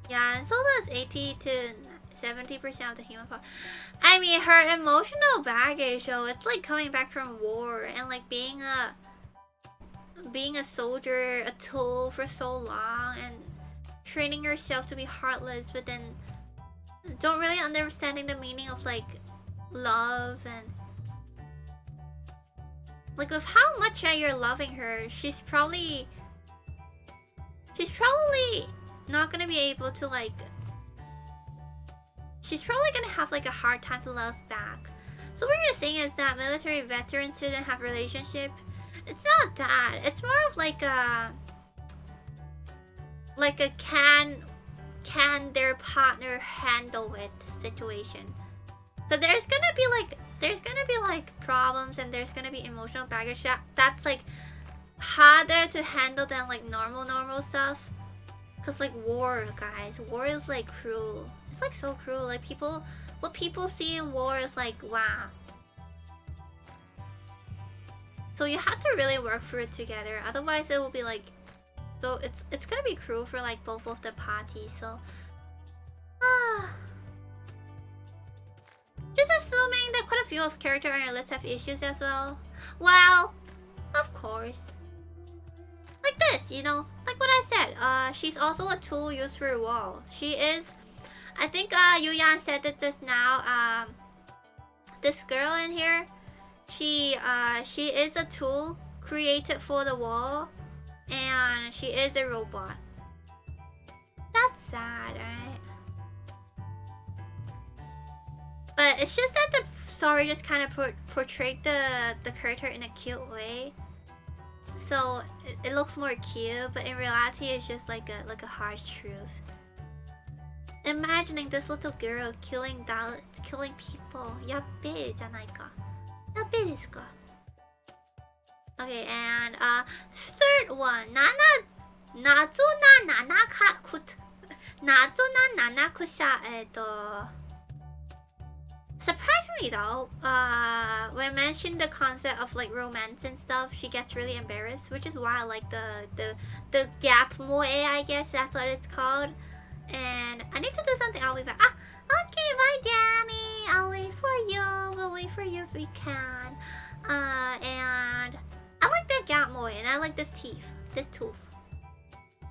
Yeah, and so does 80 to 70% of the human part. I mean, her emotional baggage, though, it's like coming back from war and like being a soldier, a tool for so long, and training yourself to be heartless, but then don't really understanding the meaning of like love, and like with how much you're loving her, she's probably not gonna be able to like, she's probably gonna have like a hard time to love back. So what you're saying is that military veterans shouldn't have relationship. It's not that. It's more of like a can their partner handle it situation. So there's gonna be like problems, and there's gonna be emotional baggage that's like harder to handle than like normal stuff. Cause like war, guys, war is like cruel. It's like so cruel. Like what people see in war is like wow. So you have to really work through it together. Otherwise, it will be like, so it's gonna be cruel for like both of the parties. So, just assuming that quite a few of characters on your list have issues as well. Well, of course. Like this, you know, like what I said. She's also a tool used for a wall. She is. I think Yuyan said it just now. This girl in here. She is a tool created for the wall, and she is a robot. sad, right? But it's just that the story just kind of portrayed the character in a cute way. So it looks more cute, but in reality it's just like a harsh truth. Imagining this little girl killing people. Yabe janaika. Yabe desu ka? Okay, and third one. Surprisingly though, when I mentioned the concept of like romance and stuff, she gets really embarrassed, which is why I like the gap moe, I guess that's what it's called. And I need to do something. I'll be back. Okay, bye, Danny. I'll wait for you. We'll wait for you if we can. And I like that gap moe, and I like this teeth. This tooth.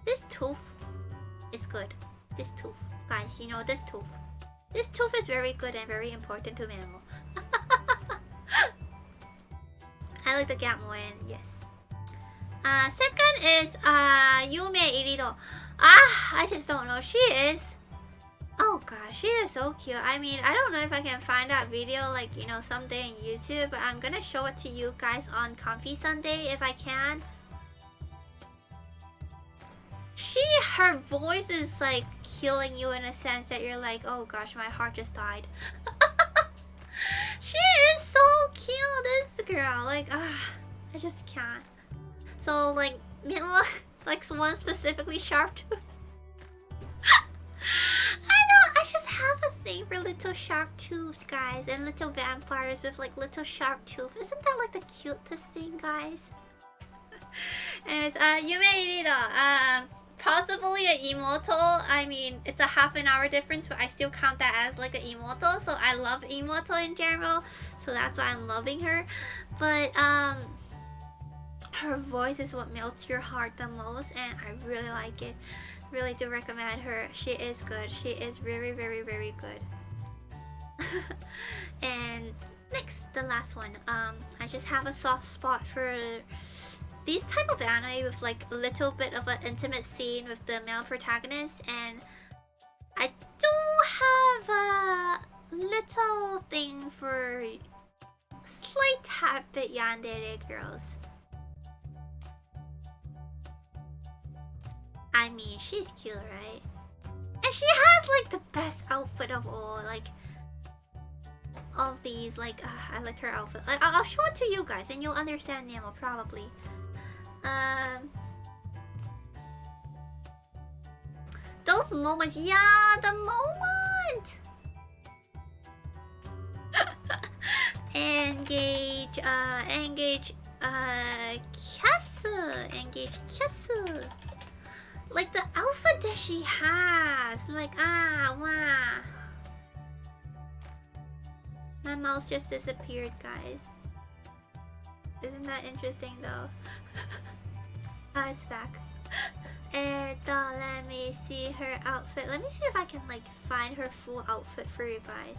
This tooth is good. This tooth, guys. You know this tooth. This tooth is very good and very important to Memo. I like the gap moe, and yes. Second is Yume Irido. I just don't know. She is. Oh gosh, she is so cute. I mean, I don't know if I can find that video like, you know, someday on YouTube, but I'm gonna show it to you guys on Comfy Sunday if I can. Her voice is like killing you in a sense that you're like, oh gosh, my heart just died. She is so cute, this girl. Like, I just can't. So like, Memo likes one specifically sharp tooth. I know, I just have a thing for little sharp tooths, guys, and little vampires with like little sharp tooth. Isn't that like the cutest thing, guys? Anyways, Yume Irido, possibly a emoto. I mean, it's a half an hour difference, but I still count that as like an emoto. So I love emoto in general, so that's why I'm loving her. But her voice is what melts your heart the most, and I really like it. Really do recommend her. She is good. She is very, very, very good. And next, the last one. I just have a soft spot for these type of anime with like a little bit of an intimate scene with the male protagonist, and I do have a little thing for slight tad bit yandere girls. I mean, she's cute, right? And she has like the best outfit of all, like all these, like I like her outfit. I'll show it to you guys and you'll understand Nemo probably. Those moments, yeah, the moment. engage Kyasu. Like the outfit that she has, like wow. My mouse just disappeared, guys. Isn't that interesting though? It's back. And let me see her outfit. Let me see if I can like find her full outfit for you guys.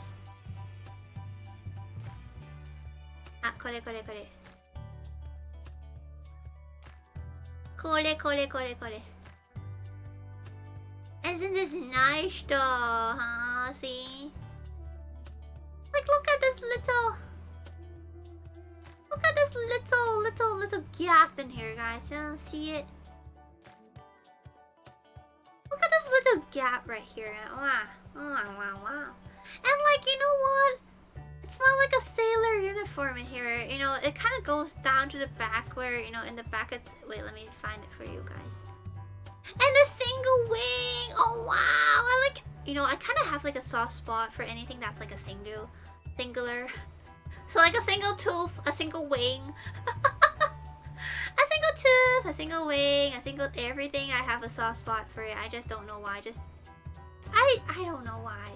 Kore. Isn't this nice though, huh? See? Like look at this little gap in here, guys. You don't see it? Look at this little gap right here. Wow. And like, you know what? It's not like a sailor uniform in here. You know, it kind of goes down to the back where, you know, in the back it's... Wait, let me find it for you guys. And a single wing! Oh wow! I like... You know, I kind of have like a soft spot for anything that's like a singular. So like a single tooth, a single wing. A single tooth, a single wing, a single everything. I have a soft spot for it. I just don't know why. I don't know why.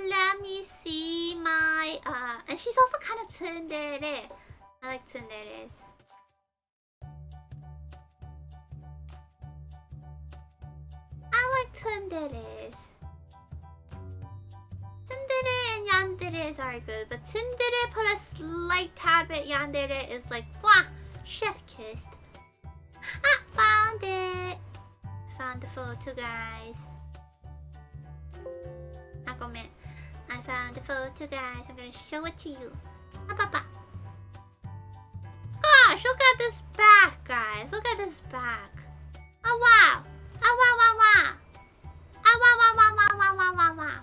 Let me see my and she's also kind of tsundere. I like tsunderes. I like tsunderes. Tsundere and yanderes are good, but tsundere put a slight tad bit yandere is like, wah, chef kissed. Bye found it. Found the photo, guys. Ah, comment. I found the photo, guys. I'm gonna show it to you. Papa. Gosh, look at this back, guys. Look at this back. Oh wow. Oh wow wow wow. Oh wow wow wow wow wow wow wow wow.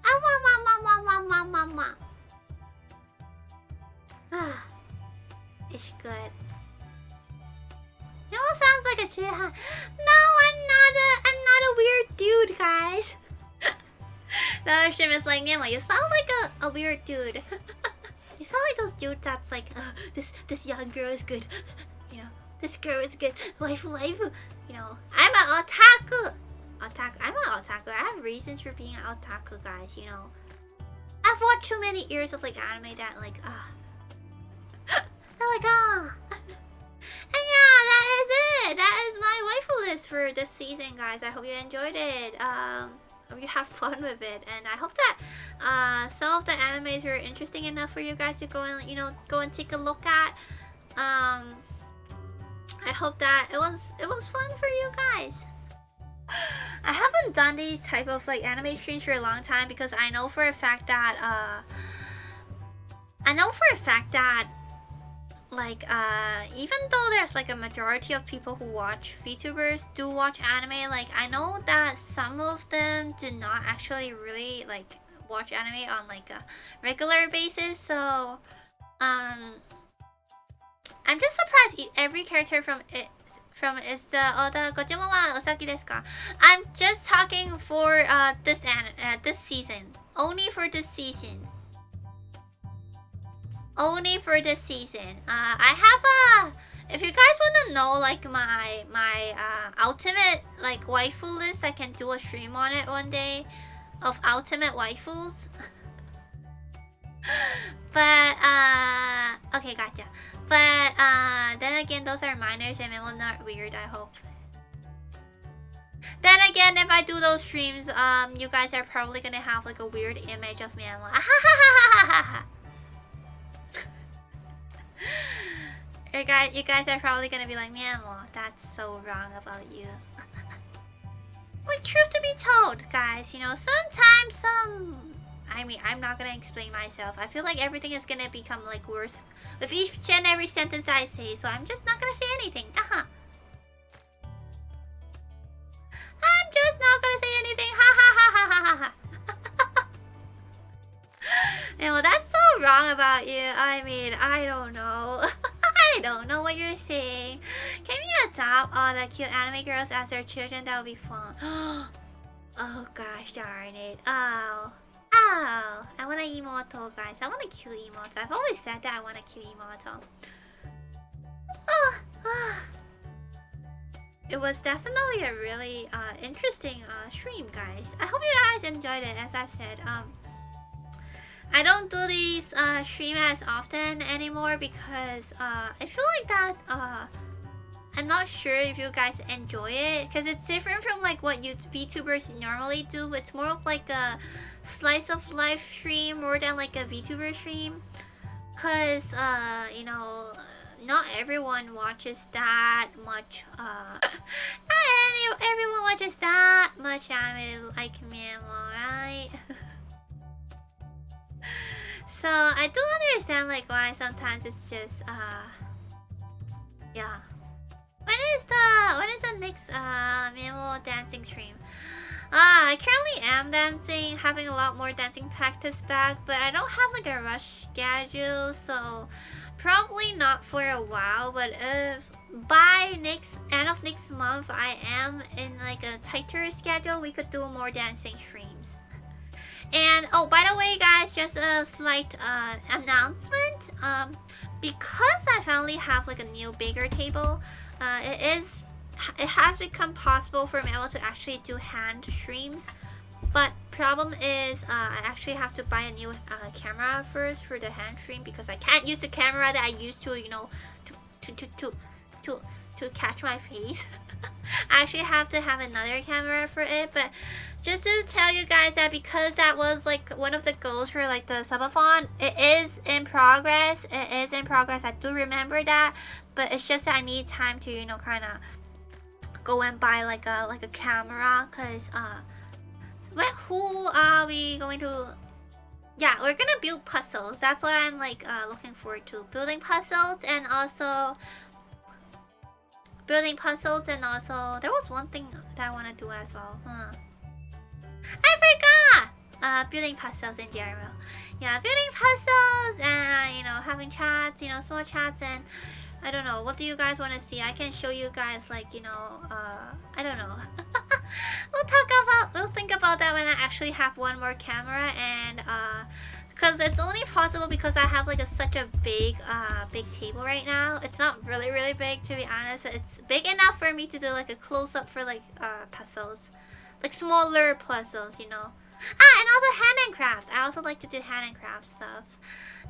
Oh wow wow wow wow wow wow wow wow. Ah, it's good. It all sounds like a chiha. No, I'm not a weird dude, guys. The other stream is like, Memo, you sound like a weird dude. You sound like those dudes that's like, this young girl is good. You know, this girl is good. Waifu. You know, I'm an otaku. I'm an otaku. I have reasons for being an otaku, guys. You know, I've watched too many years of like anime that like, they're like, And yeah, that is it. That is my waifu list for this season, guys. I hope you enjoyed it. Hope you have fun with it, and I hope that some of the animes were interesting enough for you guys to go and go and take a look at. I hope that it was fun for you guys. I haven't done these type of like anime streams for a long time because I know for a fact that like even though there's like a majority of people who watch VTubers do watch anime, like I know that some of them do not actually really like watch anime on like a regular basis. So I'm just surprised every character from is the Gojima wa Osaki desu ka? I'm just talking for this season. Only for this season. Only for this season. I have if you guys want to know like my ultimate like waifu list, I can do a stream on it one day of ultimate waifus. But okay, gotcha. But then again, those are minors and Memo not weird, I hope. Then again, if I do those streams, you guys are probably gonna have like a weird image of Memo. You guys are probably gonna be like, Memo, that's so wrong about you. Like, truth to be told, guys, you know, sometimes I'm not gonna explain myself. I feel like everything is gonna become like worse with each and every sentence I say, so I'm just not gonna say anything. I'm just not gonna say anything. Well, that's so wrong about you. I mean, I don't know. I don't know what you're saying. Can we adopt all the cute anime girls as their children? That would be fun. Oh gosh darn it. Oh. I want an emoto, guys. I want a cute emoto. I've always said that I want a cute emoto. It was definitely a really interesting stream, guys. I hope you guys enjoyed it. As I've said, I don't do these stream as often anymore because I feel like that I'm not sure if you guys enjoy it because it's different from like what VTubers normally do. It's more of like a slice of life stream more than like a VTuber stream because you know, not everyone watches that much not everyone watches that much anime like Memo, right? So I do understand like why sometimes it's just yeah. When is the next Memo dancing stream? I currently am dancing, having a lot more dancing practice back, but I don't have like a rush schedule, so probably not for a while. But if by end of next month I am in like a tighter schedule, we could do more dancing streams. And oh, by the way, guys, just a slight announcement. Because I finally have like a new bigger table, it has become possible for Memo to actually do hand streams. But problem is, I actually have to buy a new camera first for the hand stream because I can't use the camera that I used to, you know, to catch my face. I actually have to have another camera for it, but just to tell you guys that because that was like one of the goals for like the subathon, it is in progress. It is in progress. I do remember that, but it's just that I need time to, you know, kind of go and buy like a camera, cause who are we going to? Yeah, we're gonna build puzzles. That's what I'm like looking forward to. Building puzzles and also there was one thing that I want to do as well. I forgot! Building puzzles in general. Yeah, building puzzles and, you know, having chats, you know, small chats, and I don't know, what do you guys want to see? I can show you guys, like, you know, I don't know. We'll think about that when I actually have one more camera, and, because it's only possible because I have, like, such a big table right now. It's not really, really big, to be honest, but it's big enough for me to do, like, a close-up for, like, puzzles. Like smaller puzzles, you know. And also hand and crafts. I also like to do hand and craft stuff.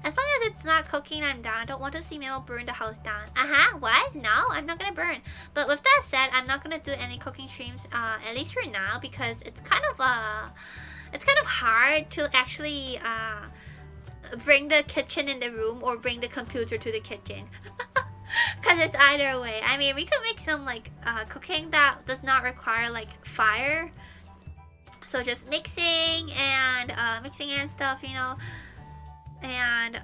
As long as it's not cooking, I'm down. I don't want to see Memo burn the house down. What? No, I'm not gonna burn. But with that said, I'm not gonna do any cooking streams, at least for now, because it's kind of hard to actually bring the kitchen in the room or bring the computer to the kitchen. Because it's either way. I mean, we could make some like cooking that does not require like fire. So just mixing and stuff, you know, and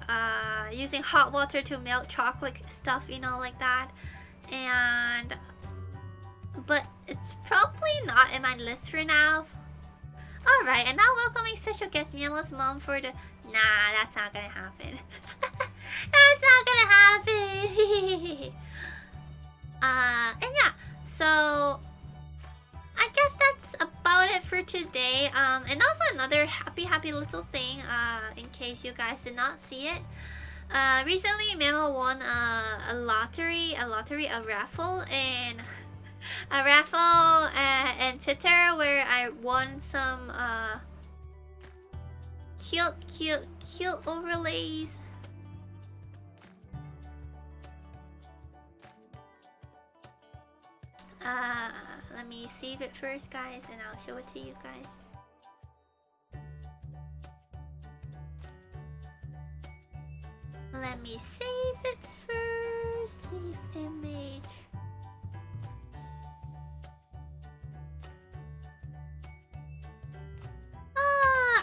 using hot water to melt chocolate stuff, you know, like that. And but it's probably not in my list for now. Alright, and now welcoming special guest Memo's mom for the... Nah, that's not gonna happen. That's not gonna happen. And yeah, so I guess that's about it for today. And also another happy little thing, in case you guys did not see it. Recently Memo won a raffle, and and Twitter, where I won some cute overlays. Let me save it first, guys, and I'll show it to you guys. Let me save it first. Save image.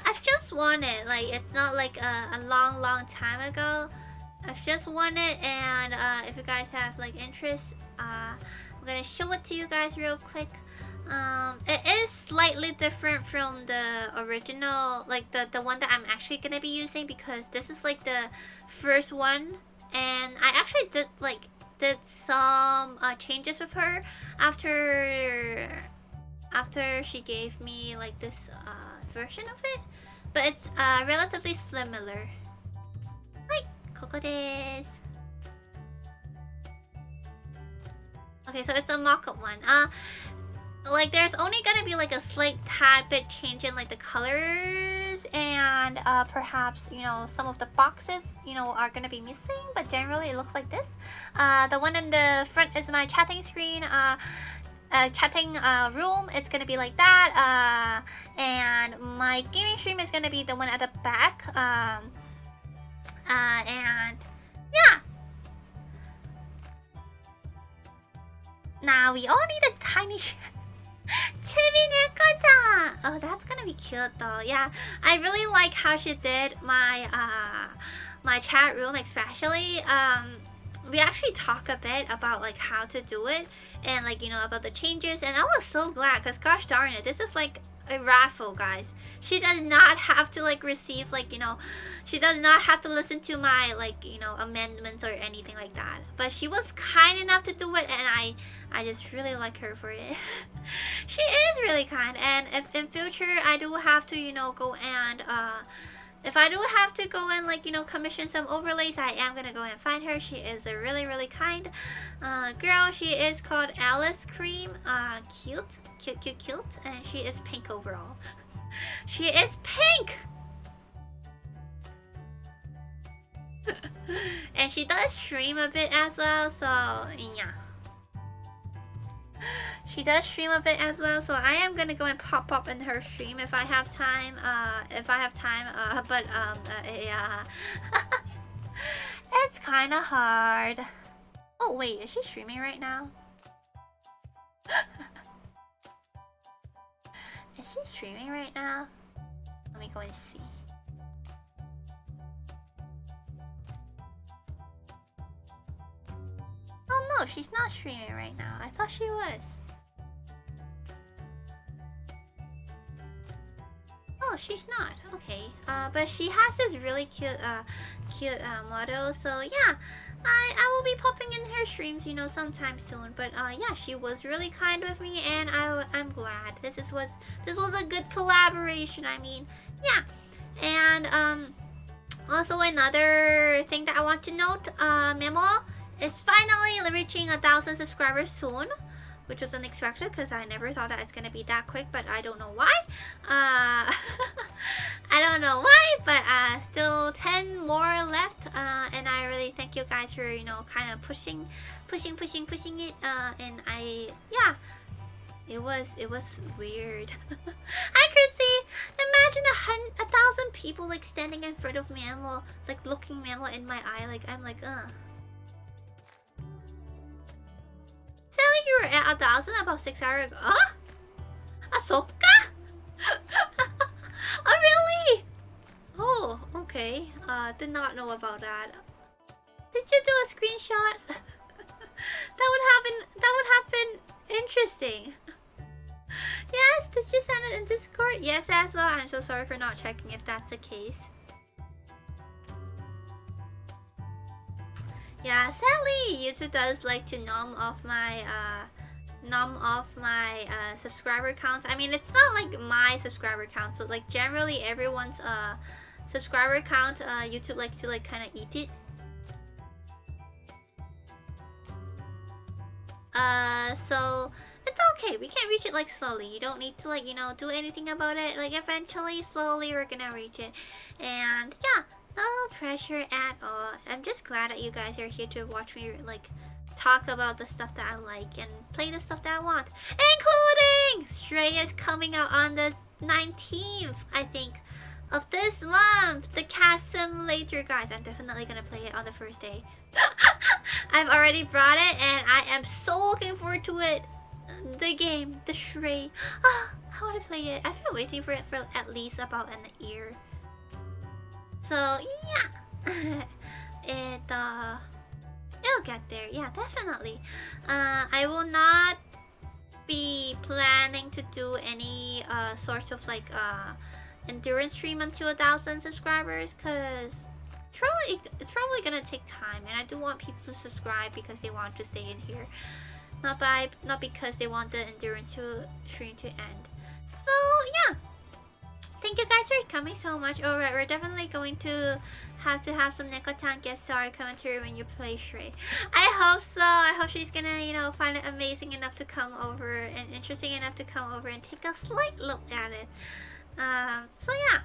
I've just won it. Like, it's not like a long time ago. I've just won it, and if you guys have like interest, I'm gonna show it to you guys real quick. It is slightly different from the original, like the one that I'm actually gonna be using, because this is like the first one, and I actually did some changes with her after she gave me like this version of it, but it's relatively similar. Hi, ここです。 Okay, so it's a mock-up one. Like there's only gonna be like a slight tad bit change in like the colors, and perhaps, you know, some of the boxes, you know, are gonna be missing, but generally it looks like this. The one in the front is my chatting screen, chatting room. It's gonna be like that, and my gaming stream is gonna be the one at the back, and yeah. Now we all need a tiny oh, that's gonna be cute though. Yeah, I really like how she did my my chat room, especially. We actually talk a bit about like how to do it, and like, you know, about the changes, and I was so glad, because gosh darn it, this is like a raffle, guys. She does not have to like receive, like, you know, she does not have to listen to my, like, you know, amendments or anything like that, but she was kind enough to do it, and I just really like her for it. She is really kind, and if in future I do have to, you know, go and if I do have to go and, like, you know, commission some overlays, I am gonna go and find her. She is a really kind girl. She is called Alice Cream. Cute, and she is pink overall. She is pink. And she does stream a bit as well, so yeah. She does stream a bit as well, so I am gonna go and pop up in her stream if I have time. Yeah, it's kind of hard. Oh wait, is she streaming right now? Is she streaming right now? Let me go and see. Oh no, she's not streaming right now. I thought she was. Oh, she's not. Okay. But she has this really cute motto. So yeah, I will be popping in her streams, you know, sometime soon. But yeah, she was really kind with me, and I'm glad. This was a good collaboration. I mean, yeah. And also another thing that I want to note, Memo is finally reaching 1,000 subscribers soon, which was unexpected because I never thought that it's gonna be that quick, but I don't know why. I don't know why, but still 10 more left, and I really thank you guys for, you know, kind of pushing it, and yeah, it was weird. Hi Chrissy! Imagine 1,000 people like standing in front of Memo, like looking Memo in my eye, like I'm like, Sally, you were at 1,000 about 6 hours ago. Huh? Ahsoka? Oh really? Oh, okay. Did not know about that. Did you do a screenshot? That would have been interesting. Yes, did you send it in Discord? Yes, as well. I'm so sorry for not checking if that's the case. Yeah, sadly, YouTube does like to numb off my subscriber counts. I mean, it's not like my subscriber count, so like generally everyone's subscriber count, YouTube likes to like kind of eat it. So it's okay. We can reach it like slowly. You don't need to like, you know, do anything about it. Like eventually, slowly, we're gonna reach it. And yeah, no pressure at all. I'm just glad that you guys are here to watch me like talk about the stuff that I like and play the stuff that I want, including Stray is coming out on the 19th, I think, of this month. The cast simulator, guys. I'm definitely gonna play it on the first day. I've already brought it and I am so looking forward to it. The game, the Stray. I want to play it. I've been waiting for it for at least about an year. So yeah, it'll get there. Yeah, definitely. I will not be planning to do any sorts of like endurance stream until 1,000 subscribers, because it's probably gonna take time, and I do want people to subscribe because they want to stay in here, not because they want the endurance stream to end. So yeah, thank you guys for coming so much. Alright, we're definitely going to have some Nekotan guest star commentary when you play Stray. I hope so. I hope she's gonna, you know, find it amazing enough to come over and interesting enough to come over and take a slight look at it. So yeah.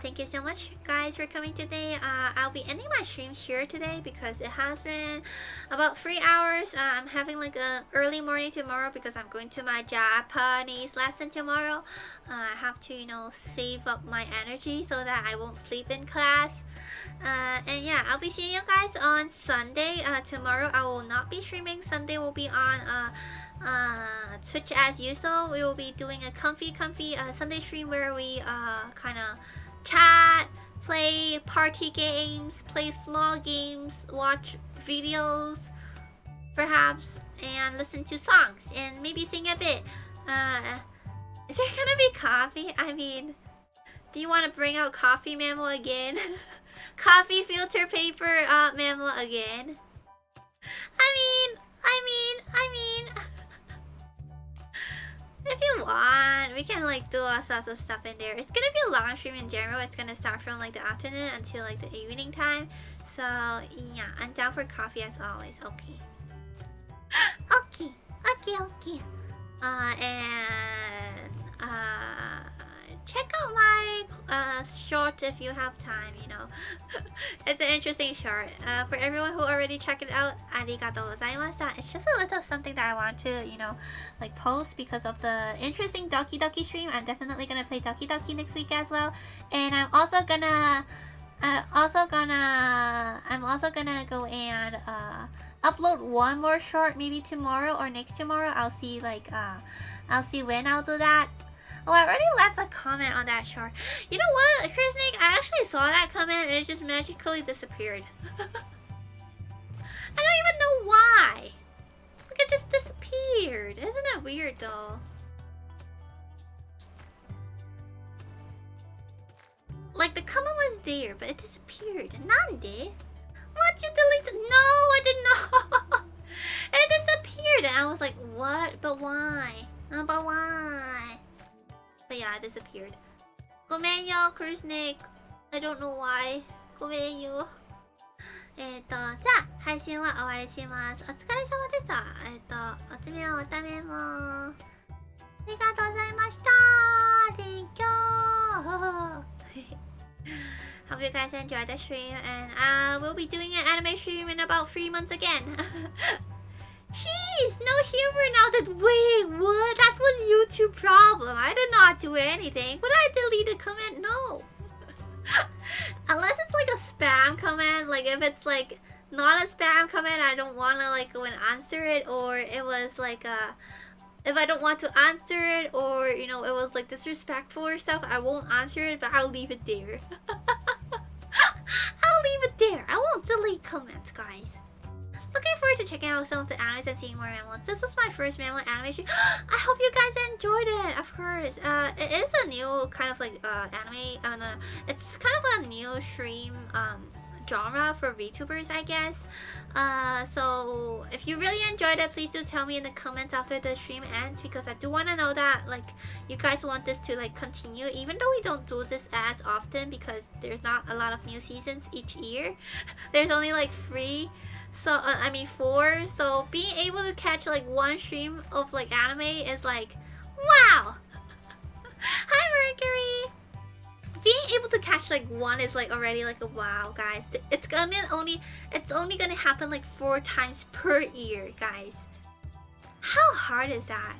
Thank you so much guys for coming today. I'll be ending my stream here today because it has been about 3 hours. I'm having like a early morning tomorrow because I'm going to my Japanese lesson tomorrow. I have to, you know, save up my energy so that I won't sleep in class. And yeah, I'll be seeing you guys on Sunday. Tomorrow I will not be streaming. Sunday will be on Twitch as usual. We will be doing a comfy Sunday stream where we kind of chat, play party games, play small games, watch videos perhaps, and listen to songs and maybe sing a bit. Is there gonna be coffee? I mean, do you want to bring out coffee Memo again? Coffee filter paper Memo again? I mean if you want, we can like do all sorts of stuff in there. It's gonna be a long stream in general. It's gonna start from like the afternoon until like the evening time. So yeah, I'm down for coffee as always. Okay. Okay. check out my short if you have time, you know. It's an interesting short. For everyone who already checked it out, arigatou gozaimashita. It's just a little something that I want to, you know, like post because of the interesting Doki Doki stream. I'm definitely gonna play Doki Doki next week as well. And I'm also gonna go and upload one more short maybe tomorrow or next tomorrow. I'll see when I'll do that. Oh, I already left a comment on that short. You know what, Chris Nick? I actually saw that comment and it just magically disappeared. I don't even know why. Like, it just disappeared. Isn't that weird though? Like, the comment was there, but it disappeared. Nande? What? You deleted? No, I did not. It disappeared. And I was like, what? But why? But why? But yeah, it disappeared. Gomen yo, Krusnik. I don't know why. Gomen yo. じゃあ、配信は終わりします。お疲れ様でした。おつめおためも。ありがとうございました。Thank you. Hope you guys enjoyed the stream, and we'll be doing an anime stream in about 3 months again. Jeez, no humor now that. Wait, what? That's was YouTube problem. I did not do anything. Would I delete a comment? No. Unless it's like a spam comment. Like if it's like not a spam comment, I don't want to like go and answer it, or it was like if I don't want to answer it, or you know, it was like disrespectful or stuff, I won't answer it, but I'll leave it there. I'll leave it there. I won't delete comments, guys. Looking forward to checking out some of the animes and seeing more memos. This was my first memo animation. I hope you guys enjoyed it. Of course, it is a new kind of like anime. I mean, it's kind of a new stream genre for VTubers, I guess. So if you really enjoyed it, please do tell me in the comments after the stream ends, because I do want to know that like you guys want this to like continue, even though we don't do this as often because there's not a lot of new seasons each year. There's only like 3. So I mean 4. So being able to catch like one stream of like anime is like, wow. Hi Mercury. Being able to catch like one is like already like a wow, guys. It's only gonna happen like 4 times per year, guys. How hard is that?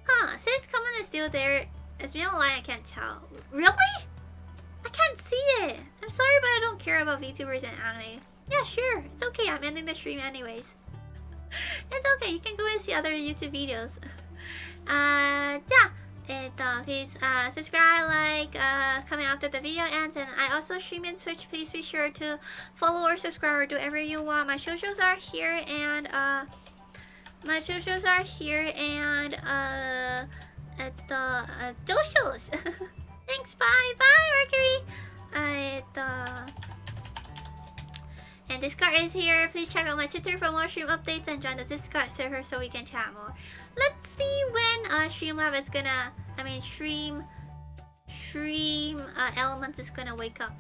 Huh? Since comment is still there, is Memo lying? I can't tell. Really? I can't see it. I'm sorry, but I don't care about VTubers and anime. Yeah, sure. It's okay. I'm ending the stream anyways. It's okay. You can go and see other YouTube videos. Yeah. Please subscribe, like, comment after the video ends, and I also stream in Twitch. Please be sure to follow or subscribe or do whatever you want. My socials are here, and socials. Thanks, bye, Mercury. And Discord is here. Please check out my Twitter for more stream updates and join the Discord server so we can chat more. Let's see when Streamlab is gonna, Stream Elements is gonna wake up.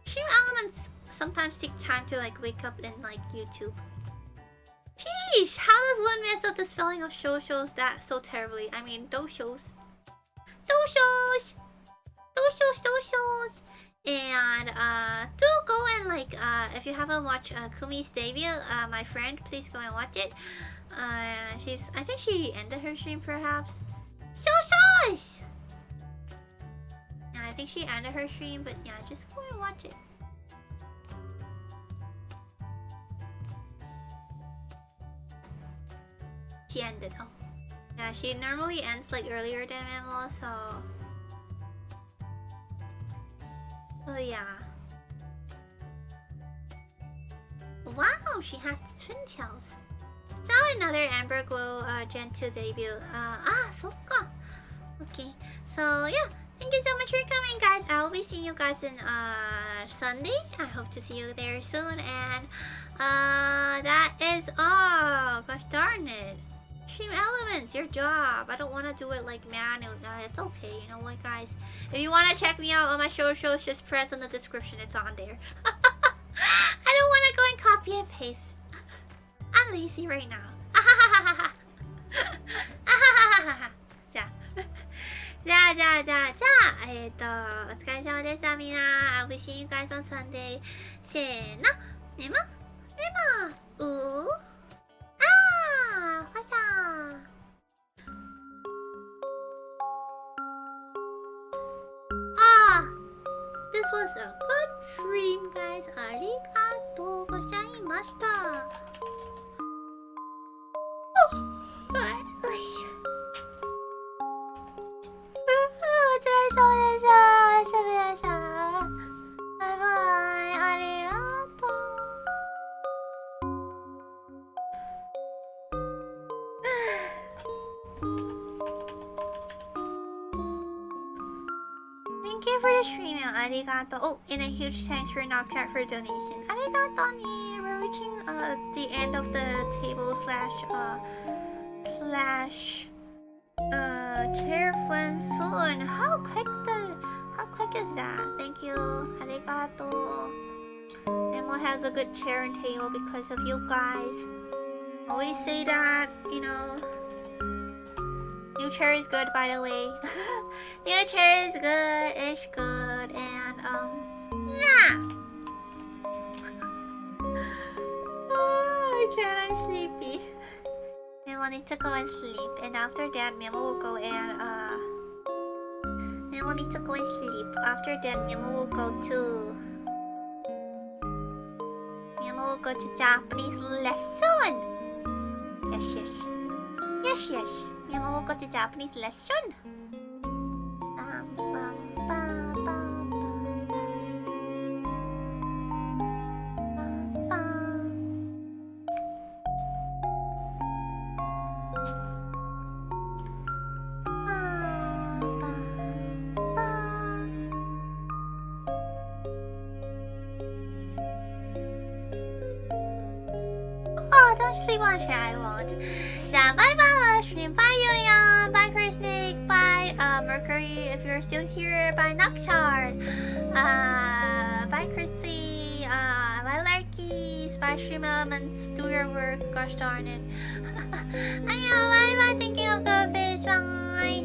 Stream Elements sometimes take time to like wake up in like YouTube. Sheesh, how does one mess up the spelling of shows that so terribly? I mean, doshos. And do go and like if you haven't watched Kumi's debut, my friend, please go and watch it. I think she ended her stream perhaps. Yeah, I think she ended her stream, but yeah, just go and watch it. She ended. Oh, yeah, she normally ends like earlier than Memo, so. Oh yeah. Wow, she has twin tails. So another Amber Glow Gen 2 debut. So okay. So yeah, thank you so much for coming, guys. I will be seeing you guys in Sunday. I hope to see you there soon. And that is all. Gosh darn it. Stream Elements, your job. I don't want to do it like manual. It's okay, you know what, guys. If you want to check me out on my socials, just press on the description. It's on there. I don't want to go and copy and paste. I'm lazy right now. Yeah. じゃあお疲れ様でしたみんな。I'll see you guys on Sunday. せーの、メモファイター。This was a good dream, guys. ありがとうございました。お疲れ様でした。バイバイ。ありがとう。Thank you for the stream. ありがとう。Oh, and a huge thanks for Knockshot for donation. ありがとうね。We're reaching the end of the table slash chair fun soon. How quick is that? Thank you. ありがとう。Memo has a good chair and table because of you guys. Always say that, you know. New chair is good, by the way. New chair is good. It's good. And yeah. I can't. I'm sleepy. Memo needs to go and sleep, and after that, Memo will go and Memo needs to go and sleep. After that, Memo will go to Japanese lesson. Yes. Memo will go to Japanese lesson. Don't sleep on chair, I won't. Yeah, bye stream. Bye Yoyan. Bye Snake. Bye Mercury if you're still here. Bye Nocturne. Bye Chrissy. Bye Larkies. Bye Stream Elements. Do your work. Gosh darn it. Bye. Thinking of the fish. Bye.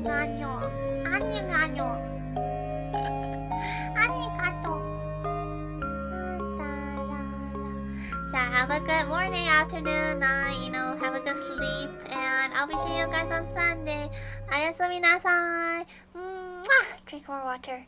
Bye. ありがとうね。Have a good morning, afternoon, night, have a good sleep, and I'll be seeing you guys on Sunday. おやすみなさい. Drink more water.